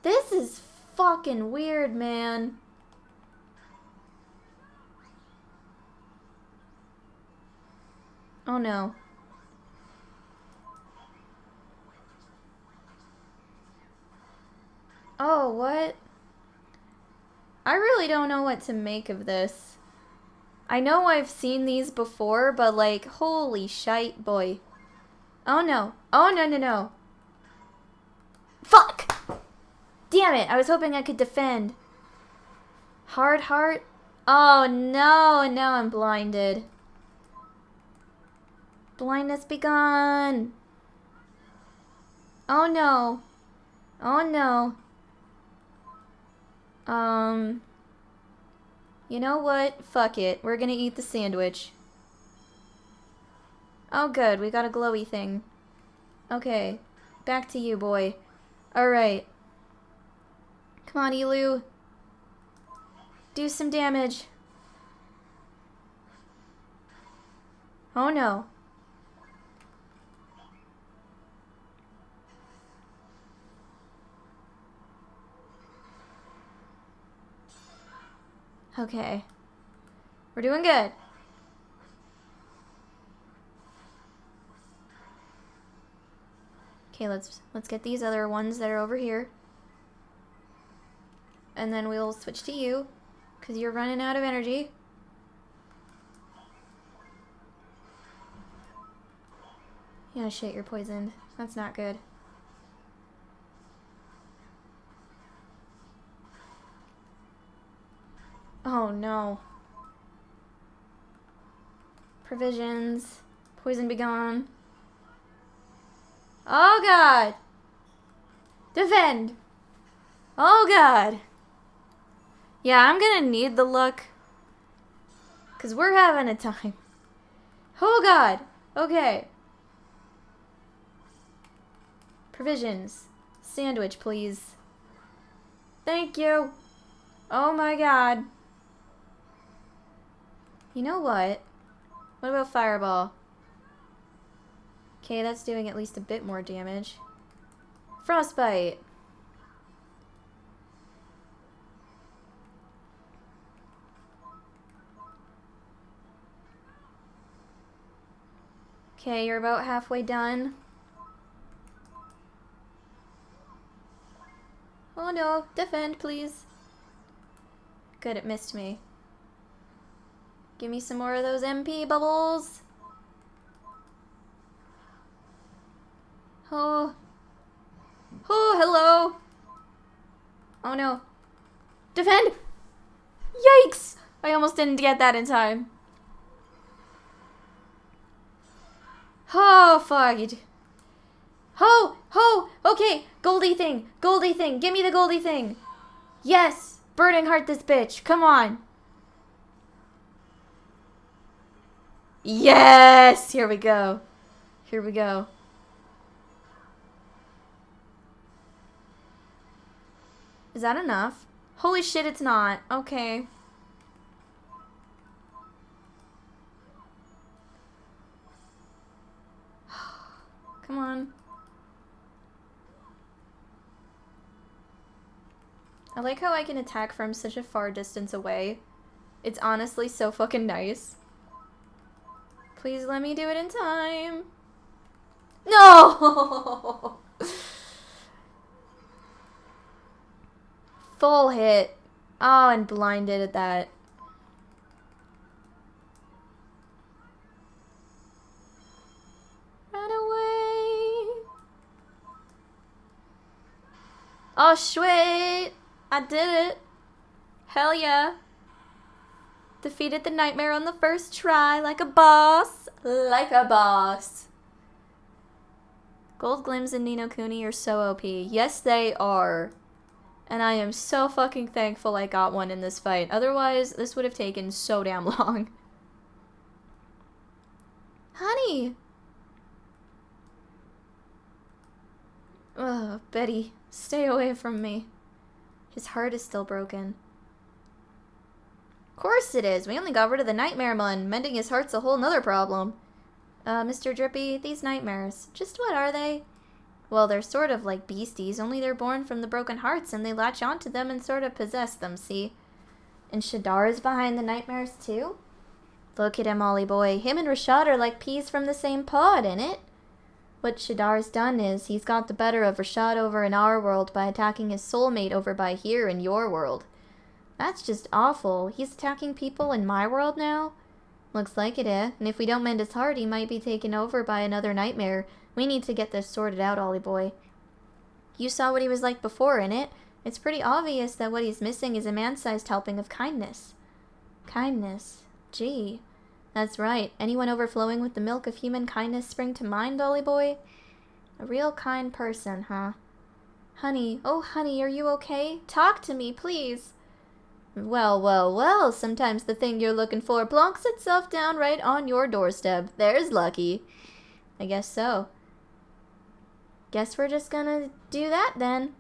This is fucking weird, man. Oh no. Oh, what? I really don't know what to make of this. I know I've seen these before, but like, holy shite, boy. Oh no. Oh no, no, no. Fuck! Damn it, I was hoping I could defend. Hard heart? Oh no, now I'm blinded. Blindness be gone. Oh no. Oh no. You know what? Fuck it. We're gonna eat the sandwich. Oh good, we got a glowy thing. Okay. Back to you, boy. Alright. Come on, Elu. Do some damage. Oh no. Okay. We're doing good. Okay, let's get these other ones that are over here. And then we'll switch to you, because you're running out of energy. Yeah, shit, you're poisoned. That's not good. Oh no. Provisions. Poison be gone. Oh god! Defend! Oh god! Yeah, I'm gonna need the luck. Because we're having a time. Oh god! Okay. Provisions. Sandwich, please. Thank you. Oh my god. You know what? What about Fireball? Okay, that's doing at least a bit more damage. Frostbite. Okay, you're about halfway done. Oh no, defend, please. Good, it missed me. Give me some more of those MP bubbles. Oh. Oh, hello. Oh no. Defend! Yikes! I almost didn't get that in time. Oh, fuck. Ho! Ho! Okay, Goldie thing! Goldie thing! Give me the Goldie thing! Yes! Burning heart this bitch! Come on! Yes! Here we go. Here we go. Is that enough? Holy shit, it's not. Okay. Come on. I like how I can attack from such a far distance away. It's honestly so fucking nice. Please let me do it in time. No! Full hit. Oh, and blinded at that. Run away. Oh, sweet. I did it. Hell yeah. Defeated the nightmare on the first try like a boss. Like a boss. Gold Glims and Nino Kuni are so OP. Yes, they are. And I am so fucking thankful I got one in this fight. Otherwise, this would have taken so damn long. Honey! Ugh, Betty, stay away from me. His heart is still broken. Of course it is. We only got rid of the nightmare one. Mending his heart's a whole nother problem. Mr. Drippy, these nightmares, just what are they? Well, they're sort of like beasties, only they're born from the broken hearts and they latch onto them and sort of possess them, see? And Shadar is behind the nightmares too? Look at him, Ollie boy. Him and Rashad are like peas from the same pod, innit? What Shadar's done is he's got the better of Rashad over in our world by attacking his soulmate over by here in your world. That's just awful. He's attacking people in my world now? Looks like it, eh? And if we don't mend his heart, he might be taken over by another nightmare. We need to get this sorted out, Ollie boy. You saw what he was like before, innit? It's pretty obvious that what he's missing is a man-sized helping of kindness. Kindness? Gee. That's right. Anyone overflowing with the milk of human kindness spring to mind, Ollie boy? A real kind person, huh? Honey, oh honey, are you okay? Talk to me, please. Well, well, well, sometimes the thing you're looking for plonks itself down right on your doorstep. There's lucky. I guess so. Guess we're just gonna do that then.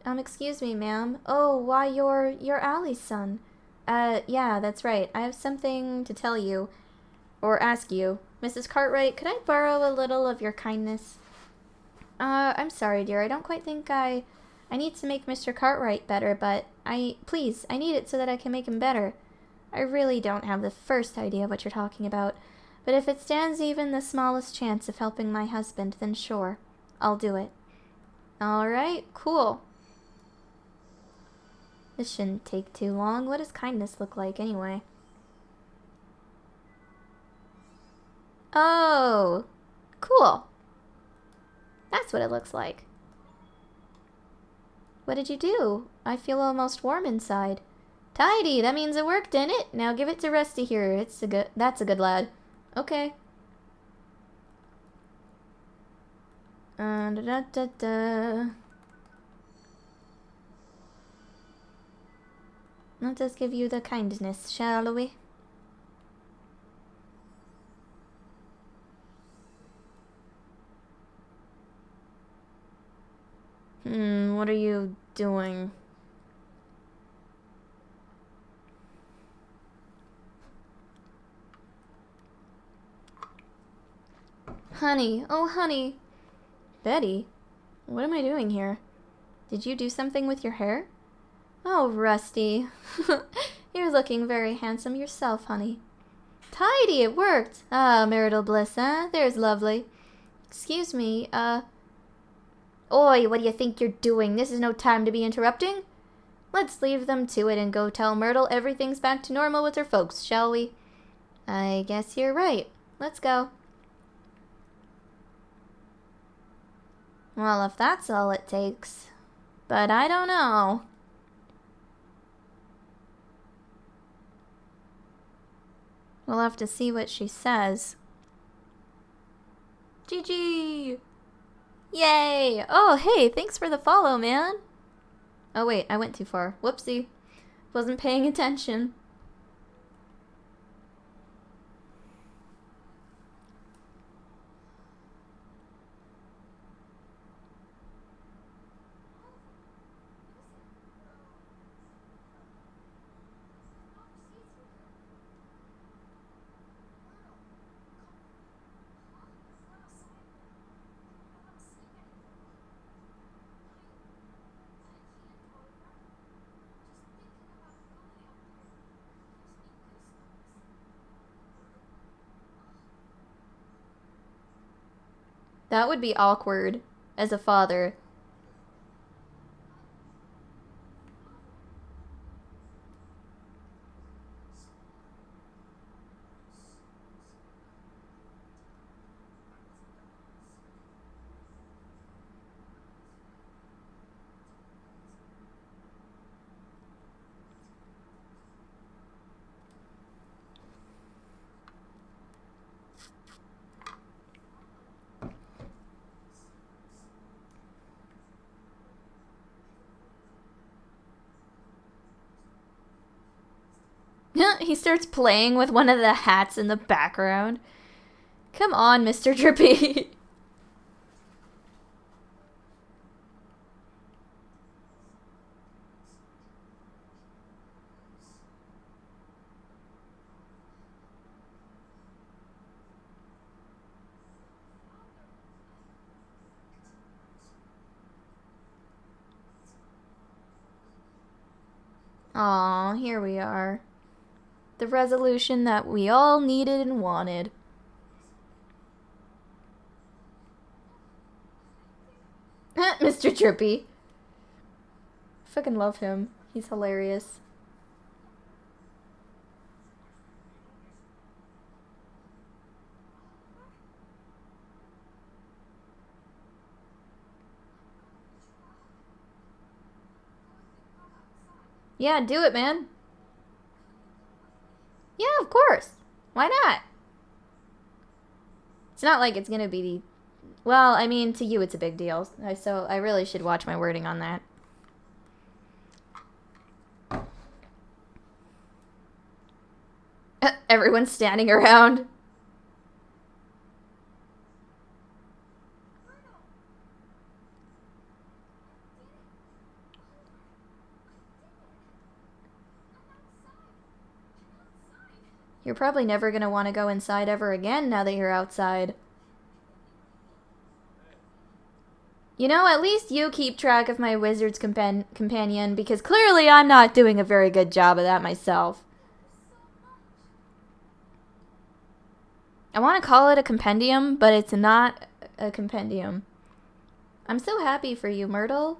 Excuse me, ma'am. Oh, why, you're Allie's son. Yeah, that's right. I have something to tell you. Or ask you. Mrs. Cartwright, could I borrow a little of your kindness? I'm sorry, dear. I don't quite think I need to make Mr. Cartwright better, but please, I need it so that I can make him better. I really don't have the first idea what you're talking about, but if it stands even the smallest chance of helping my husband, then sure, I'll do it. Alright, cool. This shouldn't take too long. What does kindness look like, anyway? Oh, cool. That's what it looks like. What did you do? I feel almost warm inside. Tidy, that means it worked, didn't it? Now give it to Rusty here. That's a good lad. Okay. Let us give you the kindness, shall we? What are you doing? Honey, oh honey. Betty, what am I doing here? Did you do something with your hair? Oh, Rusty. You're looking very handsome yourself, honey. Tidy, it worked. Ah, marital bliss, eh? There's lovely. Excuse me, Oi, what do you think you're doing? This is no time to be interrupting. Let's leave them to it and go tell Myrtle everything's back to normal with her folks, shall we? I guess you're right. Let's go. Well, if that's all it takes. But I don't know. We'll have to see what she says. GG! Yay! Oh, hey, thanks for the follow, man. Oh, wait, I went too far. Whoopsie. Wasn't paying attention. That would be awkward as a father. He starts playing with one of the hats in the background. Come on, Mr. Drippy. Aw, here we are. The resolution that we all needed and wanted. Mr. Trippy. Fucking love him. He's hilarious. Yeah, do it, man. Yeah, of course. Why not? It's not like it's gonna be... Well, I mean, to you it's a big deal. So I really should watch my wording on that. Everyone's standing around. You're probably never gonna want to go inside ever again now that you're outside. You know, at least you keep track of my wizard's companion, because clearly I'm not doing a very good job of that myself. I want to call it a compendium, but it's not a compendium. I'm so happy for you, Myrtle.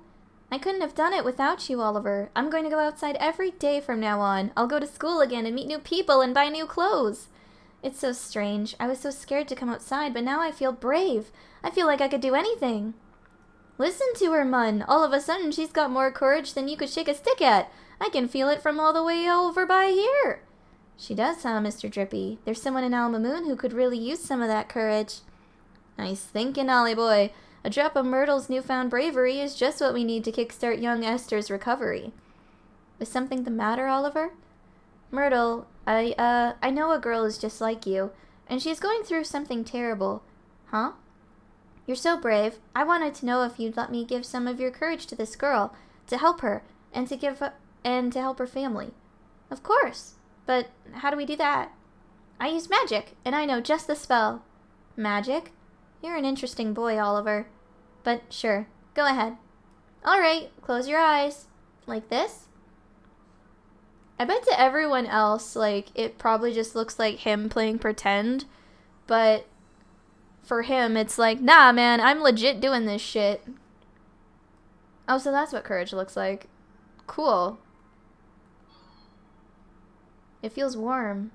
I couldn't have done it without you, Oliver. I'm going to go outside every day from now on. I'll go to school again and meet new people and buy new clothes. It's so strange. I was so scared to come outside, but now I feel brave. I feel like I could do anything. Listen to her, Mun. All of a sudden, she's got more courage than you could shake a stick at. I can feel it from all the way over by here. She does, huh, Mr. Drippy? There's someone in Alma Moon who could really use some of that courage. Nice thinking, Ollie boy. A drop of Myrtle's newfound bravery is just what we need to kickstart young Esther's recovery. Is something the matter, Oliver? Myrtle, I know a girl is just like you, and she's going through something terrible. Huh? You're so brave. I wanted to know if you'd let me give some of your courage to this girl, to help her, and to help her family. Of course. But how do we do that? I use magic, and I know just the spell. Magic? You're an interesting boy, Oliver. But sure, go ahead. Alright, close your eyes. Like this? I bet to everyone else, like, it probably just looks like him playing pretend. But for him, it's like, nah, man, I'm legit doing this shit. Oh, so that's what courage looks like. Cool. It feels warm.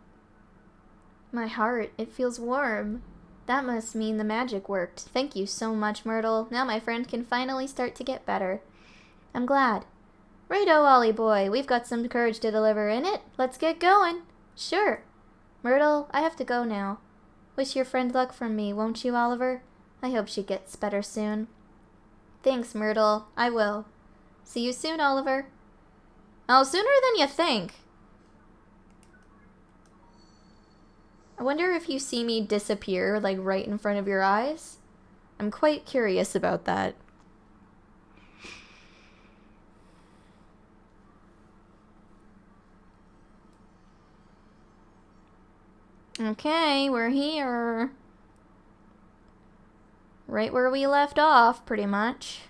My heart, it feels warm. That must mean the magic worked. Thank you so much, Myrtle. Now my friend can finally start to get better. I'm glad. Righto, Ollie boy. We've got some courage to deliver in it. Let's get going. Sure. Myrtle, I have to go now. Wish your friend luck from me, won't you, Oliver? I hope she gets better soon. Thanks, Myrtle. I will. See you soon, Oliver. Oh, sooner than you think. I wonder if you see me disappear, like, right in front of your eyes. I'm quite curious about that. Okay, we're here. Right where we left off, pretty much.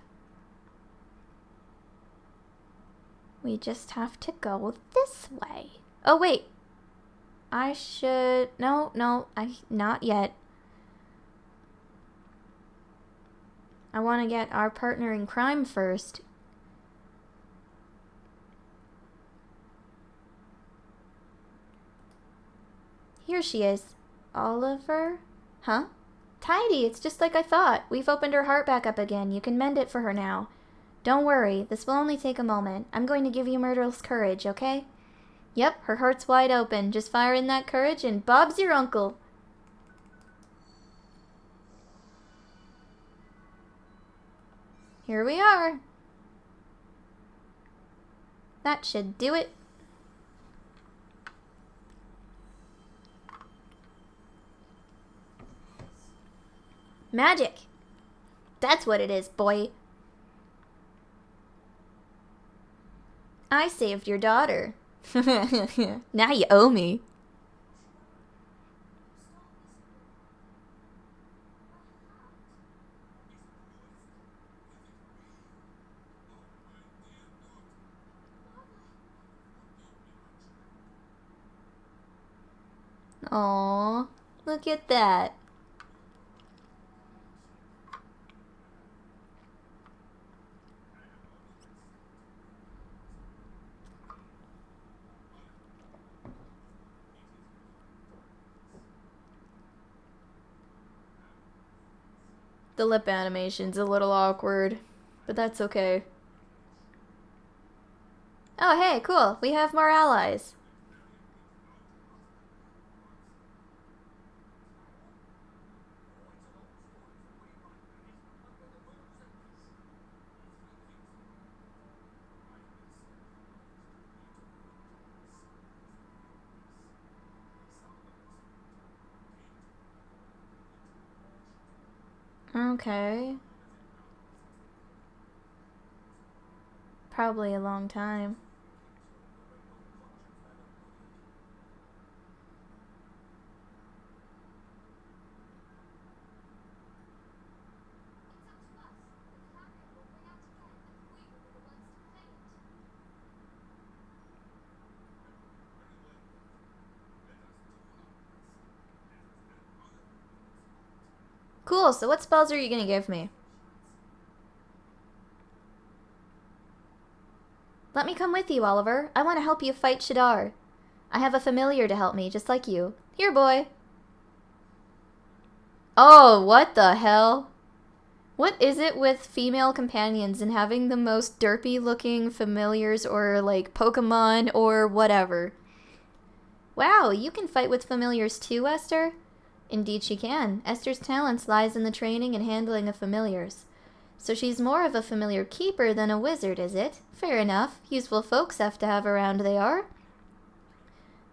We just have to go this way. Oh, wait. I should... No, not yet. I want to get our partner in crime first. Here she is. Oliver? Huh? Tidy, it's just like I thought. We've opened her heart back up again. You can mend it for her now. Don't worry, this will only take a moment. I'm going to give you Myrtle's courage, okay? Yep, her heart's wide open. Just fire in that courage and Bob's your uncle. Here we are. That should do it. Magic. That's what it is, boy. I saved your daughter. Now you owe me. Aww, look at that. The lip animation's a little awkward, but that's okay. Oh, hey, cool. We have more allies. Okay. Probably a long time. Cool, so what spells are you gonna give me? Let me come with you, Oliver. I want to help you fight Shadar. I have a familiar to help me, just like you. Here, boy. Oh, what the hell? What is it with female companions and having the most derpy-looking familiars or, like, Pokemon or whatever? Wow, you can fight with familiars too, Esther? Indeed she can. Esther's talents lies in the training and handling of familiars. So she's more of a familiar keeper than a wizard, is it? Fair enough. Useful folks have to have around, they are.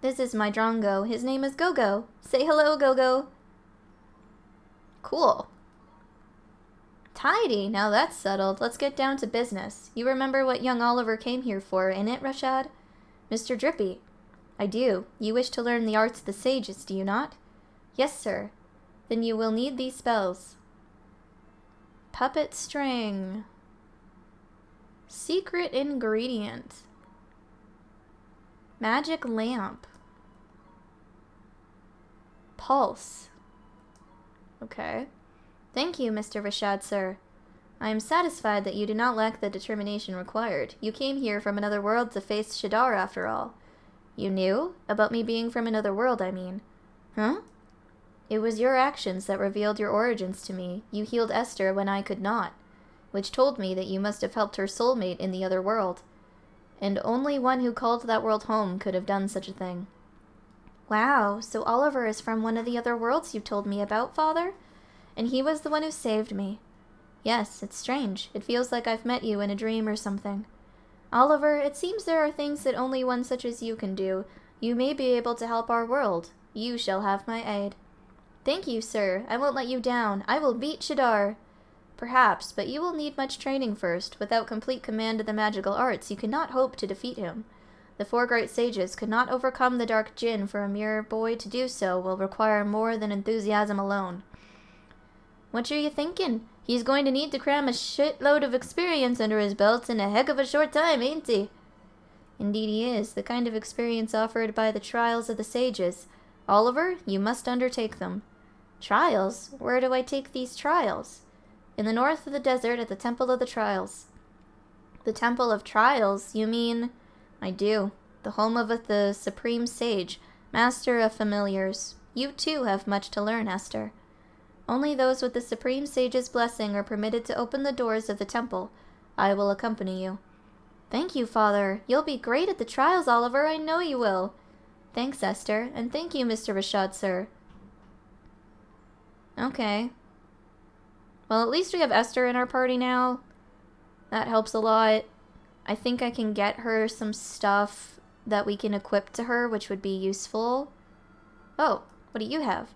This is my Drongo. His name is Gogo. Say hello, Gogo. Cool. Tidy. Now that's settled. Let's get down to business. You remember what young Oliver came here for, innit, Rashad? Mr. Drippy. I do. You wish to learn the arts of the sages, do you not? Yes, sir. Then you will need these spells. Puppet string. Secret ingredient. Magic lamp. Pulse. Okay. Thank you, Mr. Rashad, sir. I am satisfied that you do not lack the determination required. You came here from another world to face Shadar, after all. You knew? About me being from another world, I mean. Huh? It was your actions that revealed your origins to me. You healed Esther when I could not, which told me that you must have helped her soulmate in the other world. And only one who called that world home could have done such a thing. Wow, so Oliver is from one of the other worlds you told me about, Father? And he was the one who saved me. Yes, it's strange. It feels like I've met you in a dream or something. Oliver, it seems there are things that only one such as you can do. You may be able to help our world. You shall have my aid. Thank you, sir. I won't let you down. I will beat Shadar. Perhaps, but you will need much training first. Without complete command of the magical arts, you cannot hope to defeat him. The four great sages could not overcome the dark djinn. For a mere boy to do so will require more than enthusiasm alone. What are you thinking? He's going to need to cram a shitload of experience under his belt in a heck of a short time, ain't he? Indeed he is, the kind of experience offered by the trials of the sages. Oliver, you must undertake them. Trials? Where do I take these trials? In the north of the desert at the Temple of the Trials. The Temple of Trials, you mean? I do. The home of the Supreme Sage, Master of Familiars. You too have much to learn, Esther. Only those with the Supreme Sage's blessing are permitted to open the doors of the temple. I will accompany you. Thank you, Father. You'll be great at the trials, Oliver. I know you will. Thanks, Esther. And thank you, Mr. Rashad, sir. Okay. Well, at least we have Esther in our party now. That helps a lot. I think I can get her some stuff that we can equip to her, which would be useful. Oh, what do you have?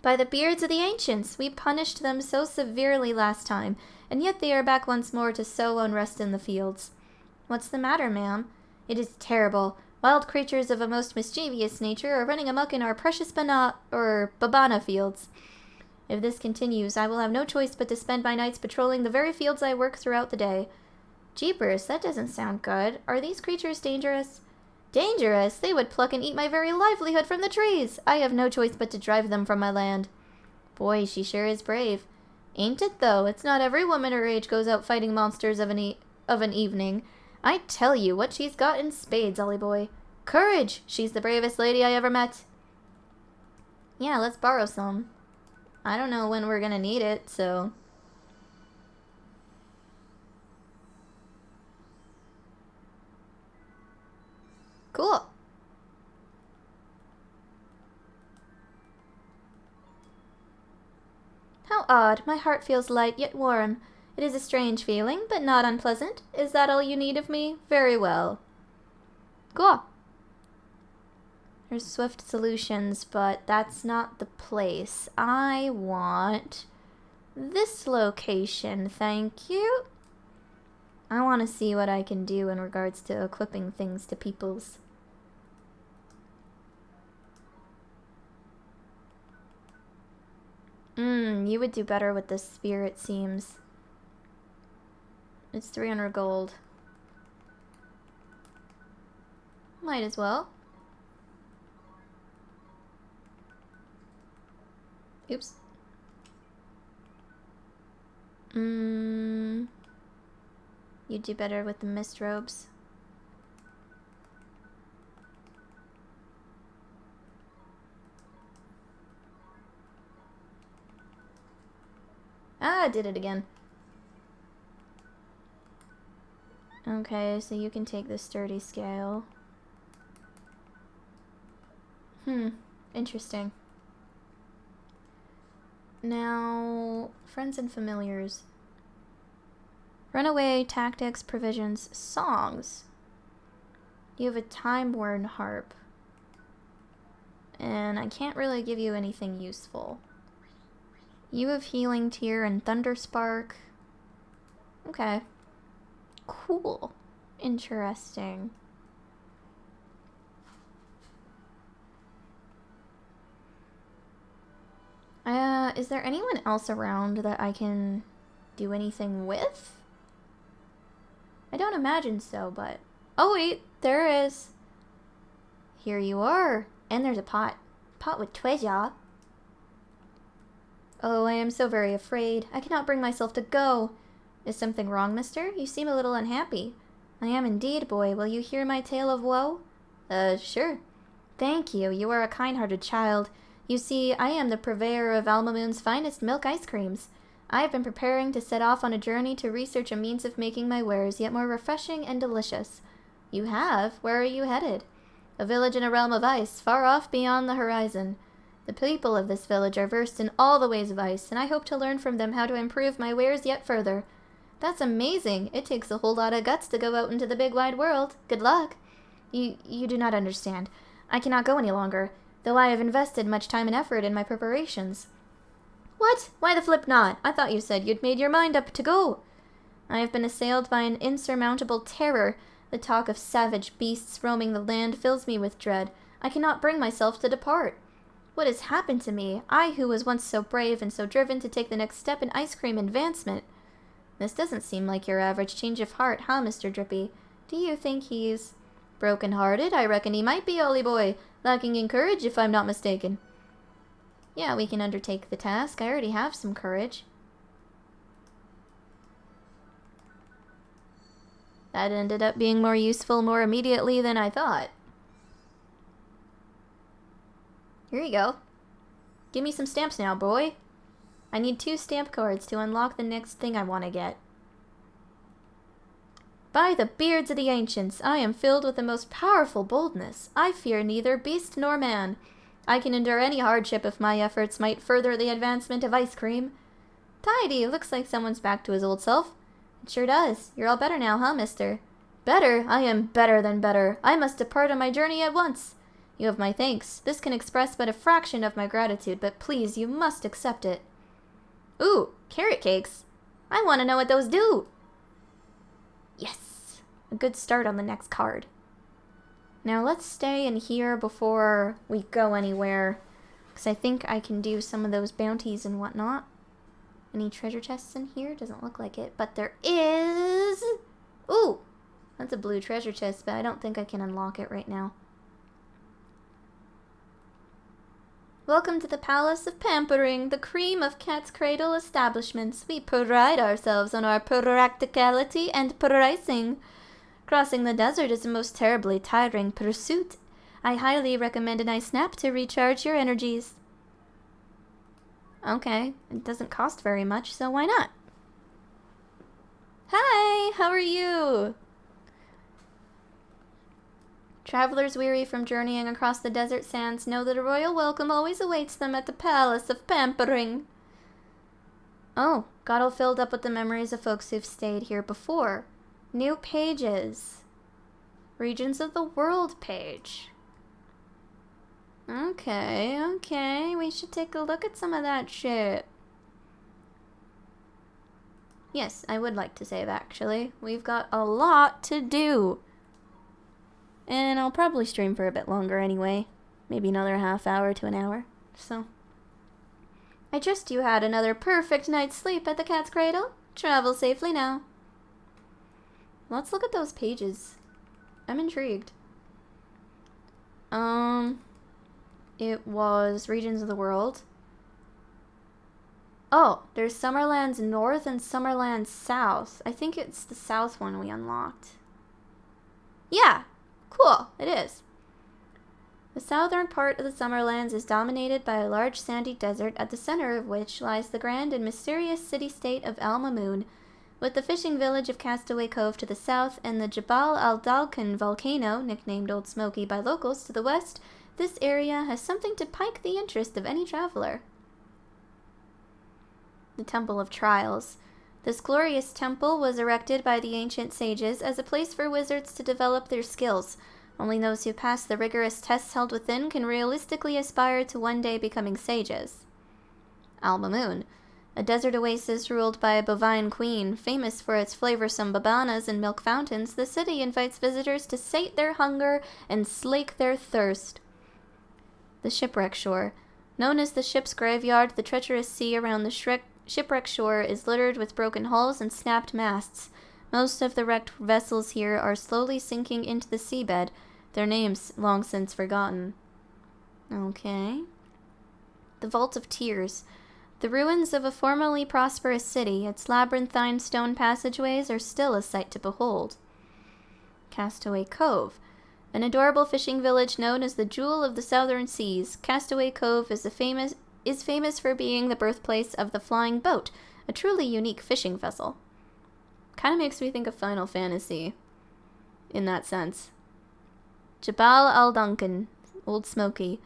By the beards of the ancients, we punished them so severely last time, and yet they are back once more to sow unrest in the fields. What's the matter, ma'am? It is terrible. Wild creatures of a most mischievous nature are running amok in our precious babana fields. If this continues, I will have no choice but to spend my nights patrolling the very fields I work throughout the day. Jeepers, that doesn't sound good. Are these creatures dangerous? Dangerous! They would pluck and eat my very livelihood from the trees! I have no choice but to drive them from my land. Boy, she sure is brave. Ain't it, though? It's not every woman her age goes out fighting monsters of an evening. I tell you, what she's got in spades, Ollie boy. Courage! She's the bravest lady I ever met. Yeah, let's borrow some. I don't know when we're gonna need it, so... Cool. How odd. My heart feels light yet warm. It is a strange feeling, but not unpleasant. Is that all you need of me? Very well. Cool. There's swift solutions, but that's not the place. I want this location, thank you. I want to see what I can do in regards to equipping things to peoples. You would do better with this spear, it seems. It's 300 gold. Might as well. Oops. You'd do better with the mist robes. Ah, I did it again. Okay, so you can take the sturdy scale. Interesting. Now, friends and familiars. Runaway, tactics, provisions, songs. You have a time-worn harp. And I can't really give you anything useful. You have healing tier and thunder spark. Okay. Cool. Interesting. Is there anyone else around that I can do anything with? I don't imagine so, but... Oh wait, there is. Here you are. And there's a pot. Pot with treasure. Oh, I am so very afraid. I cannot bring myself to go. Is something wrong, mister? You seem a little unhappy. I am indeed, boy. Will you hear my tale of woe? Sure. Thank you. You are a kind-hearted child. You see, I am the purveyor of Alma Moon's finest milk ice creams. I have been preparing to set off on a journey to research a means of making my wares yet more refreshing and delicious. You have? Where are you headed? A village in a realm of ice, far off beyond the horizon. The people of this village are versed in all the ways of ice, and I hope to learn from them how to improve my wares yet further. That's amazing. It takes a whole lot of guts to go out into the big wide world. Good luck. You do not understand. I cannot go any longer, though I have invested much time and effort in my preparations. What? Why the flip not? I thought you said you'd made your mind up to go. I have been assailed by an insurmountable terror. The talk of savage beasts roaming the land fills me with dread. I cannot bring myself to depart. What has happened to me? I who was once so brave and so driven to take the next step in ice cream advancement. This doesn't seem like your average change of heart, huh, Mr. Drippy? Do you think he's broken-hearted? I reckon he might be, Ollie boy, lacking in courage if I'm not mistaken. Yeah, we can undertake the task. I already have some courage. That ended up being more useful more immediately than I thought. Here you go. Give me some stamps now, boy. I need 2 stamp cards to unlock the next thing I want to get. By the beards of the ancients, I am filled with the most powerful boldness. I fear neither beast nor man. I can endure any hardship if my efforts might further the advancement of ice cream. Tidy, looks like someone's back to his old self. It sure does. You're all better now, huh, mister? Better? I am better than better. I must depart on my journey at once. You have my thanks. This can express but a fraction of my gratitude, but please, you must accept it. Ooh, carrot cakes. I want to know what those do. Yes, a good start on the next card. Now let's stay in here before we go anywhere, because I think I can do some of those bounties and whatnot. Any treasure chests in here? Doesn't look like it, but there is... Ooh, That's a blue treasure chest, but I don't think I can unlock it right now. Welcome to the Palace of Pampering, the cream of Cat's Cradle establishments. We pride ourselves on our practicality and pricing. Crossing the desert is a most terribly tiring pursuit. I highly recommend a nice nap to recharge your energies. Okay, it doesn't cost very much, so why not? Hi, how are you? Travelers weary from journeying across the desert sands know that a royal welcome always awaits them at the Palace of Pampering. Oh, got all filled up with the memories of folks who've stayed here before. New pages. Regions of the World page. Okay, we should take a look at some of that shit. Yes, I would like to save, actually. We've got a lot to do. And I'll probably stream for a bit longer anyway. Maybe another half hour to an hour. So. I trust you had another perfect night's sleep at the Cat's Cradle. Travel safely now. Let's look at those pages. I'm intrigued. It was Regions of the World. Oh, there's Summerlands North and Summerlands South. I think it's the South one we unlocked. Yeah, cool, it is. The southern part of the Summerlands is dominated by a large sandy desert, at the center of which lies the grand and mysterious city-state of Alma Moon, with the fishing village of Castaway Cove to the south and the Jabal al-Dalkan volcano, nicknamed Old Smoky by locals, to the west. This area has something to pique the interest of any traveler. The Temple of Trials. This glorious temple was erected by the ancient sages as a place for wizards to develop their skills. Only those who pass the rigorous tests held within can realistically aspire to one day becoming sages. Alma Moon. A desert oasis ruled by a bovine queen, famous for its flavorsome babanas and milk fountains, the city invites visitors to sate their hunger and slake their thirst. The Shipwreck Shore. Known as the ship's graveyard, the treacherous sea around the shipwreck shore is littered with broken hulls and snapped masts. Most of the wrecked vessels here are slowly sinking into the seabed, their names long since forgotten. Okay. The Vault of Tears. The ruins of a formerly prosperous city, its labyrinthine stone passageways are still a sight to behold. Castaway Cove. An adorable fishing village known as the Jewel of the Southern Seas, Castaway Cove is famous for being the birthplace of the Flying Boat, a truly unique fishing vessel. Kind of makes me think of Final Fantasy, in that sense. Jabal al-Duncan, Old Smoky.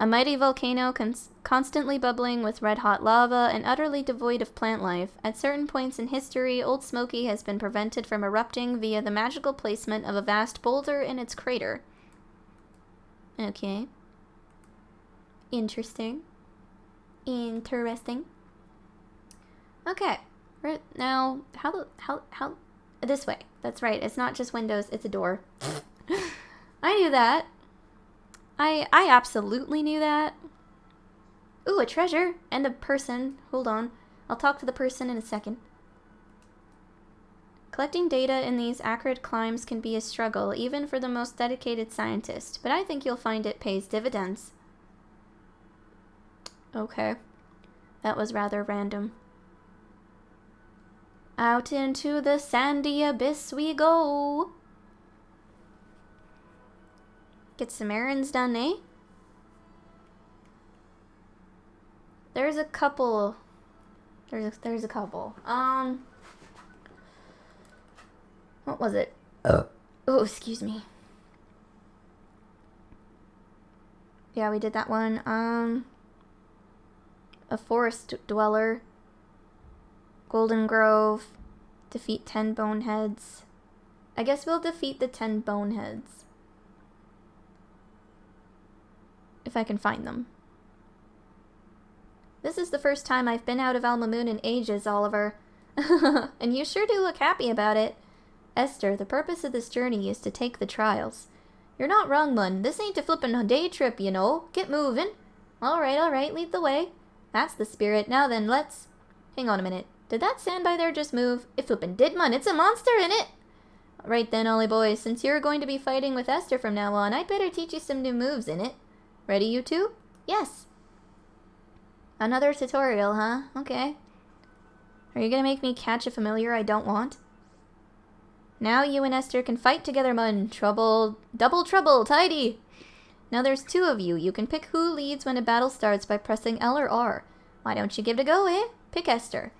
A mighty volcano constantly bubbling with red-hot lava and utterly devoid of plant life. At certain points in history, Old Smoky has been prevented from erupting via the magical placement of a vast boulder in its crater. Okay. Interesting. Okay. Right now, how this way. That's right. It's not just windows, it's a door. I knew that. I absolutely knew that. Ooh, a treasure and a person. Hold on. I'll talk to the person in a second. Collecting data in these acrid climes can be a struggle, even for the most dedicated scientist, but I think you'll find it pays dividends. Okay. That was rather random. Out into the sandy abyss we go. Get some errands done, eh? There's a couple. There's a couple. What was it? Oh, excuse me. Yeah, we did that one. A forest dweller. Golden Grove. Defeat 10 boneheads. I guess we'll defeat the 10 boneheads. If I can find them. This is the first time I've been out of Alma Moon in ages, Oliver. And you sure do look happy about it. Esther, the purpose of this journey is to take the trials. You're not wrong, Mun. This ain't a flippin' day trip, you know. Get moving. Alright, lead the way. That's the spirit. Now then, let's... Hang on a minute. Did that sandby there just move? It flippin' did, Mun. It's a monster, innit? Right then, Ollie boy, since you're going to be fighting with Esther from now on, I'd better teach you some new moves in it. Ready, you two? Yes. Another tutorial, huh? Okay. Are you gonna make me catch a familiar I don't want? Now you and Esther can fight together, Mun. Trouble, double trouble, tidy! Now there's two of you. You can pick who leads when a battle starts by pressing L or R. Why don't you give it a go, eh? Pick Esther.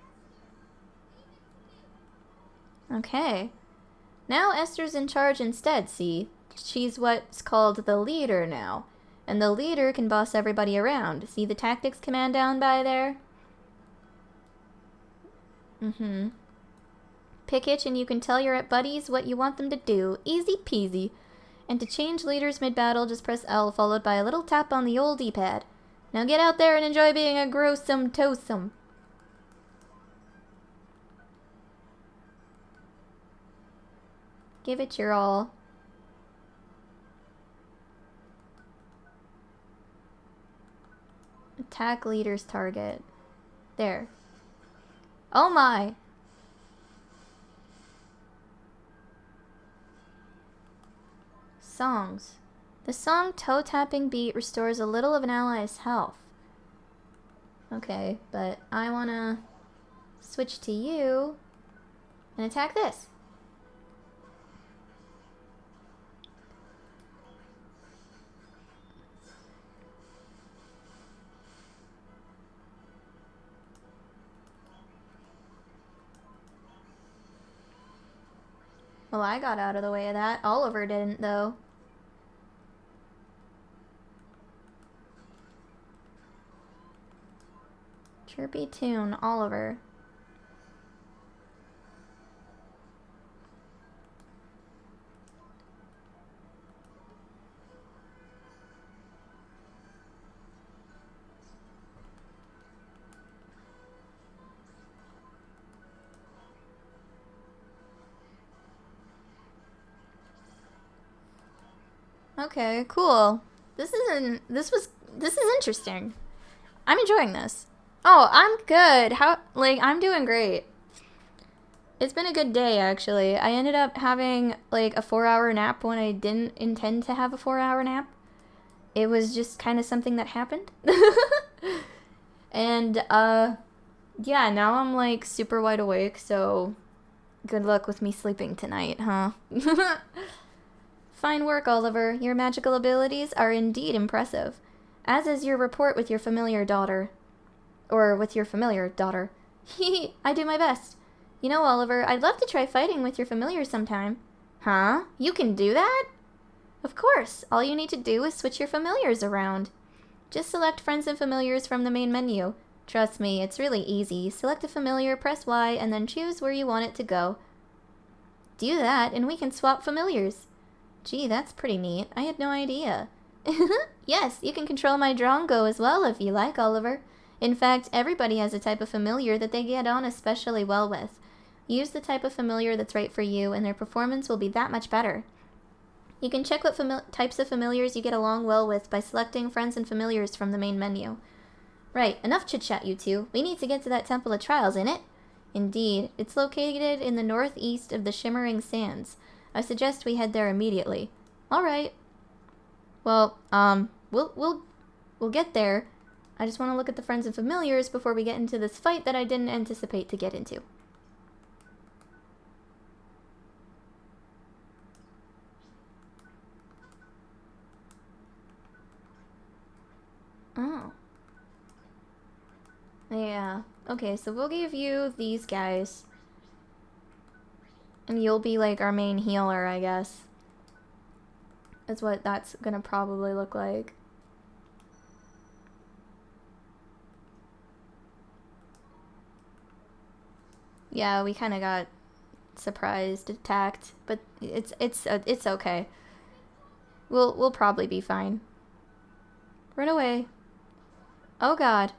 Okay. Now Esther's in charge instead, see? She's what's called the leader now. And the leader can boss everybody around. See the tactics command down by there? Pick it and you can tell your buddies what you want them to do. Easy peasy. And to change leaders mid-battle, just press L followed by a little tap on the old D-pad. Now get out there and enjoy being a grossome tosome. Give it your all. Attack leader's target. There. Oh my! Songs. The song toe-tapping beat restores a little of an ally's health. Okay, but I wanna switch to you and attack this. Well, I got out of the way of that. Oliver didn't, though. Chirpy tune, Oliver. Okay, cool. This is interesting. I'm enjoying this. Oh, I'm good. I'm doing great. It's been a good day, actually. I ended up having, like, a 4-hour nap when I didn't intend to have a 4-hour nap. It was just kind of something that happened. And, yeah, now I'm, like, super wide awake, so good luck with me sleeping tonight, huh? Fine work, Oliver. Your magical abilities are indeed impressive. As is your report with your familiar daughter. Or with your familiar daughter. Hee, I do my best. You know, Oliver, I'd love to try fighting with your familiar sometime. Huh? You can do that? Of course. All you need to do is switch your familiars around. Just select friends and familiars from the main menu. Trust me, it's really easy. Select a familiar, press Y, and then choose where you want it to go. Do that, and we can swap familiars. Gee, that's pretty neat. I had no idea. Yes, you can control my drongo as well if you like, Oliver. In fact, everybody has a type of familiar that they get on especially well with. Use the type of familiar that's right for you, and their performance will be that much better. You can check what types of familiars you get along well with by selecting friends and familiars from the main menu. Right, enough chit-chat, you two. We need to get to that Temple of Trials, innit? Indeed. It's located in the northeast of the Shimmering Sands. I suggest we head there immediately. All right. Well, we'll get there. I just want to look at the friends and familiars before we get into this fight that I didn't anticipate to get into. Oh. Yeah. Okay, so we'll give you these guys. And you'll be like our main healer, I guess. That's what that's gonna probably look like. Yeah, we kind of got surprised, attacked, but it's okay. We'll probably be fine. Run away. Oh God.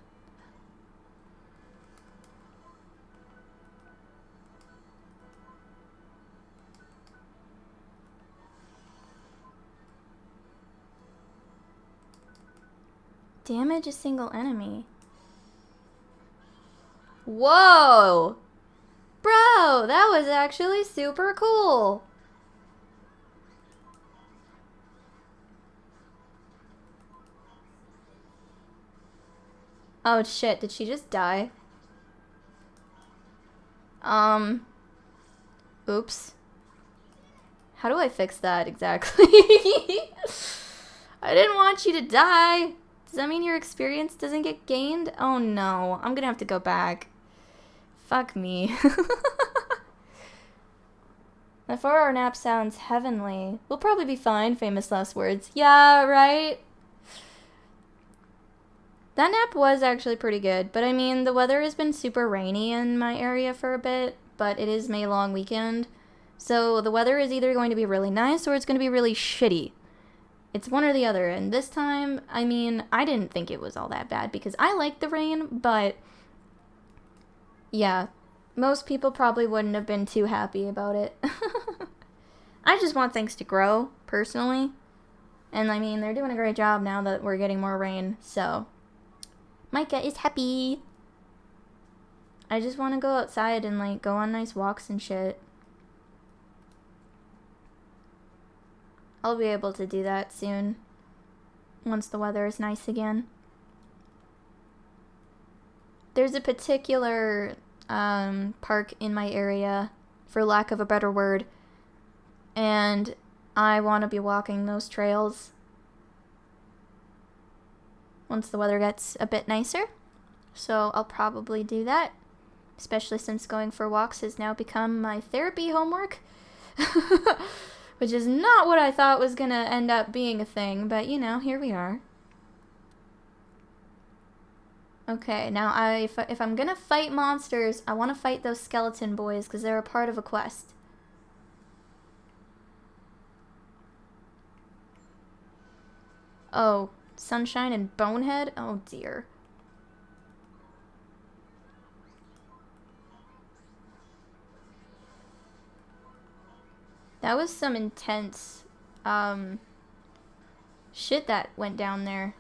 Damage a single enemy. Whoa! Bro, that was actually super cool. Oh shit, did she just die? Oops. How do I fix that exactly? I didn't want you to die. Does that mean your experience doesn't get gained? Oh no, I'm gonna have to go back. Fuck me. The 4-hour nap sounds heavenly. We'll probably be fine, famous last words. Yeah, right? That nap was actually pretty good, but I mean, the weather has been super rainy in my area for a bit, but it is May long weekend, so the weather is either going to be really nice or it's going to be really shitty. It's one or the other, and this time, I mean, I didn't think it was all that bad because I like the rain, but yeah, most people probably wouldn't have been too happy about it. I just want things to grow, personally, and I mean, they're doing a great job now that we're getting more rain, so Micah is happy. I just want to go outside and, like, go on nice walks and shit. I'll be able to do that soon, once the weather is nice again. There's a particular park in my area, for lack of a better word, and I want to be walking those trails once the weather gets a bit nicer. So I'll probably do that, especially since going for walks has now become my therapy homework. Which is not what I thought was gonna end up being a thing, but you know, here we are. Okay, now if I'm gonna fight monsters, I want to fight those skeleton boys because they're a part of a quest. Oh, Sunshine and Bonehead? Oh dear. That was some intense, shit that went down there.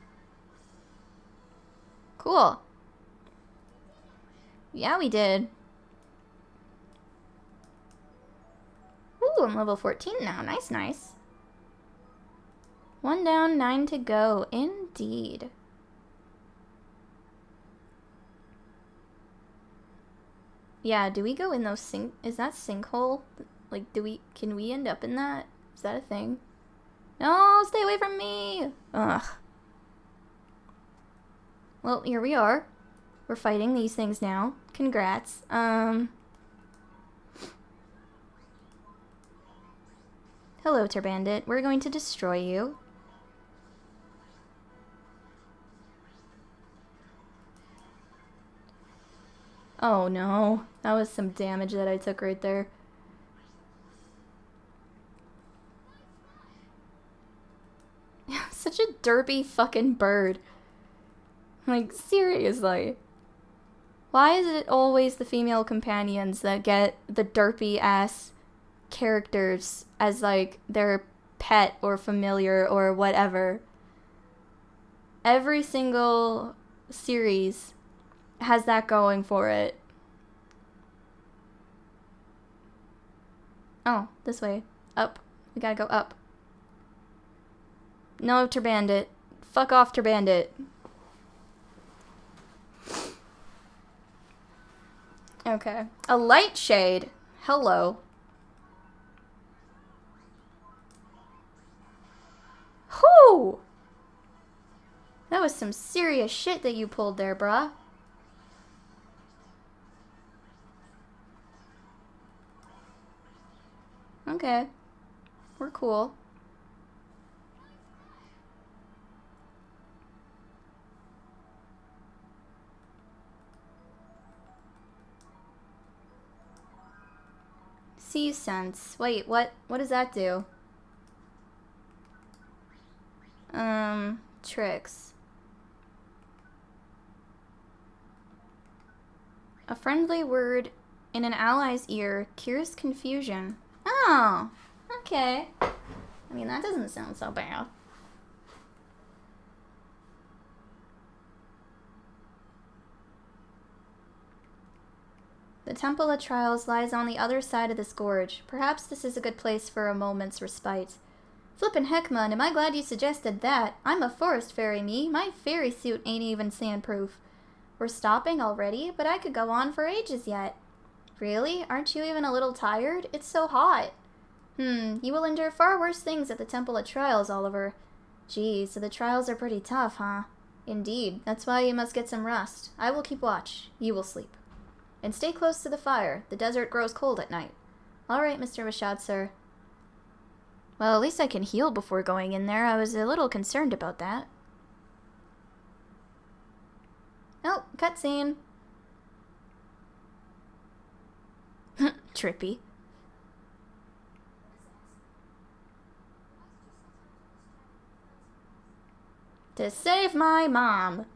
Cool. Yeah, we did. Ooh, I'm level 14 now. Nice, nice. 1 down, 9 to go. Indeed. Yeah, do we go in those is that sinkhole? Like, can we end up in that? Is that a thing? No, stay away from me! Ugh. Well, here we are. We're fighting these things now. Congrats. Hello, Terbandit. We're going to destroy you. Oh no. That was some damage that I took right there. Such a derpy fucking bird. Like, seriously. Why is it always the female companions that get the derpy-ass characters as, like, their pet or familiar or whatever? Every single series has that going for it. Oh, this way. Up. We gotta go up. No, Terbandit. Fuck off, Terbandit. Okay. A light shade. Hello. Whew! That was some serious shit that you pulled there, bruh. Okay. We're cool. Sea sense. Wait, what does that do? Tricks. A friendly word in an ally's ear cures confusion. Oh, okay. I mean, that doesn't sound so bad. The Temple of Trials lies on the other side of this gorge. Perhaps this is a good place for a moment's respite. Flippin' heck, man, am I glad you suggested that. I'm a forest fairy, me. My fairy suit ain't even sandproof. We're stopping already, but I could go on for ages yet. Really? Aren't you even a little tired? It's so hot. You will endure far worse things at the Temple of Trials, Oliver. Gee, so the trials are pretty tough, huh? Indeed. That's why you must get some rest. I will keep watch. You will sleep. And stay close to the fire. The desert grows cold at night. All right, Mr. Rashad, sir. Well, at least I can heal before going in there. I was a little concerned about that. Oh, cutscene. Trippy. To save my mom.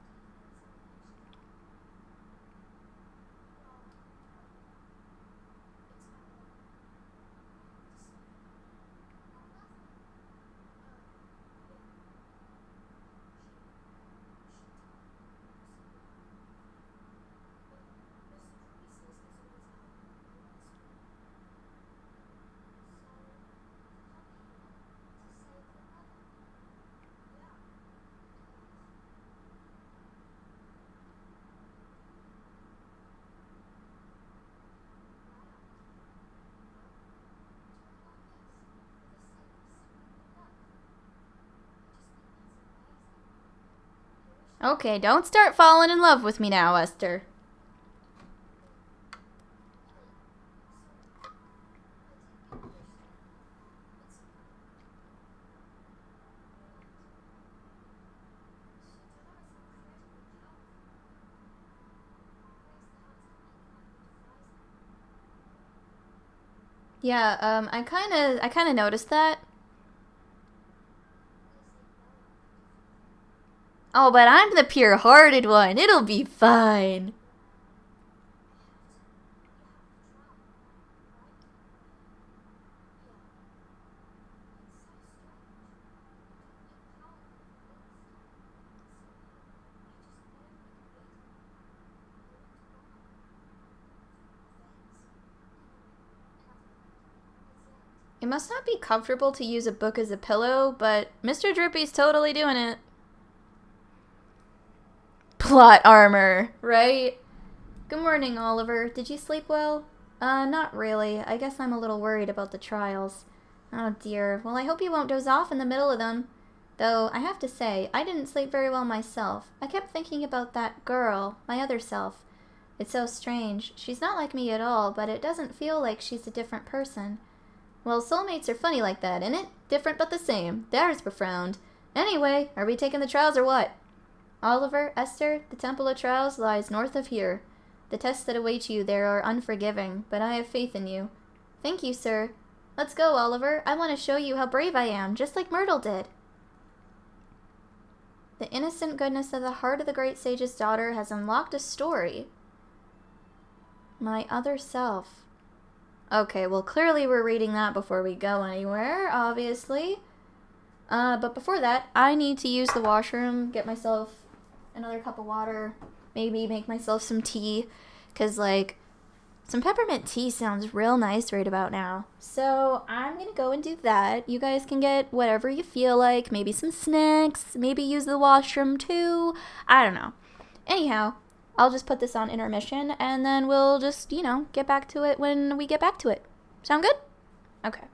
Okay, don't start falling in love with me now, Esther. Yeah, I kinda noticed that. Oh, but I'm the pure-hearted one. It'll be fine. It must not be comfortable to use a book as a pillow, but Mr. Drippy's totally doing it. Plot armor, right? Good morning, Oliver. Did you sleep well? Not really. I guess I'm a little worried about the trials. Oh dear. Well, I hope you won't doze off in the middle of them. Though, I have to say, I didn't sleep very well myself. I kept thinking about that girl, my other self. It's so strange. She's not like me at all, but it doesn't feel like she's a different person. Well, soulmates are funny like that, innit? Different but the same. There's profound. Anyway, are we taking the trials or what? Oliver, Esther, the Temple of Trials lies north of here. The tests that await you there are unforgiving, but I have faith in you. Thank you, sir. Let's go, Oliver. I want to show you how brave I am, just like Myrtle did. The innocent goodness of the heart of the great sage's daughter has unlocked a story. My other self. Okay, well, clearly we're reading that before we go anywhere, obviously. But before that, I need to use the washroom, get myself another cup of water, maybe make myself some tea, because, like, some peppermint tea sounds real nice right about now. So I'm gonna go and do that. You guys can get whatever you feel like, maybe some snacks, maybe use the washroom too. I don't know. Anyhow, I'll just put this on intermission, and then we'll just, get back to it when we get back to it. Sound good? Okay.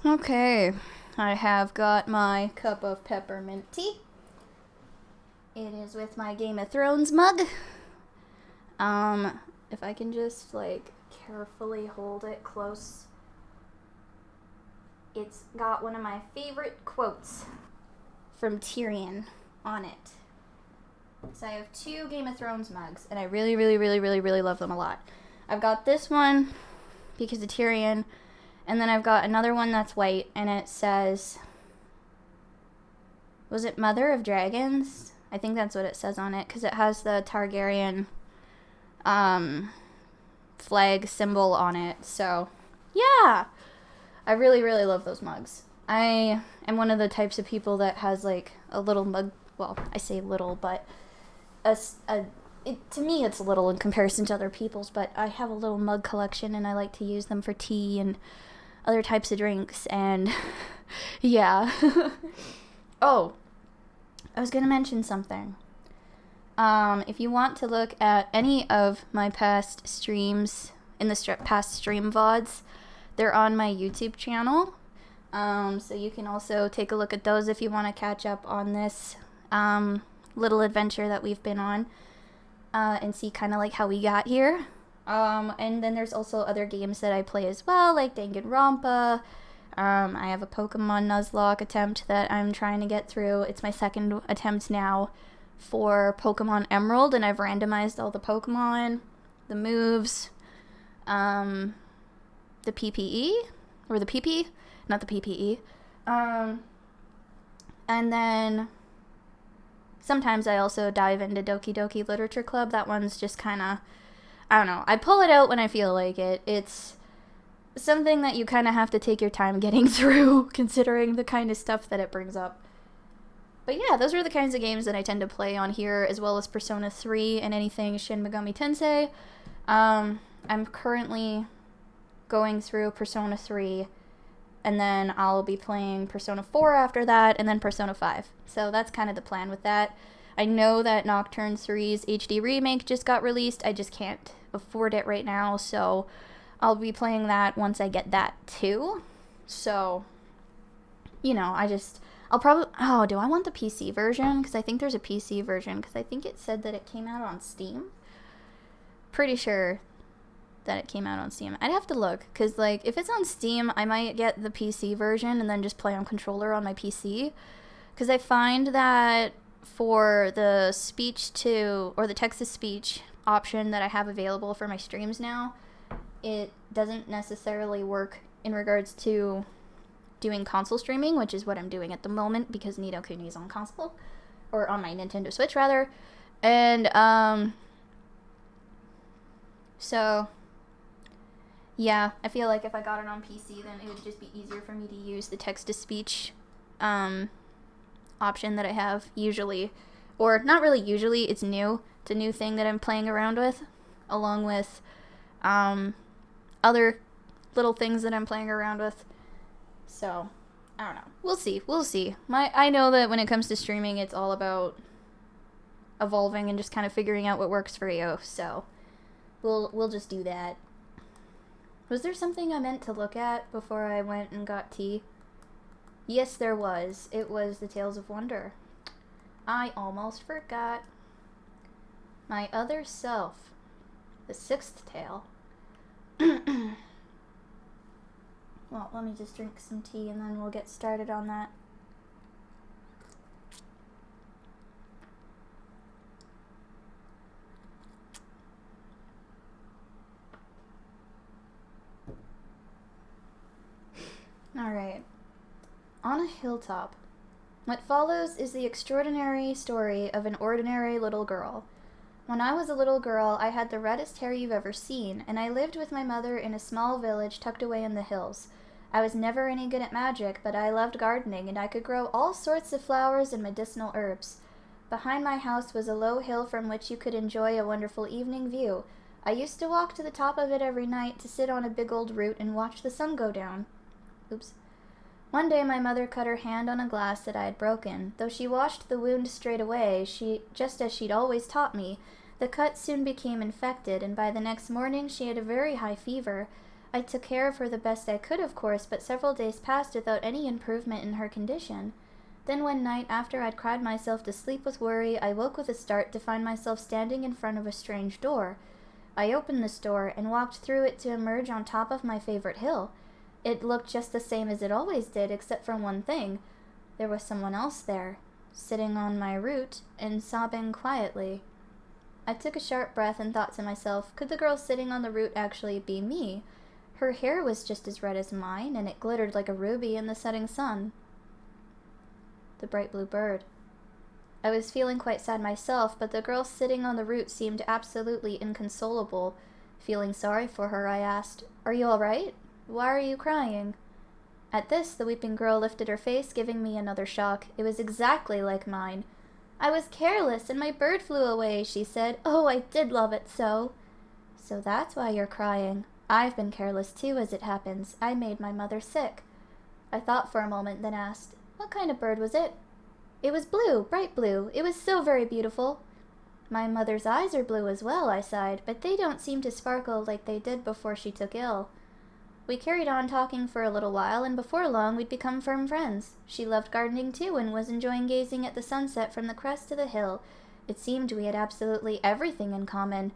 Okay, I have got my cup of peppermint tea. It is with my Game of Thrones mug. If I can just, like, carefully hold it close. It's got one of my favorite quotes from Tyrion on it. So I have 2 Game of Thrones mugs, and I really, really, really, really, really love them a lot. I've got this one because of Tyrion, and then I've got another one that's white, and it says, was it Mother of Dragons? I think that's what it says on it, because it has the Targaryen flag symbol on it. So, yeah! I really, really love those mugs. I am one of the types of people that has, like, a little mug. Well, I say little, but to me it's little in comparison to other people's, but I have a little mug collection, and I like to use them for tea and other types of drinks, and yeah. Oh, I was going to mention something. If you want to look at any of my past streams, in the past stream VODs, they're on my YouTube channel. So you can also take a look at those if you want to catch up on this little adventure that we've been on, and see kind of like how we got here. And then there's also other games that I play as well, like Danganronpa. I have a Pokemon Nuzlocke attempt that I'm trying to get through. It's my second attempt now for Pokemon Emerald, and I've randomized all the Pokemon, the moves, the PPE, or the PP, not the PPE. And then sometimes I also dive into Doki Doki Literature Club. That one's just kind of, I don't know, I pull it out when I feel like it. It's something that you kind of have to take your time getting through, considering the kind of stuff that it brings up. But yeah, those are the kinds of games that I tend to play on here, as well as Persona 3 and anything Shin Megami Tensei. I'm currently going through Persona 3, and then I'll be playing Persona 4 after that, and then Persona 5. So that's kind of the plan with that. I know that Nocturne 3's HD remake just got released. I just can't afford it right now, so I'll be playing that once I get that too. So, you know, I'll probably, oh, do I want the PC version? Because I think there's a PC version, because I think it said that it came out on Steam. Pretty sure that it came out on Steam. I'd have to look, because, like, if it's on Steam, I might get the PC version and then just play on controller on my PC. Because I find that for the or the text-to-speech option that I have available for my streams now, it doesn't necessarily work in regards to doing console streaming, which is what I'm doing at the moment, because Ni no Kuni is on console, or on my Nintendo Switch, rather. And, so, yeah, I feel like if I got it on PC, then it would just be easier for me to use the text-to-speech, option that I have usually. Or, not really usually, it's new. It's a new thing that I'm playing around with, along with, other little things that I'm playing around with. So, I don't know. We'll see. I know that when it comes to streaming, it's all about evolving and just kind of figuring out what works for you. So, we'll just do that. Was there something I meant to look at before I went and got tea? Yes, there was. It was the Tales of Wonder. I almost forgot. My other self. The 6th tale. Well, let me just drink some tea and then we'll get started on that. Alright. On a hilltop. What follows is the extraordinary story of an ordinary little girl. When I was a little girl, I had the reddest hair you've ever seen, and I lived with my mother in a small village tucked away in the hills. I was never any good at magic, but I loved gardening, and I could grow all sorts of flowers and medicinal herbs. Behind my house was a low hill from which you could enjoy a wonderful evening view. I used to walk to the top of it every night to sit on a big old root and watch the sun go down. Oops. One day my mother cut her hand on a glass that I had broken. Though she washed the wound straight away, just as she'd always taught me, the cut soon became infected, and by the next morning she had a very high fever. I took care of her the best I could, of course, but several days passed without any improvement in her condition. Then one night, after I'd cried myself to sleep with worry, I woke with a start to find myself standing in front of a strange door. I opened this door and walked through it to emerge on top of my favorite hill. It looked just the same as it always did, except for one thing. There was someone else there, sitting on my root and sobbing quietly. I took a sharp breath and thought to myself, could the girl sitting on the root actually be me? Her hair was just as red as mine, and it glittered like a ruby in the setting sun. The bright blue bird. I was feeling quite sad myself, but the girl sitting on the root seemed absolutely inconsolable. Feeling sorry for her, I asked, "Are you all right? Why are you crying?" At this, the weeping girl lifted her face, giving me another shock. It was exactly like mine. "I was careless, and my bird flew away," she said. "Oh, I did love it so." "So that's why you're crying. I've been careless too, as it happens. I made my mother sick." I thought for a moment, then asked, "What kind of bird was it?" "It was blue, bright blue. It was so very beautiful." "My mother's eyes are blue as well," I sighed, "but they don't seem to sparkle like they did before she took ill." We carried on talking for a little while, and before long we'd become firm friends. She loved gardening too, and was enjoying gazing at the sunset from the crest of the hill. It seemed we had absolutely everything in common.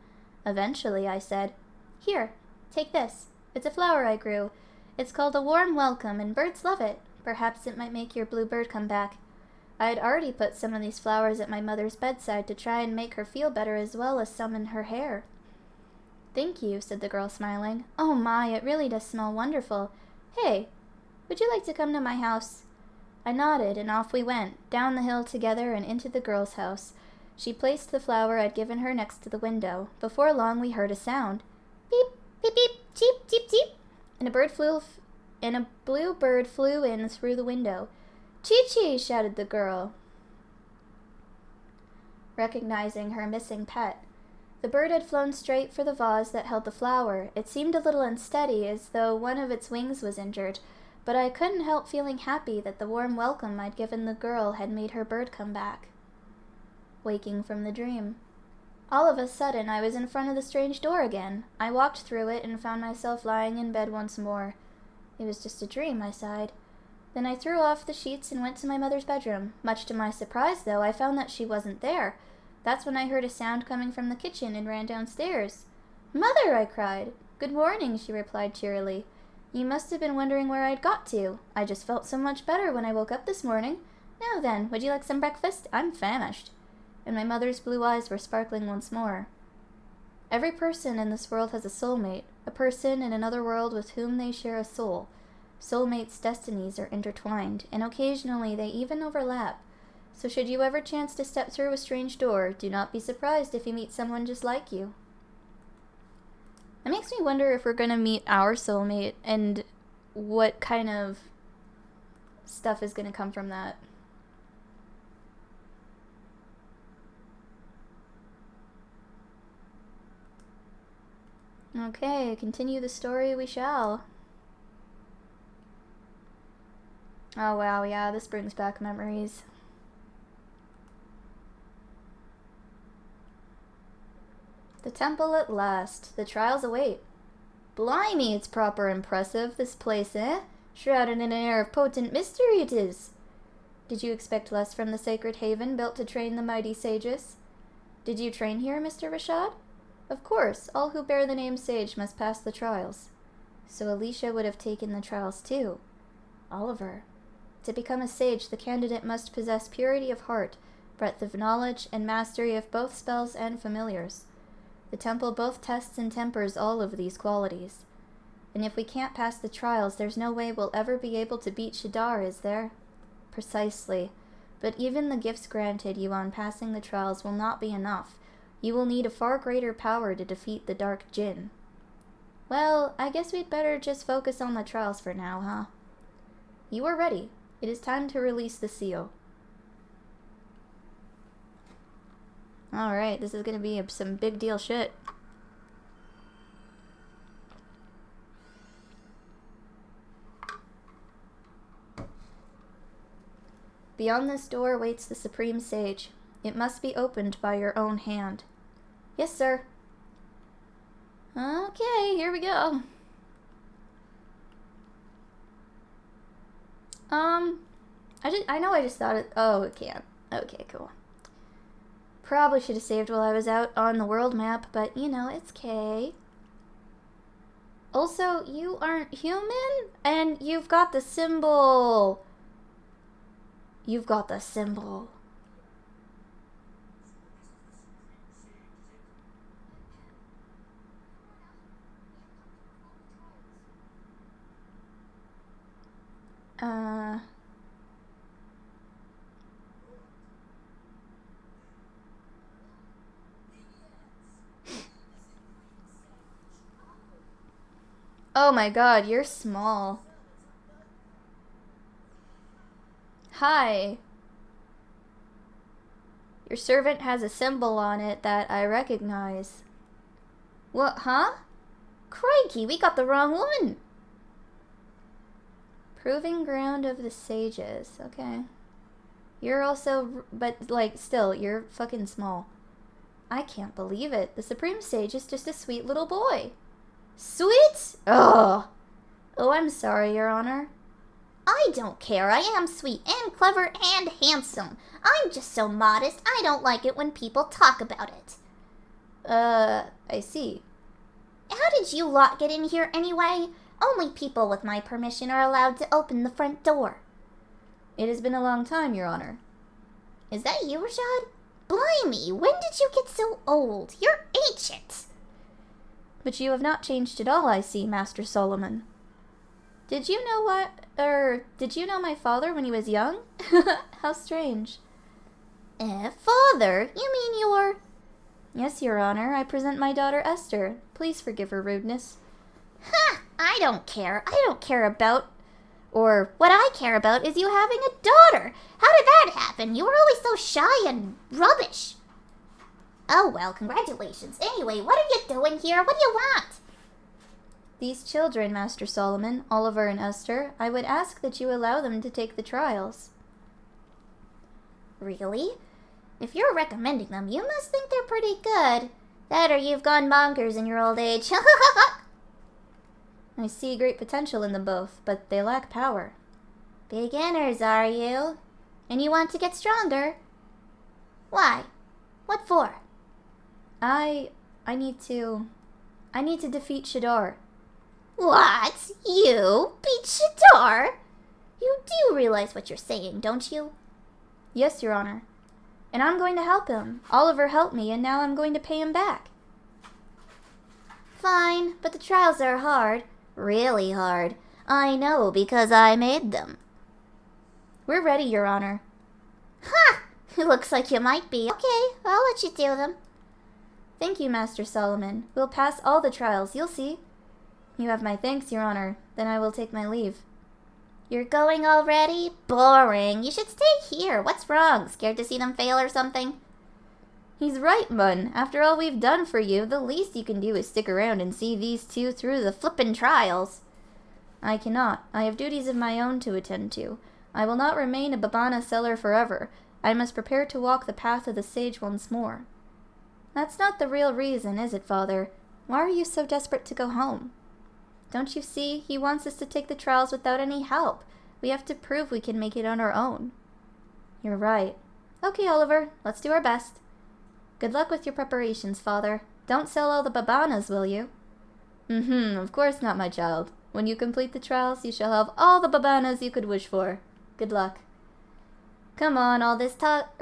Eventually I said, "Here, take this. It's a flower I grew. It's called a warm welcome, and birds love it. Perhaps it might make your blue bird come back." I had already put some of these flowers at my mother's bedside to try and make her feel better, as well as some in her hair. "Thank you," said the girl, smiling. "Oh my, it really does smell wonderful. Hey, would you like to come to my house?" I nodded, and off we went, down the hill together and into the girl's house. She placed the flower I'd given her next to the window. Before long we heard a sound. Beep, beep, beep, cheep, cheep, cheep, and a blue bird flew in through the window. "Chee-chee!" shouted the girl, recognizing her missing pet. The bird had flown straight for the vase that held the flower. It seemed a little unsteady, as though one of its wings was injured, but I couldn't help feeling happy that the warm welcome I'd given the girl had made her bird come back. Waking from the dream. All of a sudden, I was in front of the strange door again. I walked through it and found myself lying in bed once more. It was just a dream, I sighed. Then I threw off the sheets and went to my mother's bedroom. Much to my surprise, though, I found that she wasn't there. That's when I heard a sound coming from the kitchen and ran downstairs. "Mother!" I cried. "Good morning," she replied cheerily. "You must have been wondering where I'd got to. I just felt so much better when I woke up this morning. Now then, would you like some breakfast? I'm famished." And my mother's blue eyes were sparkling once more. Every person in this world has a soulmate, a person in another world with whom they share a soul. Soulmates' destinies are intertwined, and occasionally they even overlap. So should you ever chance to step through a strange door, do not be surprised if you meet someone just like you. It makes me wonder if we're going to meet our soulmate and what kind of stuff is going to come from that. Okay, continue the story we shall. Oh wow, yeah, this brings back memories. The temple at last. The trials await. Blimey, it's proper impressive, this place, eh? Shrouded in an air of potent mystery it is. Did you expect less from the sacred haven built to train the mighty sages? Did you train here, Mr. Rashad? Of course, all who bear the name sage must pass the trials. So Alicia would have taken the trials too. Oliver. To become a sage, the candidate must possess purity of heart, breadth of knowledge, and mastery of both spells and familiars. The temple both tests and tempers all of these qualities. And if we can't pass the trials, there's no way we'll ever be able to beat Shadar, is there? Precisely. But even the gifts granted you on passing the trials will not be enough. You will need a far greater power to defeat the Dark Djinn. Well, I guess we'd better just focus on the trials for now, huh? You are ready. It is time to release the seal. Alright, this is gonna be some big deal shit. Beyond this door waits the Supreme Sage. It must be opened by your own hand. Yes, sir. Okay, here we go. I just thought it. Oh, it can't. Okay, cool. Probably should have saved while I was out on the world map, but you know, it's okay. Also, you aren't human, and you've got the symbol. You've got the symbol. Oh my god, you're small. Hi. Your servant has a symbol on it that I recognize. What, huh? Crikey, we got the wrong one. Proving ground of the sages. Okay. You're also, but like, still, you're fucking small. I can't believe it. The Supreme Sage is just a sweet little boy. Sweet? Ugh. Oh, I'm sorry, Your Honor. I don't care. I am sweet and clever and handsome. I'm just so modest, I don't like it when people talk about it. I see. How did you lot get in here anyway? Only people with my permission are allowed to open the front door. It has been a long time, Your Honor. Is that you, Rashad? Blimey, when did you get so old? You're ancient. But you have not changed at all, I see, Master Solomon. Did you know did you know my father when he was young? How strange. Father? You mean your... Yes, Your Honor, I present my daughter Esther. Please forgive her rudeness. Ha! I don't care. I don't care about... Or what I care about is you having a daughter. How did that happen? You were always so shy and rubbish. Oh, well, congratulations. Anyway, what are you doing here? What do you want? These children, Master Solomon, Oliver and Esther, I would ask that you allow them to take the trials. Really? If you're recommending them, you must think they're pretty good. That or you've gone bonkers in your old age. I see great potential in them both, but they lack power. Beginners, are you? And you want to get stronger? Why? What for? I need to defeat Shadar. What? You beat Shadar? You do realize what you're saying, don't you? Yes, Your Honor. And I'm going to help him. Oliver helped me, and now I'm going to pay him back. Fine, but the trials are hard. Really hard. I know, because I made them. We're ready, Your Honor. Ha! It looks like you might be. Okay, I'll let you do them. Thank you, Master Solomon. We'll pass all the trials, you'll see. You have my thanks, Your Honor. Then I will take my leave. You're going already? Boring. You should stay here. What's wrong? Scared to see them fail or something? He's right, Mun. After all we've done for you, the least you can do is stick around and see these two through the flippin' trials. I cannot. I have duties of my own to attend to. I will not remain a Babana seller forever. I must prepare to walk the path of the sage once more. That's not the real reason, is it, Father? Why are you so desperate to go home? Don't you see? He wants us to take the trials without any help. We have to prove we can make it on our own. You're right. Okay, Oliver, let's do our best. Good luck with your preparations, Father. Don't sell all the Babanas, will you? Of course not, my child. When you complete the trials, you shall have all the Babanas you could wish for. Good luck. Come on, all this talking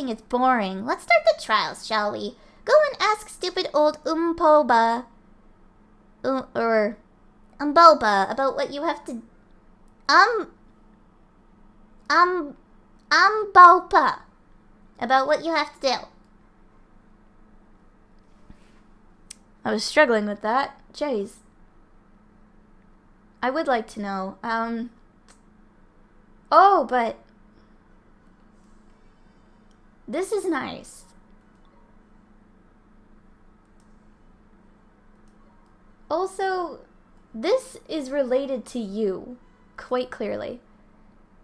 is boring. Let's start the trials, shall we? Go and ask stupid old Umboba about what you have to... Umbopa. About what you have to do. I was struggling with that. Jeez. I would like to know, Oh, but... This is nice. Also, this is related to you, quite clearly.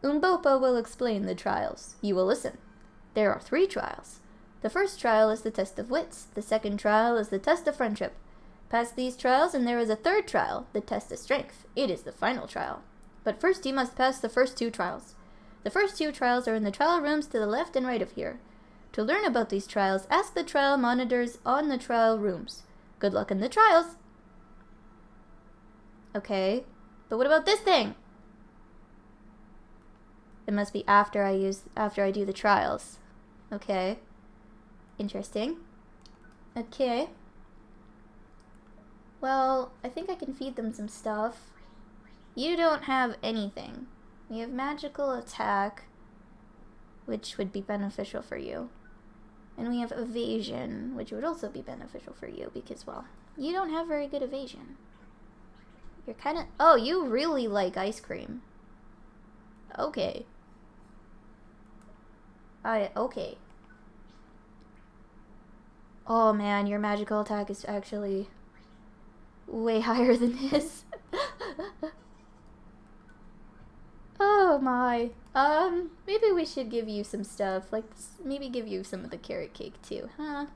Umbopa will explain the trials. You will listen. There are 3 trials. The first trial is the test of wits. The second trial is the test of friendship. Pass these trials and there is a third trial, the test of strength. It is the final trial. But first you must pass the first 2 trials. The first 2 trials are in the trial rooms to the left and right of here. To learn about these trials, ask the trial monitors on the trial rooms. Good luck in the trials! Okay, but what about this thing? It must be after I do the trials. Okay. Interesting. Okay. Well, I think I can feed them some stuff. You don't have anything. We have magical attack, which would be beneficial for you. And we have evasion, which would also be beneficial for you because, well, you don't have very good evasion. You're kind of... Oh, you really like ice cream. Okay. Okay. Oh man, your magical attack is actually way higher than his. Oh my. Maybe we should give you some stuff. Like, maybe give you some of the carrot cake too, huh?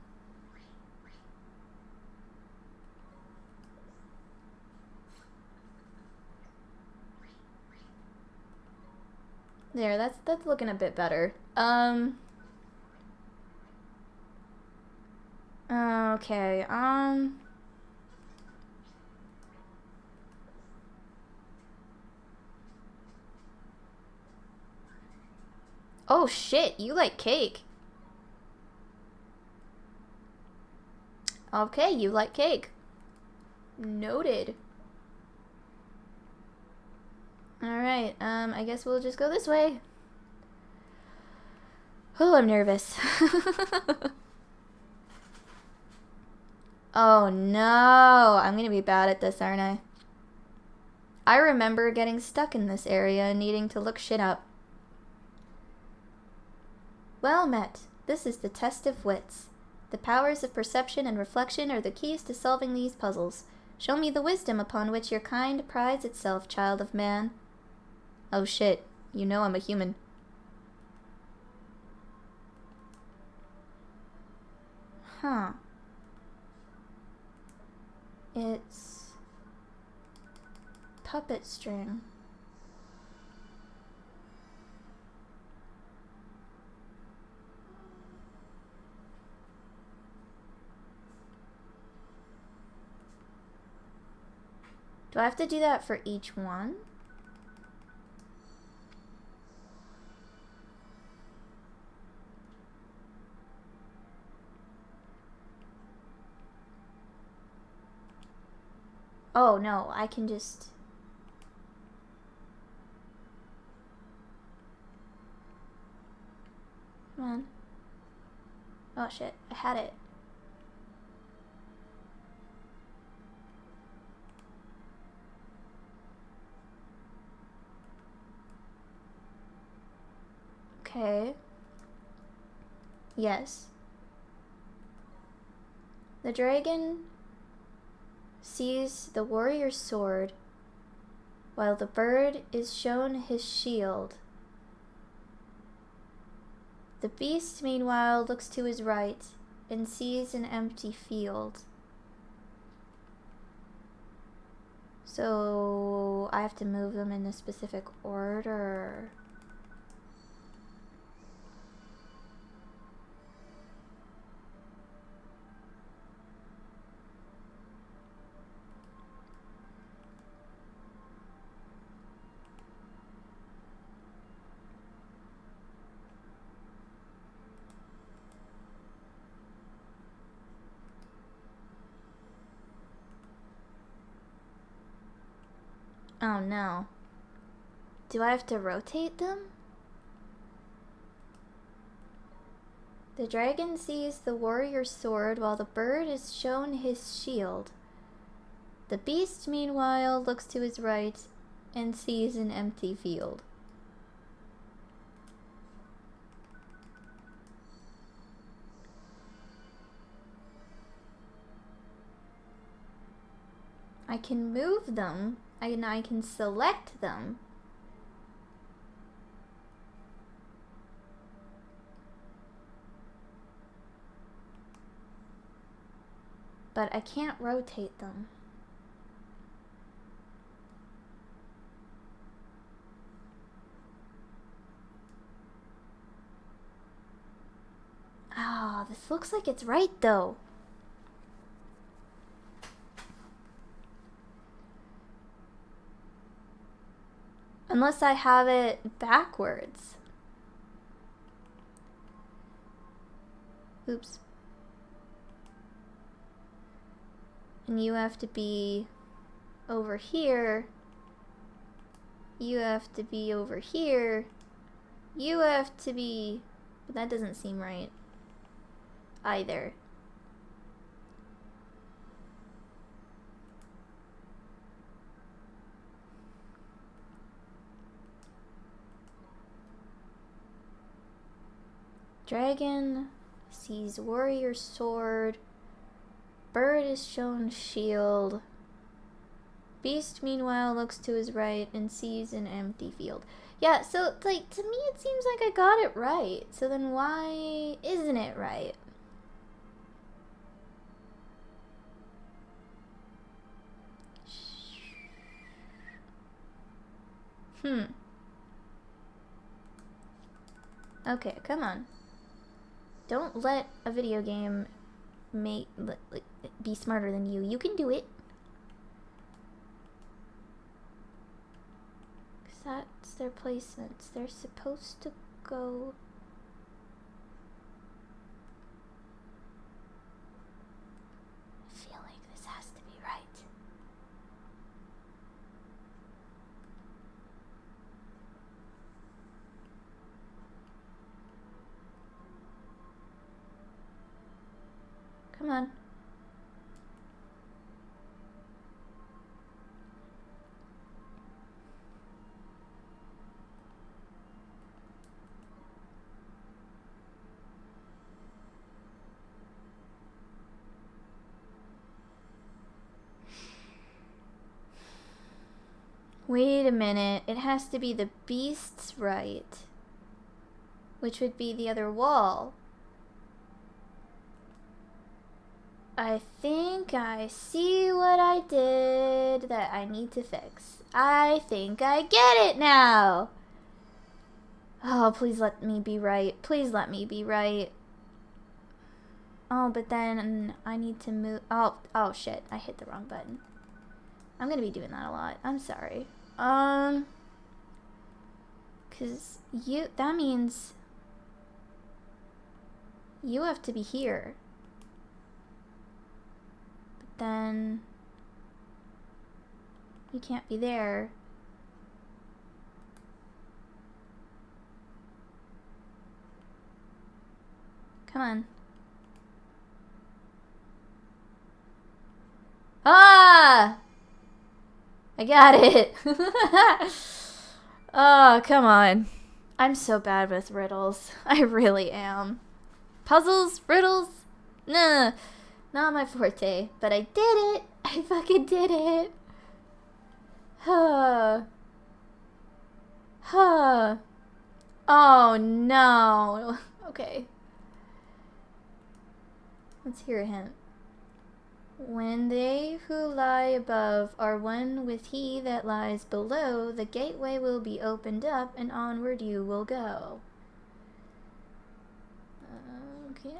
There, that's looking a bit better. Okay, Oh shit, you like cake. Okay, you like cake. Noted. Alright, I guess we'll just go this way. Oh, I'm nervous. Oh no, I'm gonna be bad at this, aren't I? I remember getting stuck in this area and needing to look shit up. Well met. This is the test of wits. The powers of perception and reflection are the keys to solving these puzzles. Show me the wisdom upon which your kind prides itself, child of man. Oh shit, you know I'm a human. Huh. It's... puppet string. Do I have to do that for each one? Oh no, I can just... Come on. Oh shit, I had it. Okay. Yes. The dragon sees the warrior's sword, while the bird is shown his shield. The beast, meanwhile, looks to his right and sees an empty field. So I have to move them in a specific order. Oh no. Do I have to rotate them? The dragon sees the warrior's sword while the bird is shown his shield. The beast, meanwhile, looks to his right and sees an empty field. I can move them, and I can select them. But I can't rotate them. This looks like it's right, though. Unless I have it backwards. Oops. And you have to be over here. You have to be over here. You have to be... But that doesn't seem right either. Dragon sees warrior sword. Bird is shown shield. Beast, meanwhile, looks to his right and sees an empty field. Yeah, so, like, to me it seems like I got it right. So then why isn't it right? Okay, come on. Don't let a video game be smarter than you. You can do it. That's their placements. They're supposed to go... I feel like this has to be right. Come on. Wait a minute. It has to be the beast's right, which would be the other wall. I think I see what I did that I need to fix. I think I get it now. Oh, please let me be right. Please let me be right. Oh, but then I need to move. Oh shit. I hit the wrong button. I'm gonna be doing that a lot. I'm sorry. Cause that means you have to be here. But then you can't be there. Come on. Ah! I got it. Oh, come on. I'm so bad with riddles. I really am. Puzzles, riddles, nah, not my forte. But I did it. I fucking did it. Huh. Huh. Oh no. Okay. Let's hear a hint. When they who lie above are one with he that lies below, the gateway will be opened up, and onward you will go. Okay.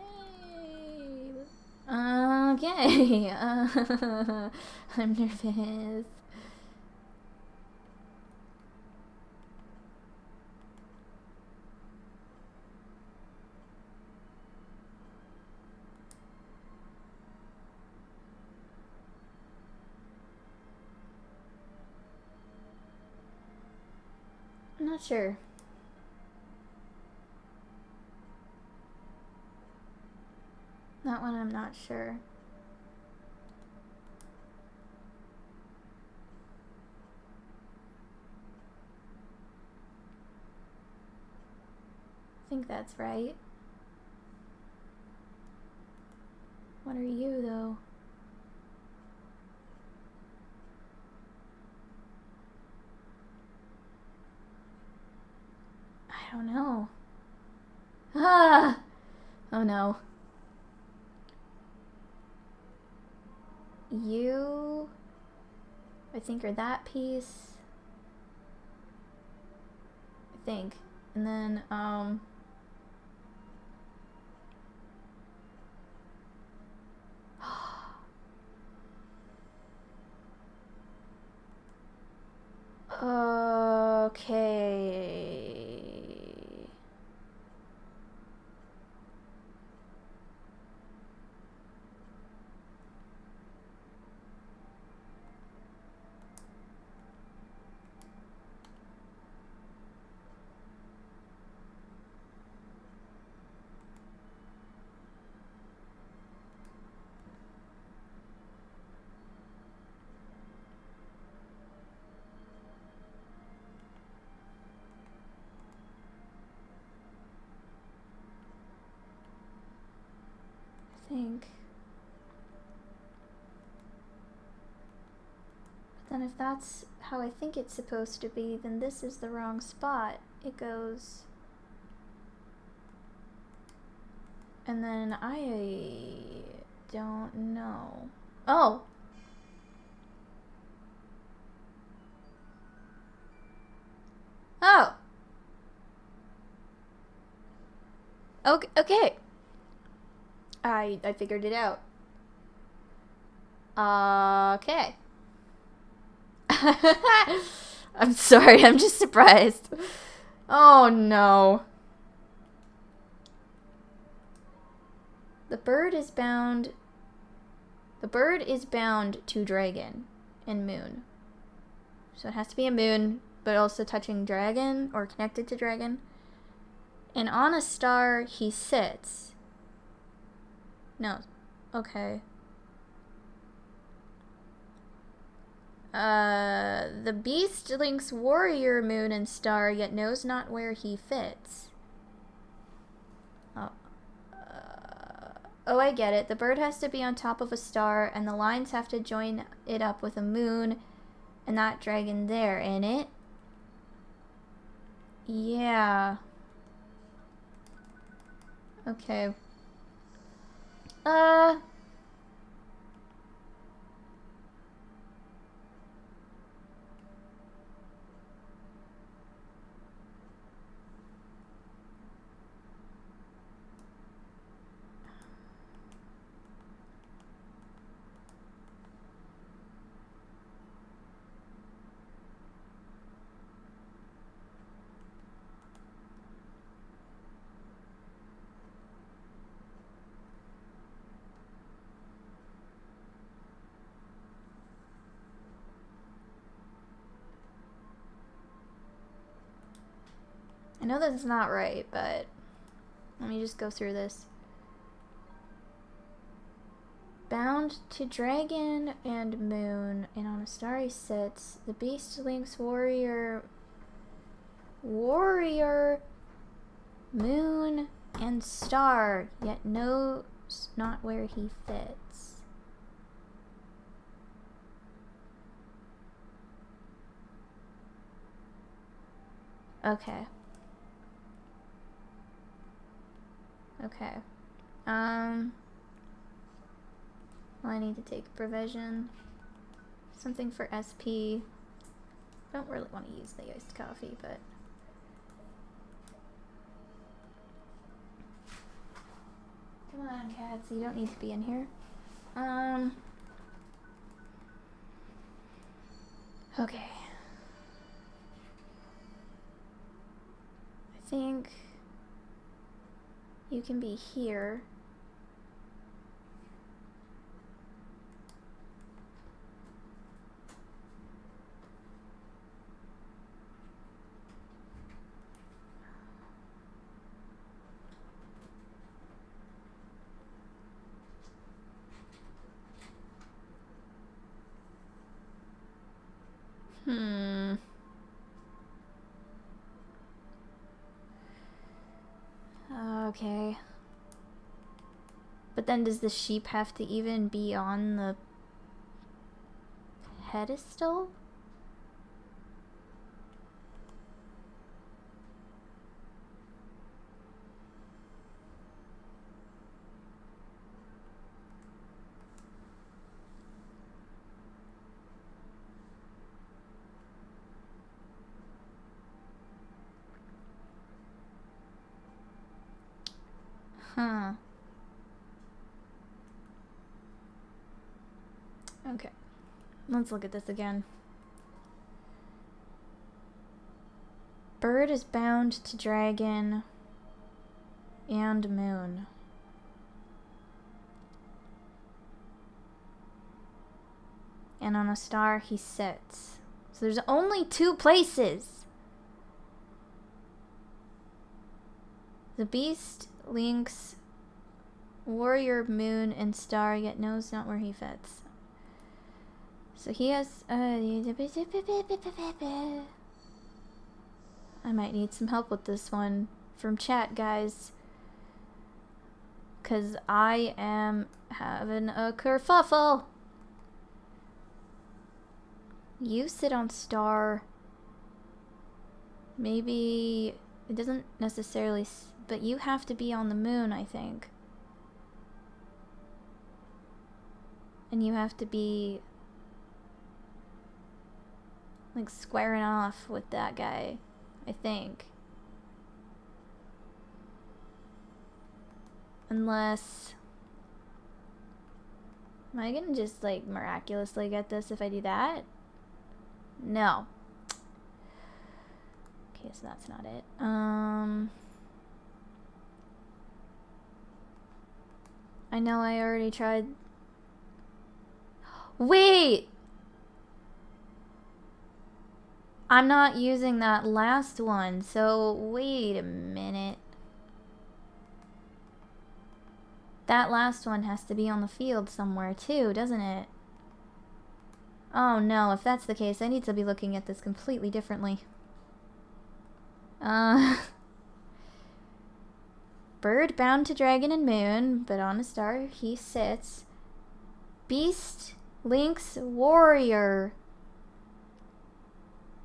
Okay. I'm nervous. I'm not sure. That one I'm not sure. I think that's right. What are you, though? I don't know. Ah! Oh no. You, I think, are that piece. I think. And then, Then if that's how I think it's supposed to be, then this is the wrong spot. It goes... And then I don't know. Oh! Oh! Okay. I figured it out. Okay. I'm sorry, I'm just surprised. Oh no. The bird is bound to dragon and moon. So it has to be a moon, but also touching dragon or connected to dragon. And on a star he sits. No. Okay. The beast links warrior moon and star, yet knows not where he fits. Oh, I get it. The bird has to be on top of a star, and the lines have to join it up with a moon, and that dragon there, in it? Yeah. Okay. I know that's not right, but let me just go through this. Bound to dragon and moon, and on a star he sits. The beast links warrior, moon, and star, yet knows not where he fits. Okay. Okay. Well, I need to take provision. Something for SP. Don't really want to use the iced coffee, but... Come on, cats. You don't need to be in here. Okay. I think... you can be here. Okay. But then does the sheep have to even be on the pedestal? Huh. Okay. Let's look at this again. Bird is bound to dragon and moon. And on a star he sits. So there's only 2 places. The beast links warrior, moon, and star, yet knows not where he fits. So he has... I might need some help with this one from chat, guys. Because I am having a kerfuffle. You sit on star. Maybe it doesn't necessarily, but you have to be on the moon, I think. And you have to be like squaring off with that guy, I think. Unless, am I gonna just like miraculously get this if I do that? No. Okay, so that's not it. I know I already tried. Wait! I'm not using that last one, so wait a minute. That last one has to be on the field somewhere too, doesn't it? Oh no, if that's the case, I need to be looking at this completely differently. Bird bound to dragon and moon, but on a star he sits. Beast, lynx, warrior.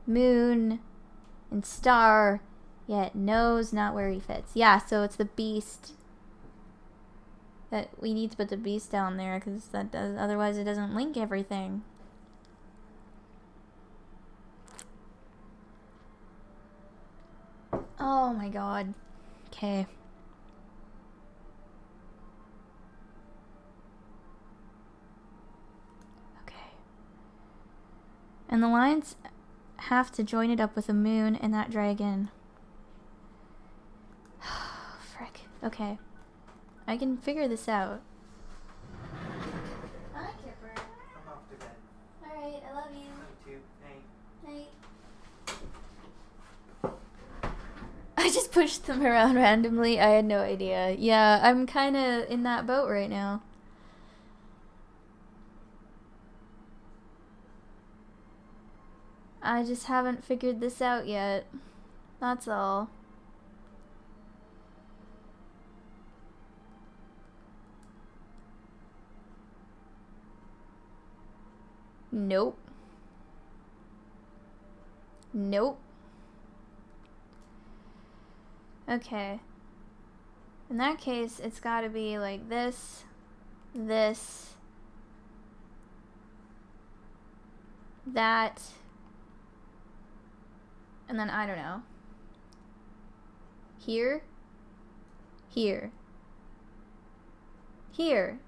Moon and star, yet knows not where he fits. Yeah, so it's the beast. That we need to put the beast down there because that does, otherwise it doesn't link everything. Oh my god. Okay. Okay. And the lines have to join it up with the moon and that dragon. Frick. Okay. I can figure this out. Hi, Kipper. I'm off to bed. Alright, I love you. Me too. Night. Night. I just pushed them around randomly. I had no idea. Yeah, I'm kind of in that boat right now. I just haven't figured this out yet. That's all. Nope. Nope. Okay. In that case, it's gotta be like this, this, that, and then I don't know. Here, here, here.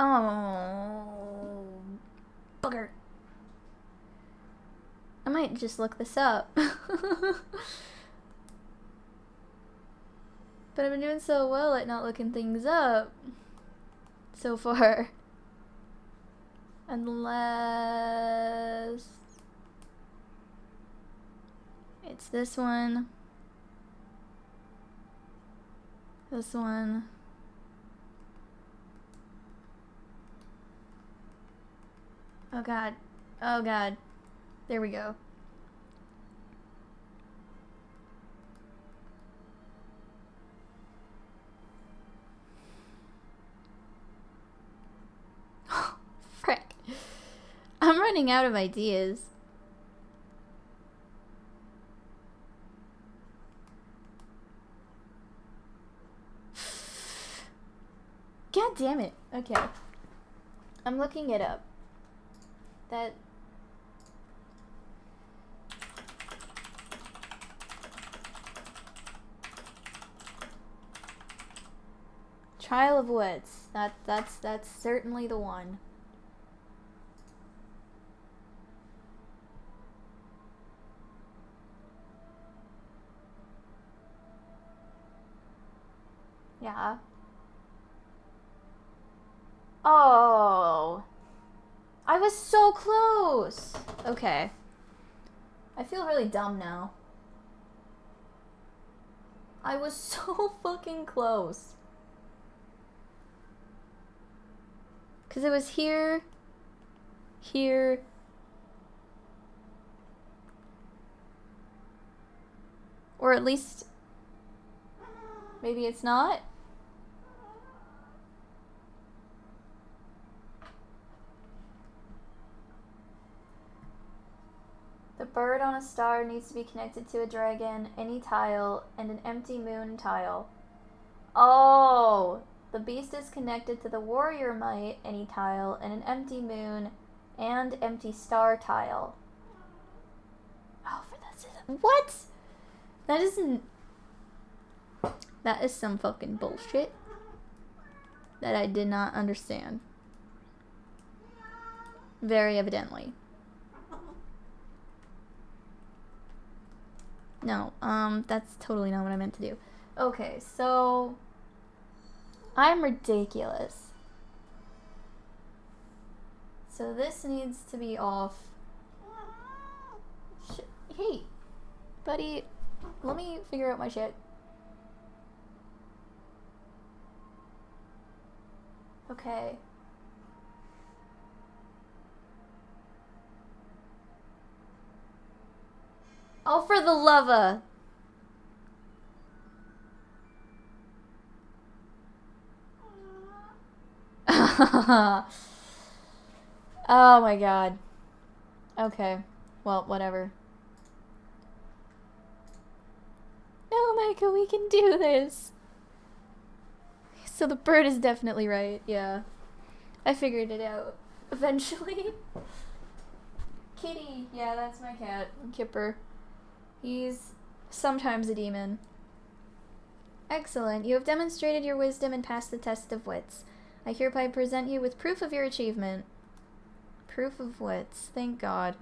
Oh, bugger. I might just look this up. But I've been doing so well at not looking things up so far. Unless it's this one. This one. Oh god. Oh god. There we go. Frick. I'm running out of ideas. God damn it. Okay. I'm looking it up. That... Trial of Wits. That's certainly the one. Yeah. Oh. I was so close. Okay. I feel really dumb now. I was so fucking close. Because it was here, here, Or at least... maybe it's not? The bird on a star needs to be connected to a dragon, any tile, and an empty moon tile. Oh! The beast is connected to the warrior mite, any tile, and an empty moon, and empty star tile. Oh, for this is... what? That isn't... that is some fucking bullshit that I did not understand. Very evidently. No, that's totally not what I meant to do. Okay, so... I'm ridiculous. So this needs to be off. Hey, buddy, let me figure out my shit. Okay. Oh, for the lava! Oh my god. Okay. Well, whatever. No, Micah, we can do this! So the bird is definitely right, yeah. I figured it out. Eventually. Kitty! Yeah, that's my cat. Kipper. He's sometimes a demon. Excellent. You have demonstrated your wisdom and passed the test of wits. I hereby present you with proof of your achievement. Proof of wits. Thank God.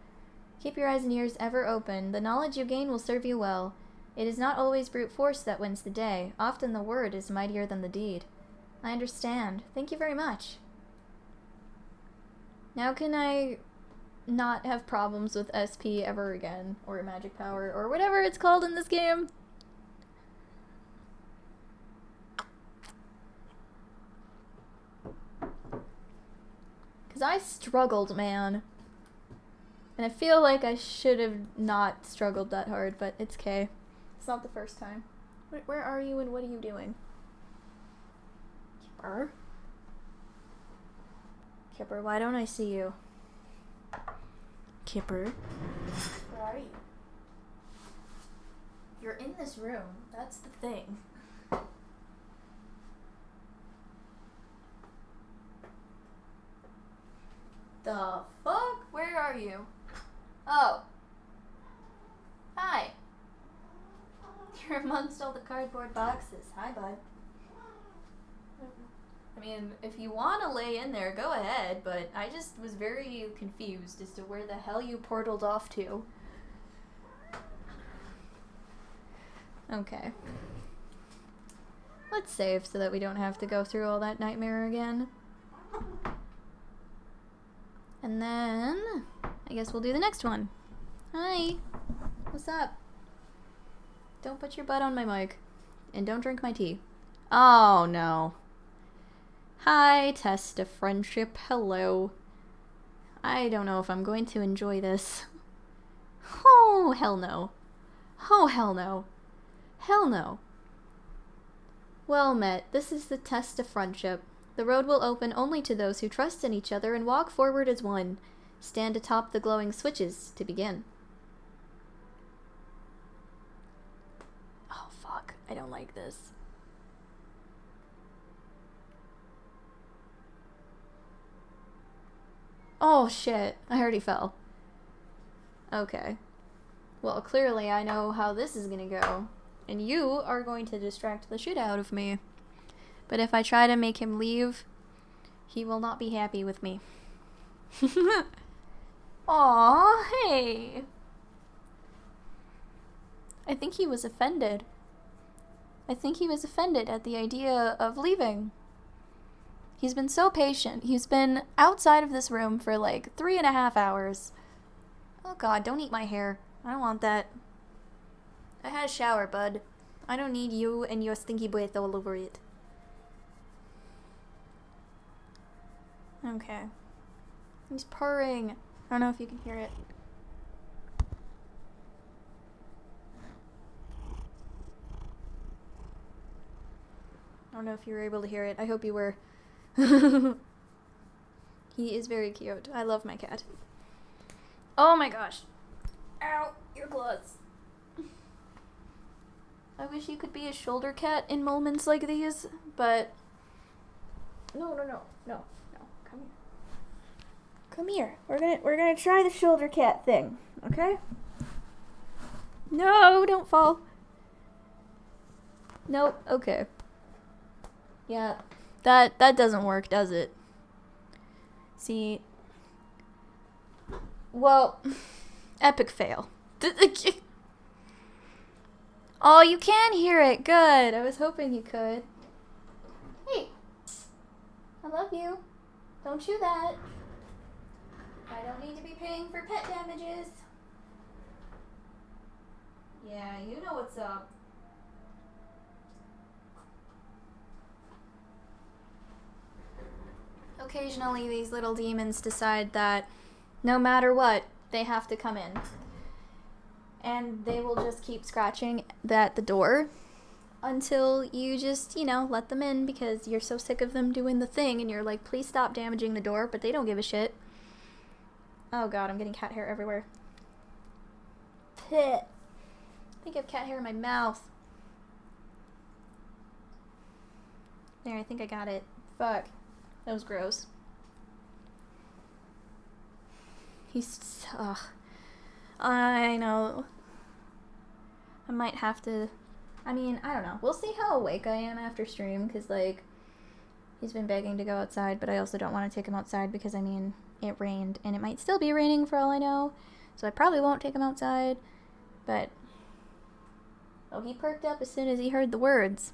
Keep your eyes and ears ever open. The knowledge you gain will serve you well. It is not always brute force that wins the day. Often the word is mightier than the deed. I understand. Thank you very much. Now can I not have problems with SP ever again? Or magic power, or whatever it's called in this game? Because I struggled, man. And I feel like I should have not struggled that hard, but it's okay. It's not the first time. Where are you and what are you doing? Kipper? Kipper, why don't I see you? Kipper? Where are you? You're in this room. That's the thing. The fuck? Where are you? Oh. Hi. You're amongst all the cardboard boxes. Hi, bud. I mean, if you want to lay in there, go ahead, but I just was very confused as to where the hell you portaled off to. Okay. Let's save so that we don't have to go through all that nightmare again. And then, I guess we'll do the next one. Hi. What's up? Don't put your butt on my mic. And don't drink my tea. Oh, no. Hi, test of friendship. Hello. I don't know if I'm going to enjoy this. Oh, hell no. Oh, hell no. Hell no. Well met. This is the test of friendship. The road will open only to those who trust in each other and walk forward as one. Stand atop the glowing switches to begin. Oh, fuck. I don't like this. Oh, shit. I already fell. Okay. Well, clearly I know how this is gonna go. And you are going to distract the shit out of me. But if I try to make him leave, he will not be happy with me. Aw, hey. I think he was offended. I think he was offended at the idea of leaving. He's been so patient. He's been outside of this room for like 3.5 hours. Oh god, don't eat my hair. I don't want that. I had a shower, bud. I don't need you and your stinky breath all over it. Okay. He's purring. I don't know if you can hear it. don't know if you were able to hear it. I hope you were. He is very cute. I love my cat. Oh my gosh. Ow, your claws. I wish you could be a shoulder cat in moments like these, but... No, come here. Come here. We're gonna try the shoulder cat thing, okay? No, don't fall. Nope, okay. Yeah, that doesn't work, does it? See... Well, epic fail. Oh, you can hear it. Good. I was hoping you could. Hey. I love you. Don't chew that. I don't need to be paying for pet damages. Yeah, you know what's up. Occasionally, these little demons decide that no matter what, they have to come in. And they will just keep scratching at the door until you just, let them in because you're so sick of them doing the thing and you're like, please stop damaging the door, but they don't give a shit. Oh god, I'm getting cat hair everywhere. Pit. I think I have cat hair in my mouth. There, I think I got it. Fuck. That was gross. He's... Ugh. I know. I might have to... I mean, I don't know. We'll see how awake I am after stream, because, he's been begging to go outside, but I also don't want to take him outside because, it rained, and it might still be raining for all I know, so I probably won't take him outside, but... Oh, he perked up as soon as he heard the words.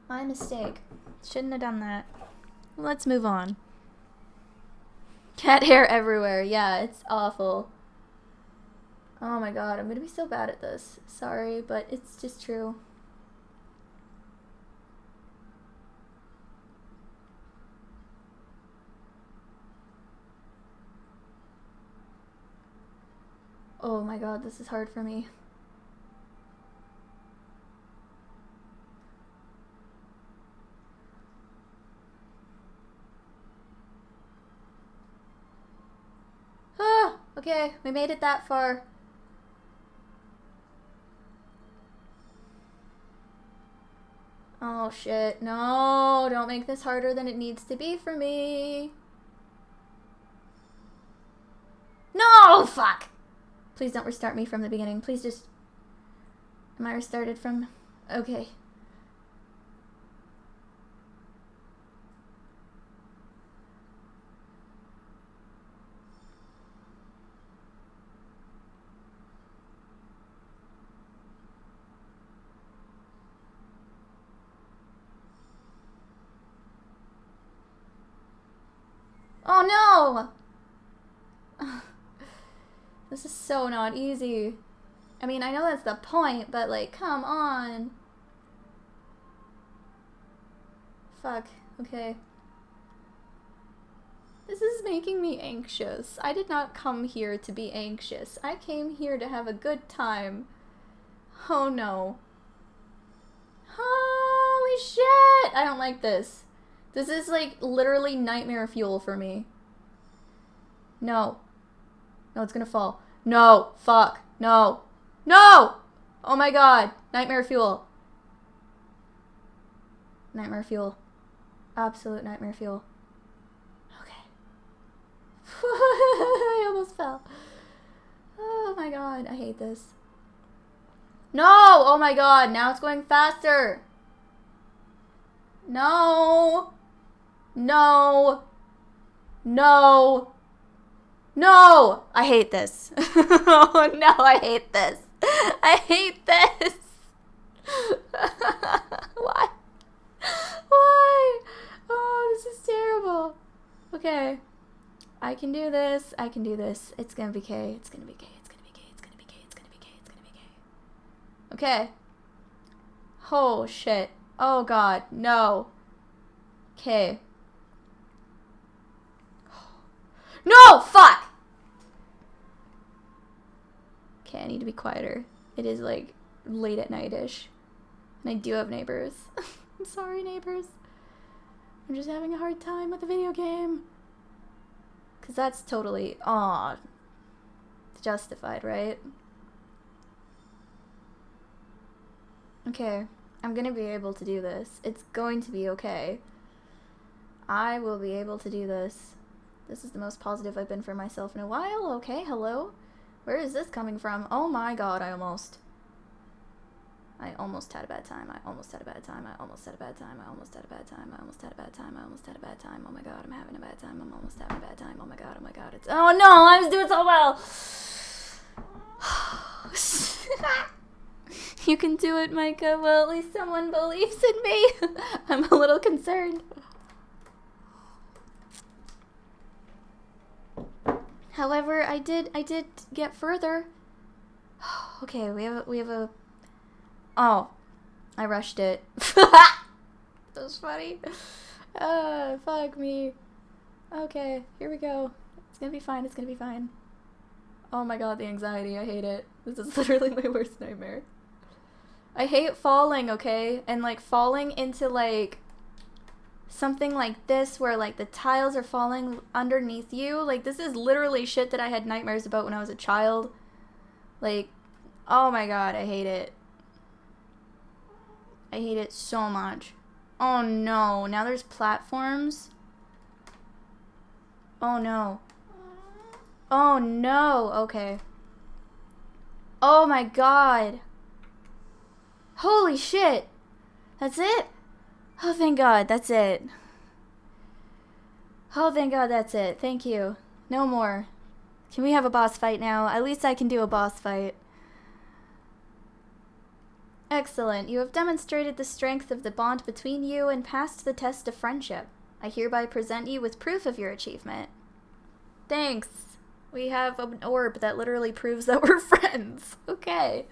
My mistake. Shouldn't have done that. Let's move on. Cat hair everywhere. Yeah, it's awful. Oh my god, I'm gonna be so bad at this. Sorry, but it's just true. Oh my god, this is hard for me. Okay, we made it that far. Oh shit, no, don't make this harder than it needs to be for me. No, fuck! Please don't restart me from the beginning. Please just... Am I restarted from... Okay. Oh no! This is so not easy. I mean, I know that's the point, but come on. Fuck. Okay. This is making me anxious. I did not come here to be anxious. I came here to have a good time. Oh no. Holy shit! I don't like this. This is literally nightmare fuel for me. No. No, it's gonna fall. No! Fuck. No. No! Oh my god. Nightmare fuel. Nightmare fuel. Absolute nightmare fuel. Okay. I almost fell. Oh my god. I hate this. No! Oh my god. Now it's going faster. No. No. No. No! I hate this. Oh no, I hate this. I hate this. Why? Why? Oh, this is terrible. Okay. I can do this. I can do this. It's gonna be K. It's gonna be K. It's gonna be K. It's gonna be K. It's gonna be K. It's gonna be K. Okay. Oh shit. Oh god. No. Okay. No! Fuck! Okay, I need to be quieter. It is late at night-ish. And I do have neighbors. I'm sorry, neighbors. I'm just having a hard time with the video game. Because that's totally, justified, right? Okay, I'm gonna be able to do this. It's going to be okay. I will be able to do this. This is the most positive I've been for myself in a while. Okay, hello? Where is this coming from? Oh my god, I almost had a bad time. I almost had a bad time. I almost had a bad time. I almost had a bad time. I almost had a bad time. I almost had a bad time. Oh my god, I'm having a bad time. I'm almost having a bad time. Oh my god, it's... Oh no, I was doing so well! You can do it, Micah. Well, at least someone believes in me. I'm a little concerned. However, I did get further. Okay, we have a oh, I rushed it. That was funny. Fuck me. Okay, here we go. It's gonna be fine, it's gonna be fine. Oh my god, the anxiety, I hate it. This is literally my worst nightmare. I hate falling, okay? And like falling into like something like this where like the tiles are falling underneath you. Like this is literally shit that I had nightmares about when I was a child. Like, oh my god, I hate it. I hate it so much. Oh no, now there's platforms. Oh no. Oh no, okay. Oh my god. Holy shit. That's it? Oh, thank god, that's it. Oh, thank god, that's it. Thank you. No more. Can we have a boss fight now? At least I can do a boss fight. Excellent. You have demonstrated the strength of the bond between you and passed the test of friendship. I hereby present you with proof of your achievement. Thanks. We have an orb that literally proves that we're friends. Okay.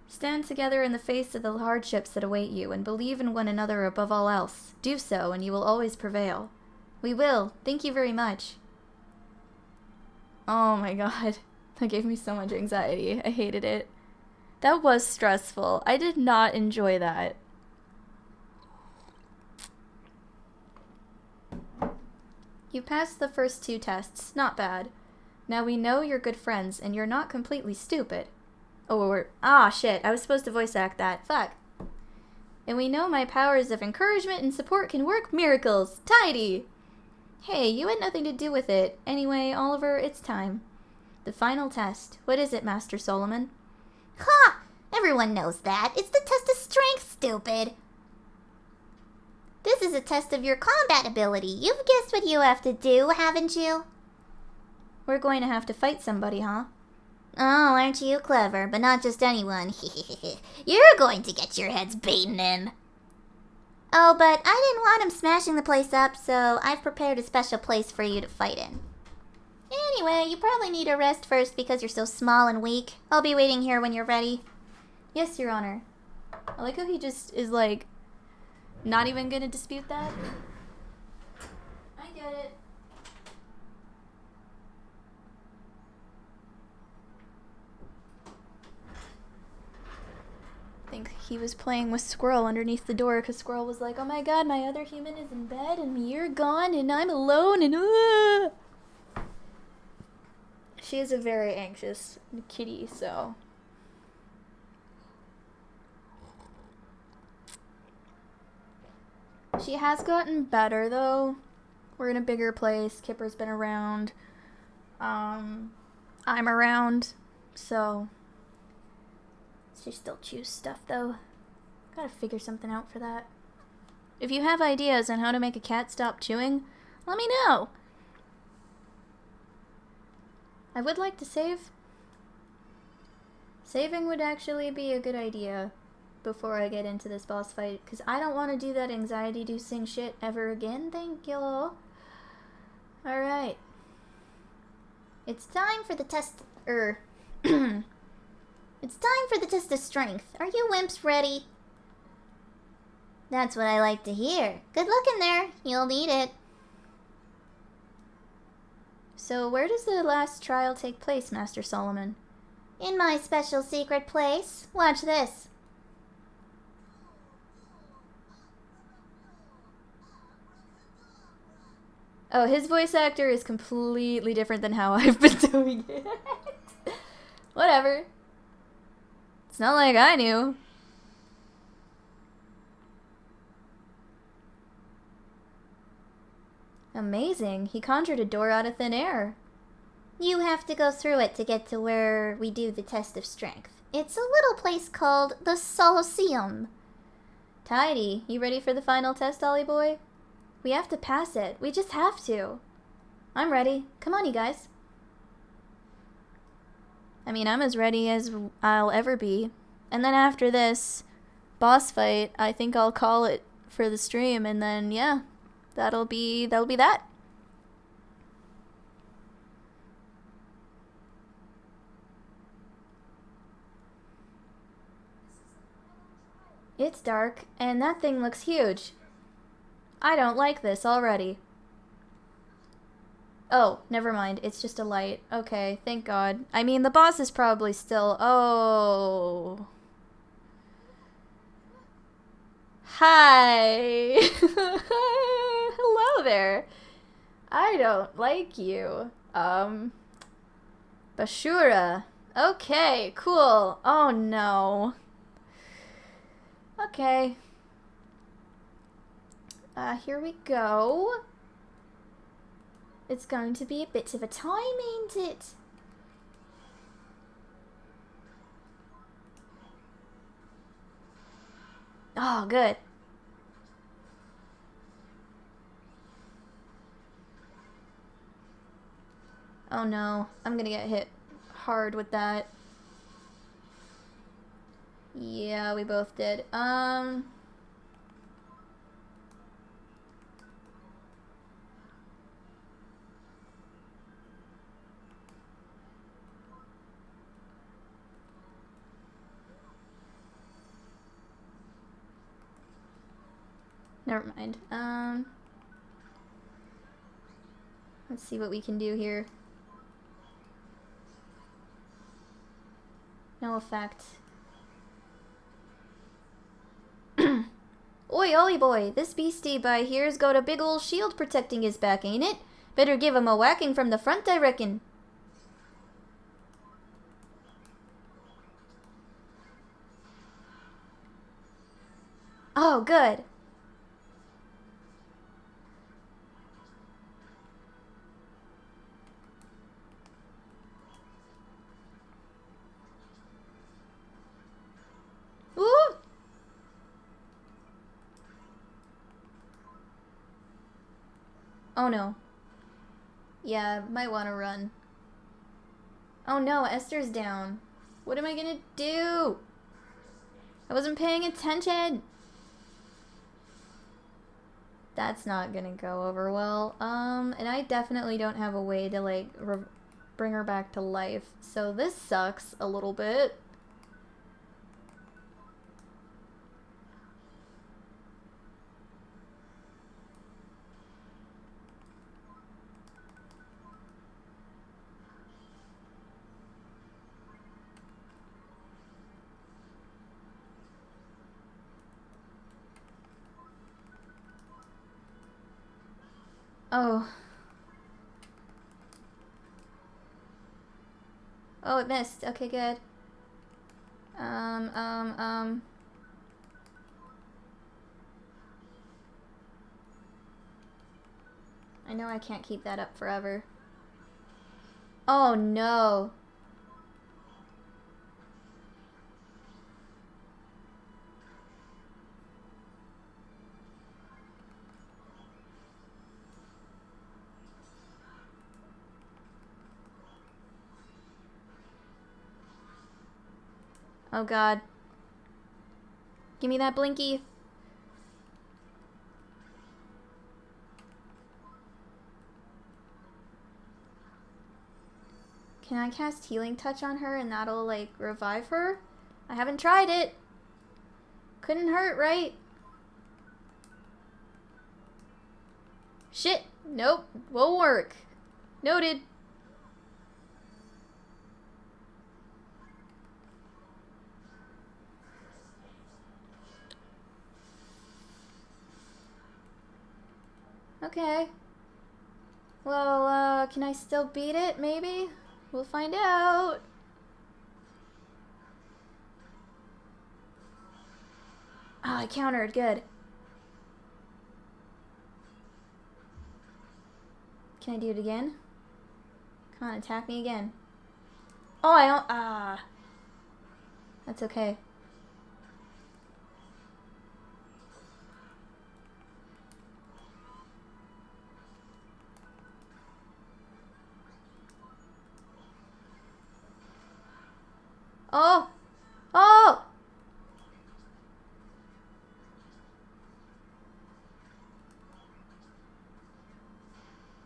Stand together in the face of the hardships that await you and believe in one another above all else. Do so and you will always prevail. We will. Thank you very much. Oh my god. That gave me so much anxiety. I hated it. That was stressful. I did not enjoy that. You passed the first 2 tests. Not bad. Now we know you're good friends and you're not completely stupid. Oh, shit. I was supposed to voice act that. Fuck. And we know my powers of encouragement and support can work miracles. Tidy! Hey, you had nothing to do with it. Anyway, Oliver, it's time. The final test. What is it, Master Solomon? Ha! Everyone knows that. It's the test of strength, stupid. This is a test of your combat ability. You've guessed what you have to do, haven't you? We're going to have to fight somebody, huh? Oh, aren't you clever? But not just anyone. You're going to get your heads beaten in. Oh, but I didn't want him smashing the place up, so I've prepared a special place for you to fight in. Anyway, you probably need a rest first because you're so small and weak. I'll be waiting here when you're ready. Yes, Your Honor. I like how he just is like, not even gonna dispute that. I get it. I think he was playing with Squirrel underneath the door because Squirrel was like, oh my god, my other human is in bed and you're gone and I'm alone and She is a very anxious kitty, so. She has gotten better though. We're in a bigger place. Kipper's been around. I'm around, so. She still chews stuff though. Gotta figure something out for that. If you have ideas on how to make a cat stop chewing, let me know. I would like to save. Saving would actually be a good idea before I get into this boss fight, because I don't want to do that anxiety-inducing shit ever again. Thank you. Alright. It's time for the test, It's time for the test of strength. Are you wimps ready? That's what I like to hear. Good luck in there. You'll need it. So where does the last trial take place, Master Solomon? In my special secret place. Watch this. Oh, his voice actor is completely different than how I've been doing it. Whatever. It's not like I knew. Amazing. He conjured a door out of thin air. You have to go through it to get to where we do the test of strength. It's a little place called the Soloseum. Tidy, you ready for the final test, Ollie boy? We have to pass it. We just have to. I'm ready. Come on, you guys. I mean, I'm as ready as I'll ever be. And then after this boss fight, I think I'll call it for the stream, and then yeah, that'll be that. It's dark, and that thing looks huge. I don't like this already. Oh, never mind. It's just a light. Okay, thank God. I mean, the boss is probably still... Oh. Hi. Hello there. I don't like you. Bashura. Okay, cool. Oh, no. Okay. Here we go. It's going to be a bit of a time, ain't it? Oh, good. Oh no, I'm gonna get hit hard with that. Yeah, we both did. Never mind. Let's see what we can do here. No effect. Oi, Ollie boy, this beastie by here's got a big ol' shield protecting his back, ain't it? Better give him a whacking from the front, I reckon. Oh, good. Woo! Oh no. Yeah, might want to run. Oh no, Esther's down. What am I gonna do? I wasn't paying attention. That's not gonna go over well. And I definitely don't have a way to, like, bring her back to life. So this sucks a little bit. Oh. Oh, it missed. Okay, good. I know I can't keep that up forever. Oh, no. Oh god. Give me that blinky. Can I cast Healing Touch on her and that'll, like, revive her? I haven't tried it. Couldn't hurt, right? Shit. Nope. Won't work. Noted. Okay. Well, can I still beat it, maybe? We'll find out. Oh, I countered. Good. Can I do it again? Come on, attack me again. Oh, I don't... Ah. That's okay. Oh! Oh!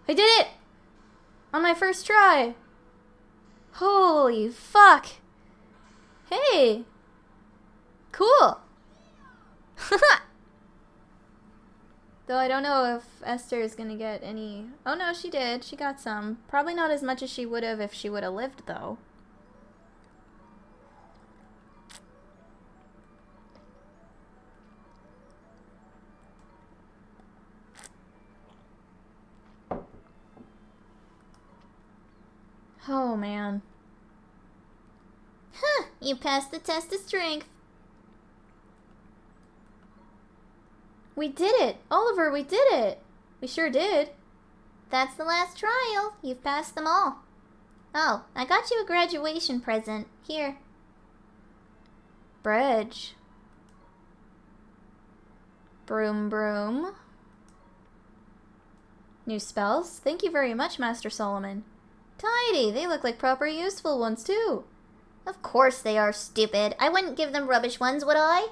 I did it! On my first try! Holy fuck! Hey! Cool! Though I don't know if Esther is gonna get any... Oh no, she did. She got some. Probably not as much as she would have if she would have lived, though. Oh, man. Huh, you passed the test of strength. We did it! Oliver, we did it! We sure did. That's the last trial. You've passed them all. Oh, I got you a graduation present. Here. Bridge. Broom broom. New spells? Thank you very much, Master Solomon. Tidy! They look like proper useful ones, too. Of course they are, stupid. I wouldn't give them rubbish ones, would I?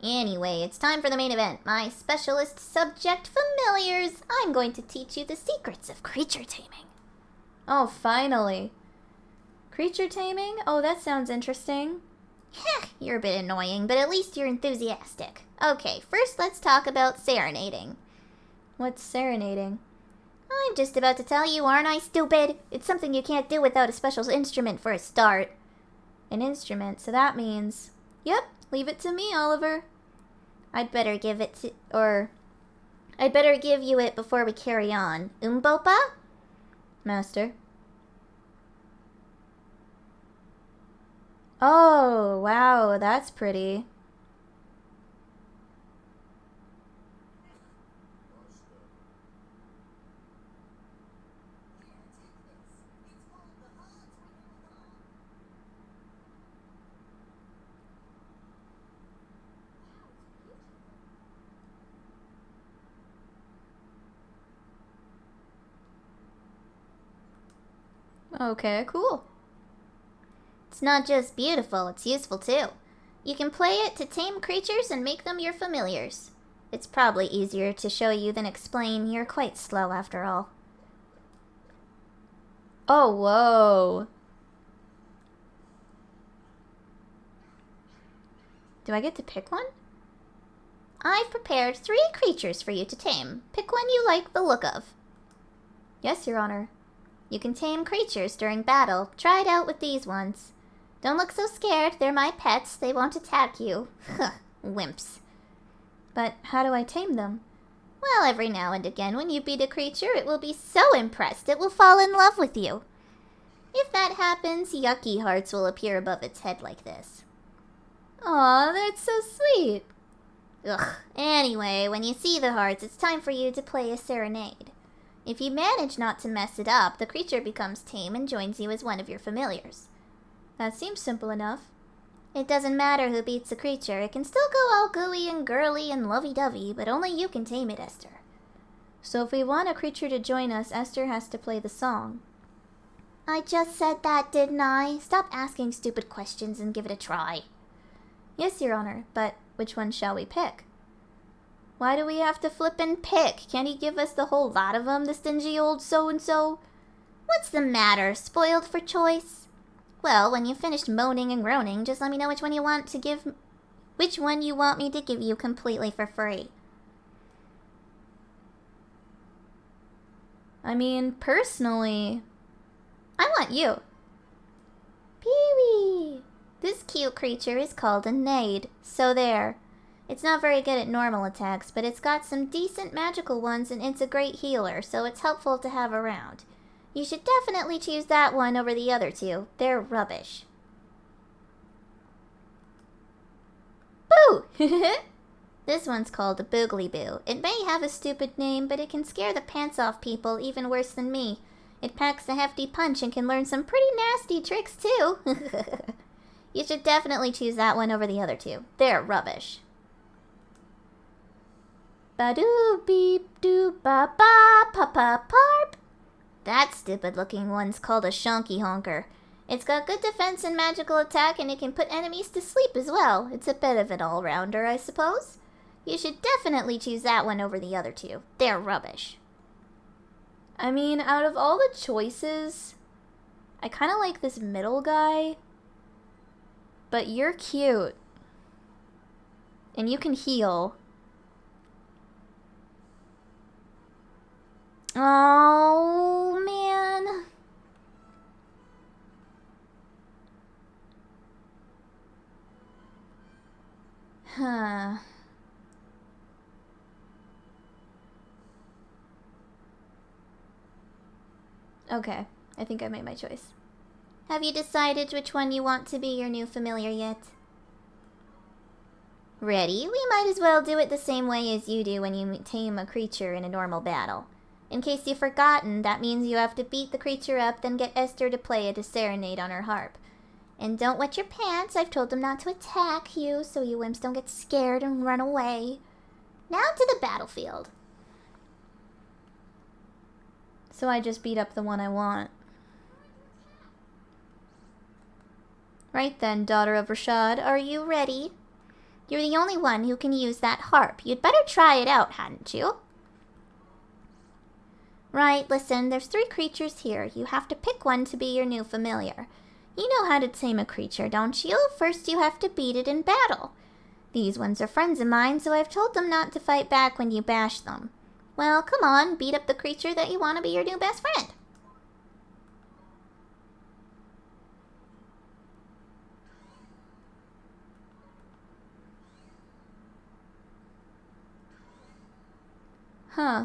Anyway, it's time for the main event. My specialist subject, familiars. I'm going to teach you the secrets of creature taming. Oh, finally. Creature taming? Oh, that sounds interesting. Heh, you're a bit annoying, but at least you're enthusiastic. Okay, first let's talk about serenading. What's serenading? I'm just about to tell you, aren't I, stupid? It's something you can't do without a special instrument for a start. An instrument, so that means... Yep, leave it to me, Oliver. I'd better give you it before we carry on. Umbopa? Master. Oh, wow, that's pretty. Okay, cool. It's not just beautiful, it's useful too. You can play it to tame creatures and make them your familiars. It's probably easier to show you than explain. You're quite slow after all. Oh, whoa. Do I get to pick one? I've prepared 3 creatures for you to tame. Pick one you like the look of. Yes, Your Honor. You can tame creatures during battle. Try it out with these ones. Don't look so scared. They're my pets. They won't attack you. Huh, wimps. But how do I tame them? Well, every now and again when you beat a creature, it will be so impressed it will fall in love with you. If that happens, yucky hearts will appear above its head like this. Aw, that's so sweet. Ugh. Anyway, when you see the hearts, it's time for you to play a serenade. If you manage not to mess it up, the creature becomes tame and joins you as one of your familiars. That seems simple enough. It doesn't matter who beats the creature. It can still go all gooey and girly and lovey-dovey, but only you can tame it, Esther. So if we want a creature to join us, Esther has to play the song. I just said that, didn't I? Stop asking stupid questions and give it a try. Yes, Your Honor, but which one shall we pick? Why do we have to flip and pick? Can't he give us the whole lot of them, the stingy old so-and-so? What's the matter, spoiled for choice? Well, when you've finished moaning and groaning, just let me know which one you want me to give you completely for free. I mean, personally, I want you. Pee-wee. This cute creature is called a nade, so there. It's not very good at normal attacks, but it's got some decent magical ones and it's a great healer, so it's helpful to have around. You should definitely choose that one over the other two. They're rubbish. Boo! This one's called a Boogly Boo. It may have a stupid name, but it can scare the pants off people even worse than me. It packs a hefty punch and can learn some pretty nasty tricks too. You should definitely choose that one over the other two. They're rubbish. Ba-doo beep doo ba ba pa pa parp. That stupid looking one's called a Shonky Honker. It's got good defense and magical attack, and it can put enemies to sleep as well. It's a bit of an all-rounder, I suppose. You should definitely choose that one over the other two. They're rubbish. I mean, out of all the choices, I kind of like this middle guy. But you're cute. And you can heal. Oh, man. Huh. Okay, I think I made my choice. Have you decided which one you want to be your new familiar yet? Ready? We might as well do it the same way as you do when you tame a creature in a normal battle. In case you've forgotten, that means you have to beat the creature up, then get Esther to play a serenade on her harp. And don't wet your pants. I've told them not to attack you, so you wimps don't get scared and run away. Now to the battlefield. So I just beat up the one I want. Right then, daughter of Rashad, Are you ready? You're the only one who can use that harp. You'd better try it out, hadn't you? Right, listen, there's 3 creatures here. You have to pick one to be your new familiar. You know how to tame a creature, don't you? First you have to beat it in battle. These ones are friends of mine, so I've told them not to fight back when you bash them. Well, come on, beat up the creature that you want to be your new best friend. Huh.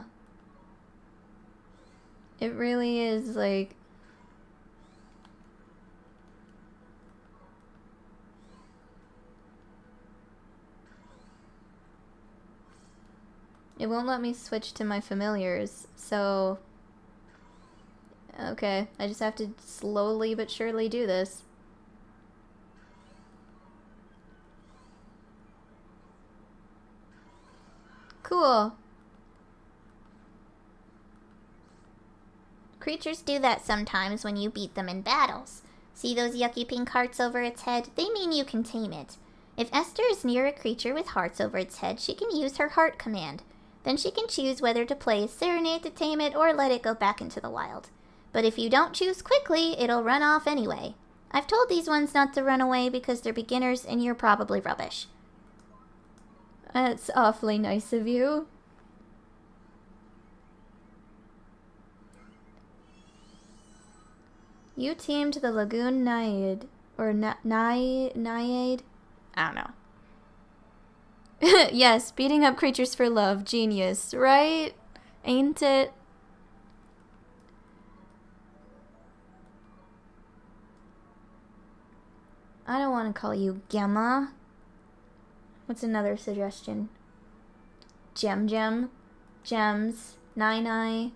It really is like... It won't let me switch to my familiars, so... Okay, I just have to slowly but surely do this. Cool. Creatures do that sometimes when you beat them in battles. See those yucky pink hearts over its head? They mean you can tame it. If Esther is near a creature with hearts over its head, she can use her heart command. Then she can choose whether to play a serenade to tame it or let it go back into the wild. But if you don't choose quickly, it'll run off anyway. I've told these ones not to run away because they're beginners and you're probably rubbish. That's awfully nice of you. You tamed the Lagoon Naiad. Or Naiad? I don't know. Yes, beating up creatures for love. Genius, right? Ain't it? I don't want to call you Gemma. What's another suggestion? Gem, Gems, Nai,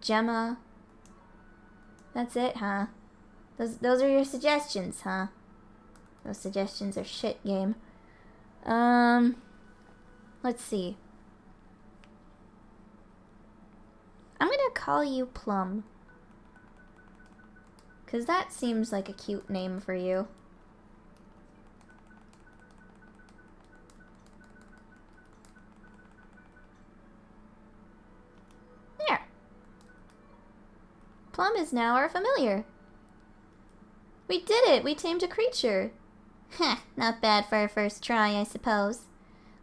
Gemma. That's it, huh? Those are your suggestions, huh? Those suggestions are shit, game. Let's see. I'm gonna call you Plum. 'Cause that seems like a cute name for you. There. Plum is now our familiar. We did it! We tamed a creature. Heh, not bad for our first try, I suppose.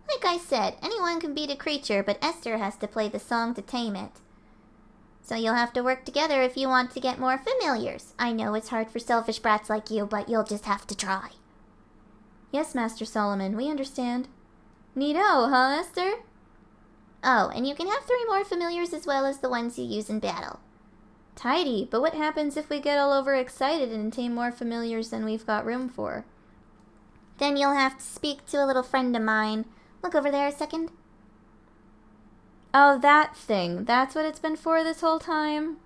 Like I said, anyone can beat a creature, but Esther has to play the song to tame it. So you'll have to work together if you want to get more familiars. I know it's hard for selfish brats like you, but you'll just have to try. Yes, Master Solomon, we understand. Neato, huh, Esther? Oh, and you can have 3 more familiars as well as the ones you use in battle. Tidy, but what happens if we get all overexcited and tame more familiars than we've got room for? Then you'll have to speak to a little friend of mine. Look over there a second. Oh, that thing. That's what it's been for this whole time?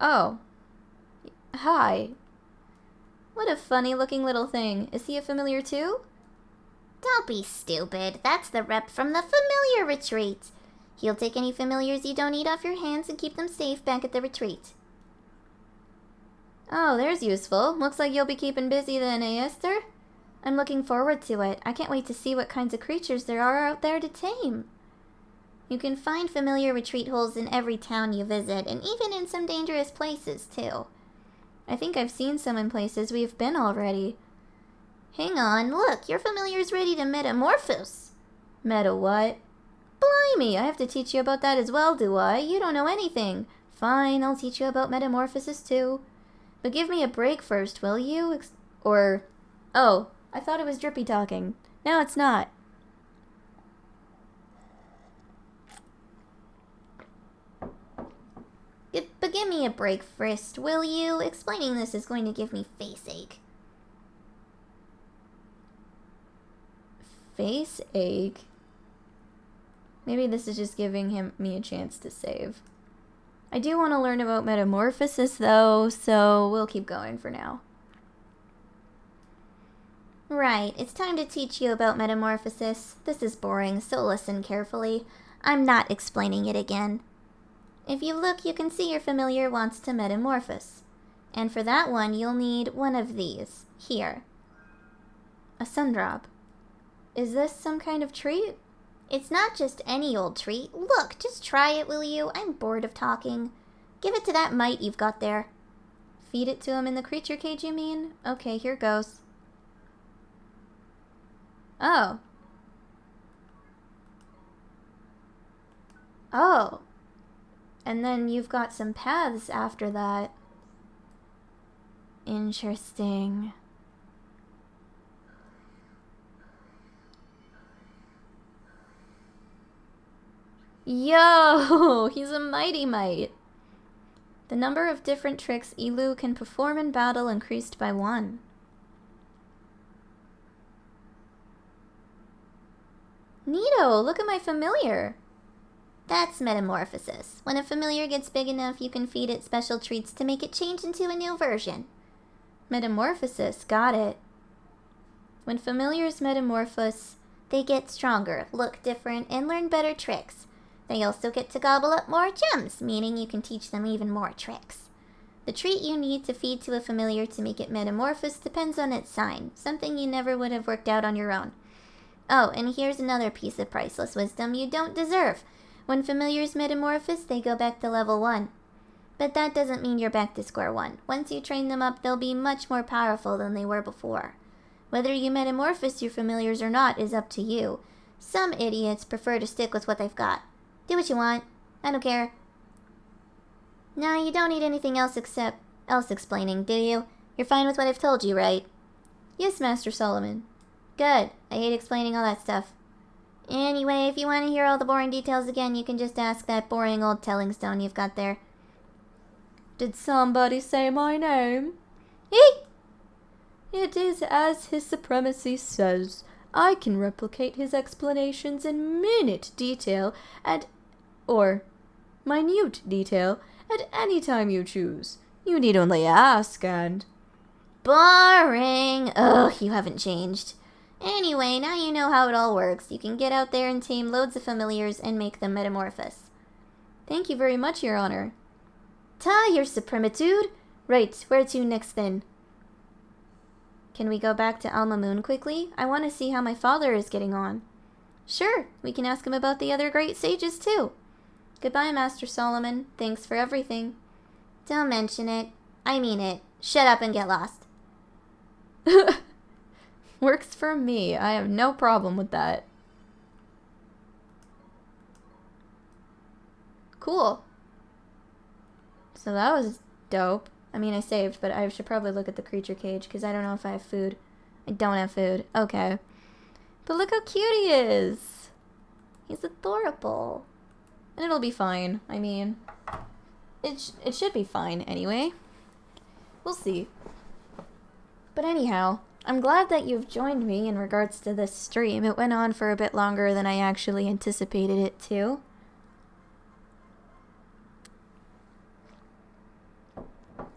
Oh. Hi. What a funny looking little thing. Is he a familiar too? Don't be stupid. That's the rep from the familiar retreat. He'll take any familiars you don't eat off your hands and keep them safe back at the retreat. Oh, there's useful. Looks like you'll be keeping busy then, eh, Esther? I'm looking forward to it. I can't wait to see what kinds of creatures there are out there to tame. You can find familiar retreat holes in every town you visit, and even in some dangerous places, too. I think I've seen some in places we've been already. Hang on, look, your familiar's ready to metamorphose. Meta what? Blimey, I have to teach you about that as well, do I? You don't know anything. Fine, I'll teach you about metamorphosis too. But give me a break first, will you? Oh, I thought it was Drippy talking. Now it's not. But give me a break first, will you? Explaining this is going to give me face ache. Face ache? Maybe this is just giving me a chance to save. I do want to learn about metamorphosis though, so we'll keep going for now. Right, it's time to teach you about metamorphosis. This is boring, so listen carefully. I'm not explaining it again. If you look, you can see your familiar wants to metamorphose. And for that one, you'll need one of these. Here. A sundrop. Is this some kind of treat? It's not just any old treat. Look, just try it, will you? I'm bored of talking. Give it to that mite you've got there. Feed it to him in the creature cage, you mean? Okay, here goes. Oh. Oh. And then you've got some paths after that. Interesting. Yo! He's a mighty mite. The number of different tricks Elu can perform in battle increased by 1. Neato! Look at my familiar! That's metamorphosis. When a familiar gets big enough, you can feed it special treats to make it change into a new version. Metamorphosis, got it. When familiars metamorphose, they get stronger, look different, and learn better tricks. They also get to gobble up more gems, meaning you can teach them even more tricks. The treat you need to feed to a familiar to make it metamorphose depends on its sign, something you never would have worked out on your own. Oh, and here's another piece of priceless wisdom you don't deserve. When familiars metamorphose, they go back to level 1. But that doesn't mean you're back to square 1. Once you train them up, they'll be much more powerful than they were before. Whether you metamorphose your familiars or not is up to you. Some idiots prefer to stick with what they've got. Do what you want. I don't care. No, you don't need anything else explaining, do you? You're fine with what I've told you, right? Yes, Master Solomon. Good. I hate explaining all that stuff. Anyway, if you want to hear all the boring details again, you can just ask that boring old telling stone you've got there. Did somebody say my name? Eek! It is as His Supremacy says. I can replicate his explanations in minute detail or minute detail at any time you choose. You need only ask and... Boring! Ugh, you haven't changed. Anyway, now you know how it all works. You can get out there and tame loads of familiars and make them metamorphose. Thank you very much, Your Honor. Ta, your supremitude! Right, where to next then? Can we go back to Alma Moon quickly? I want to see how my father is getting on. Sure, we can ask him about the other great sages too. Goodbye, Master Solomon. Thanks for everything. Don't mention it. I mean it. Shut up and get lost. Works for me. I have no problem with that. Cool. So that was dope. I mean, I saved, but I should probably look at the creature cage because I don't know if I have food. I don't have food. Okay. But look how cute he is. He's adorable. And it'll be fine. I mean, it should be fine anyway. We'll see. But anyhow, I'm glad that you've joined me in regards to this stream. It went on for a bit longer than I actually anticipated it to.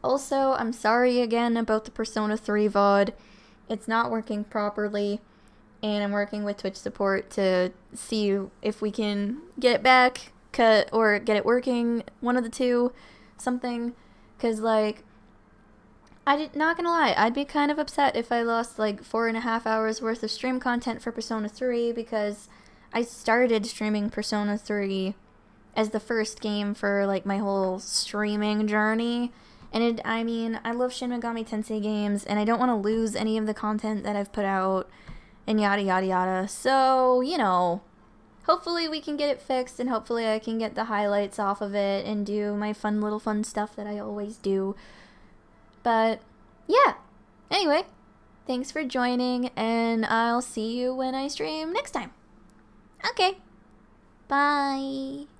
Also, I'm sorry again about the Persona 3 VOD. It's not working properly, and I'm working with Twitch support to see if we can get it back, cut, or get it working, one of the two, something, because, like, not gonna lie, I'd be kind of upset if I lost, like, 4.5 hours worth of stream content for Persona 3, because I started streaming Persona 3 as the first game for, like, my whole streaming journey. And I mean, I love Shin Megami Tensei games, and I don't want to lose any of the content that I've put out, and yada yada yada. So, you know, hopefully we can get it fixed, and hopefully I can get the highlights off of it, and do my fun stuff that I always do. But, yeah. Anyway, thanks for joining, and I'll see you when I stream next time. Okay. Bye.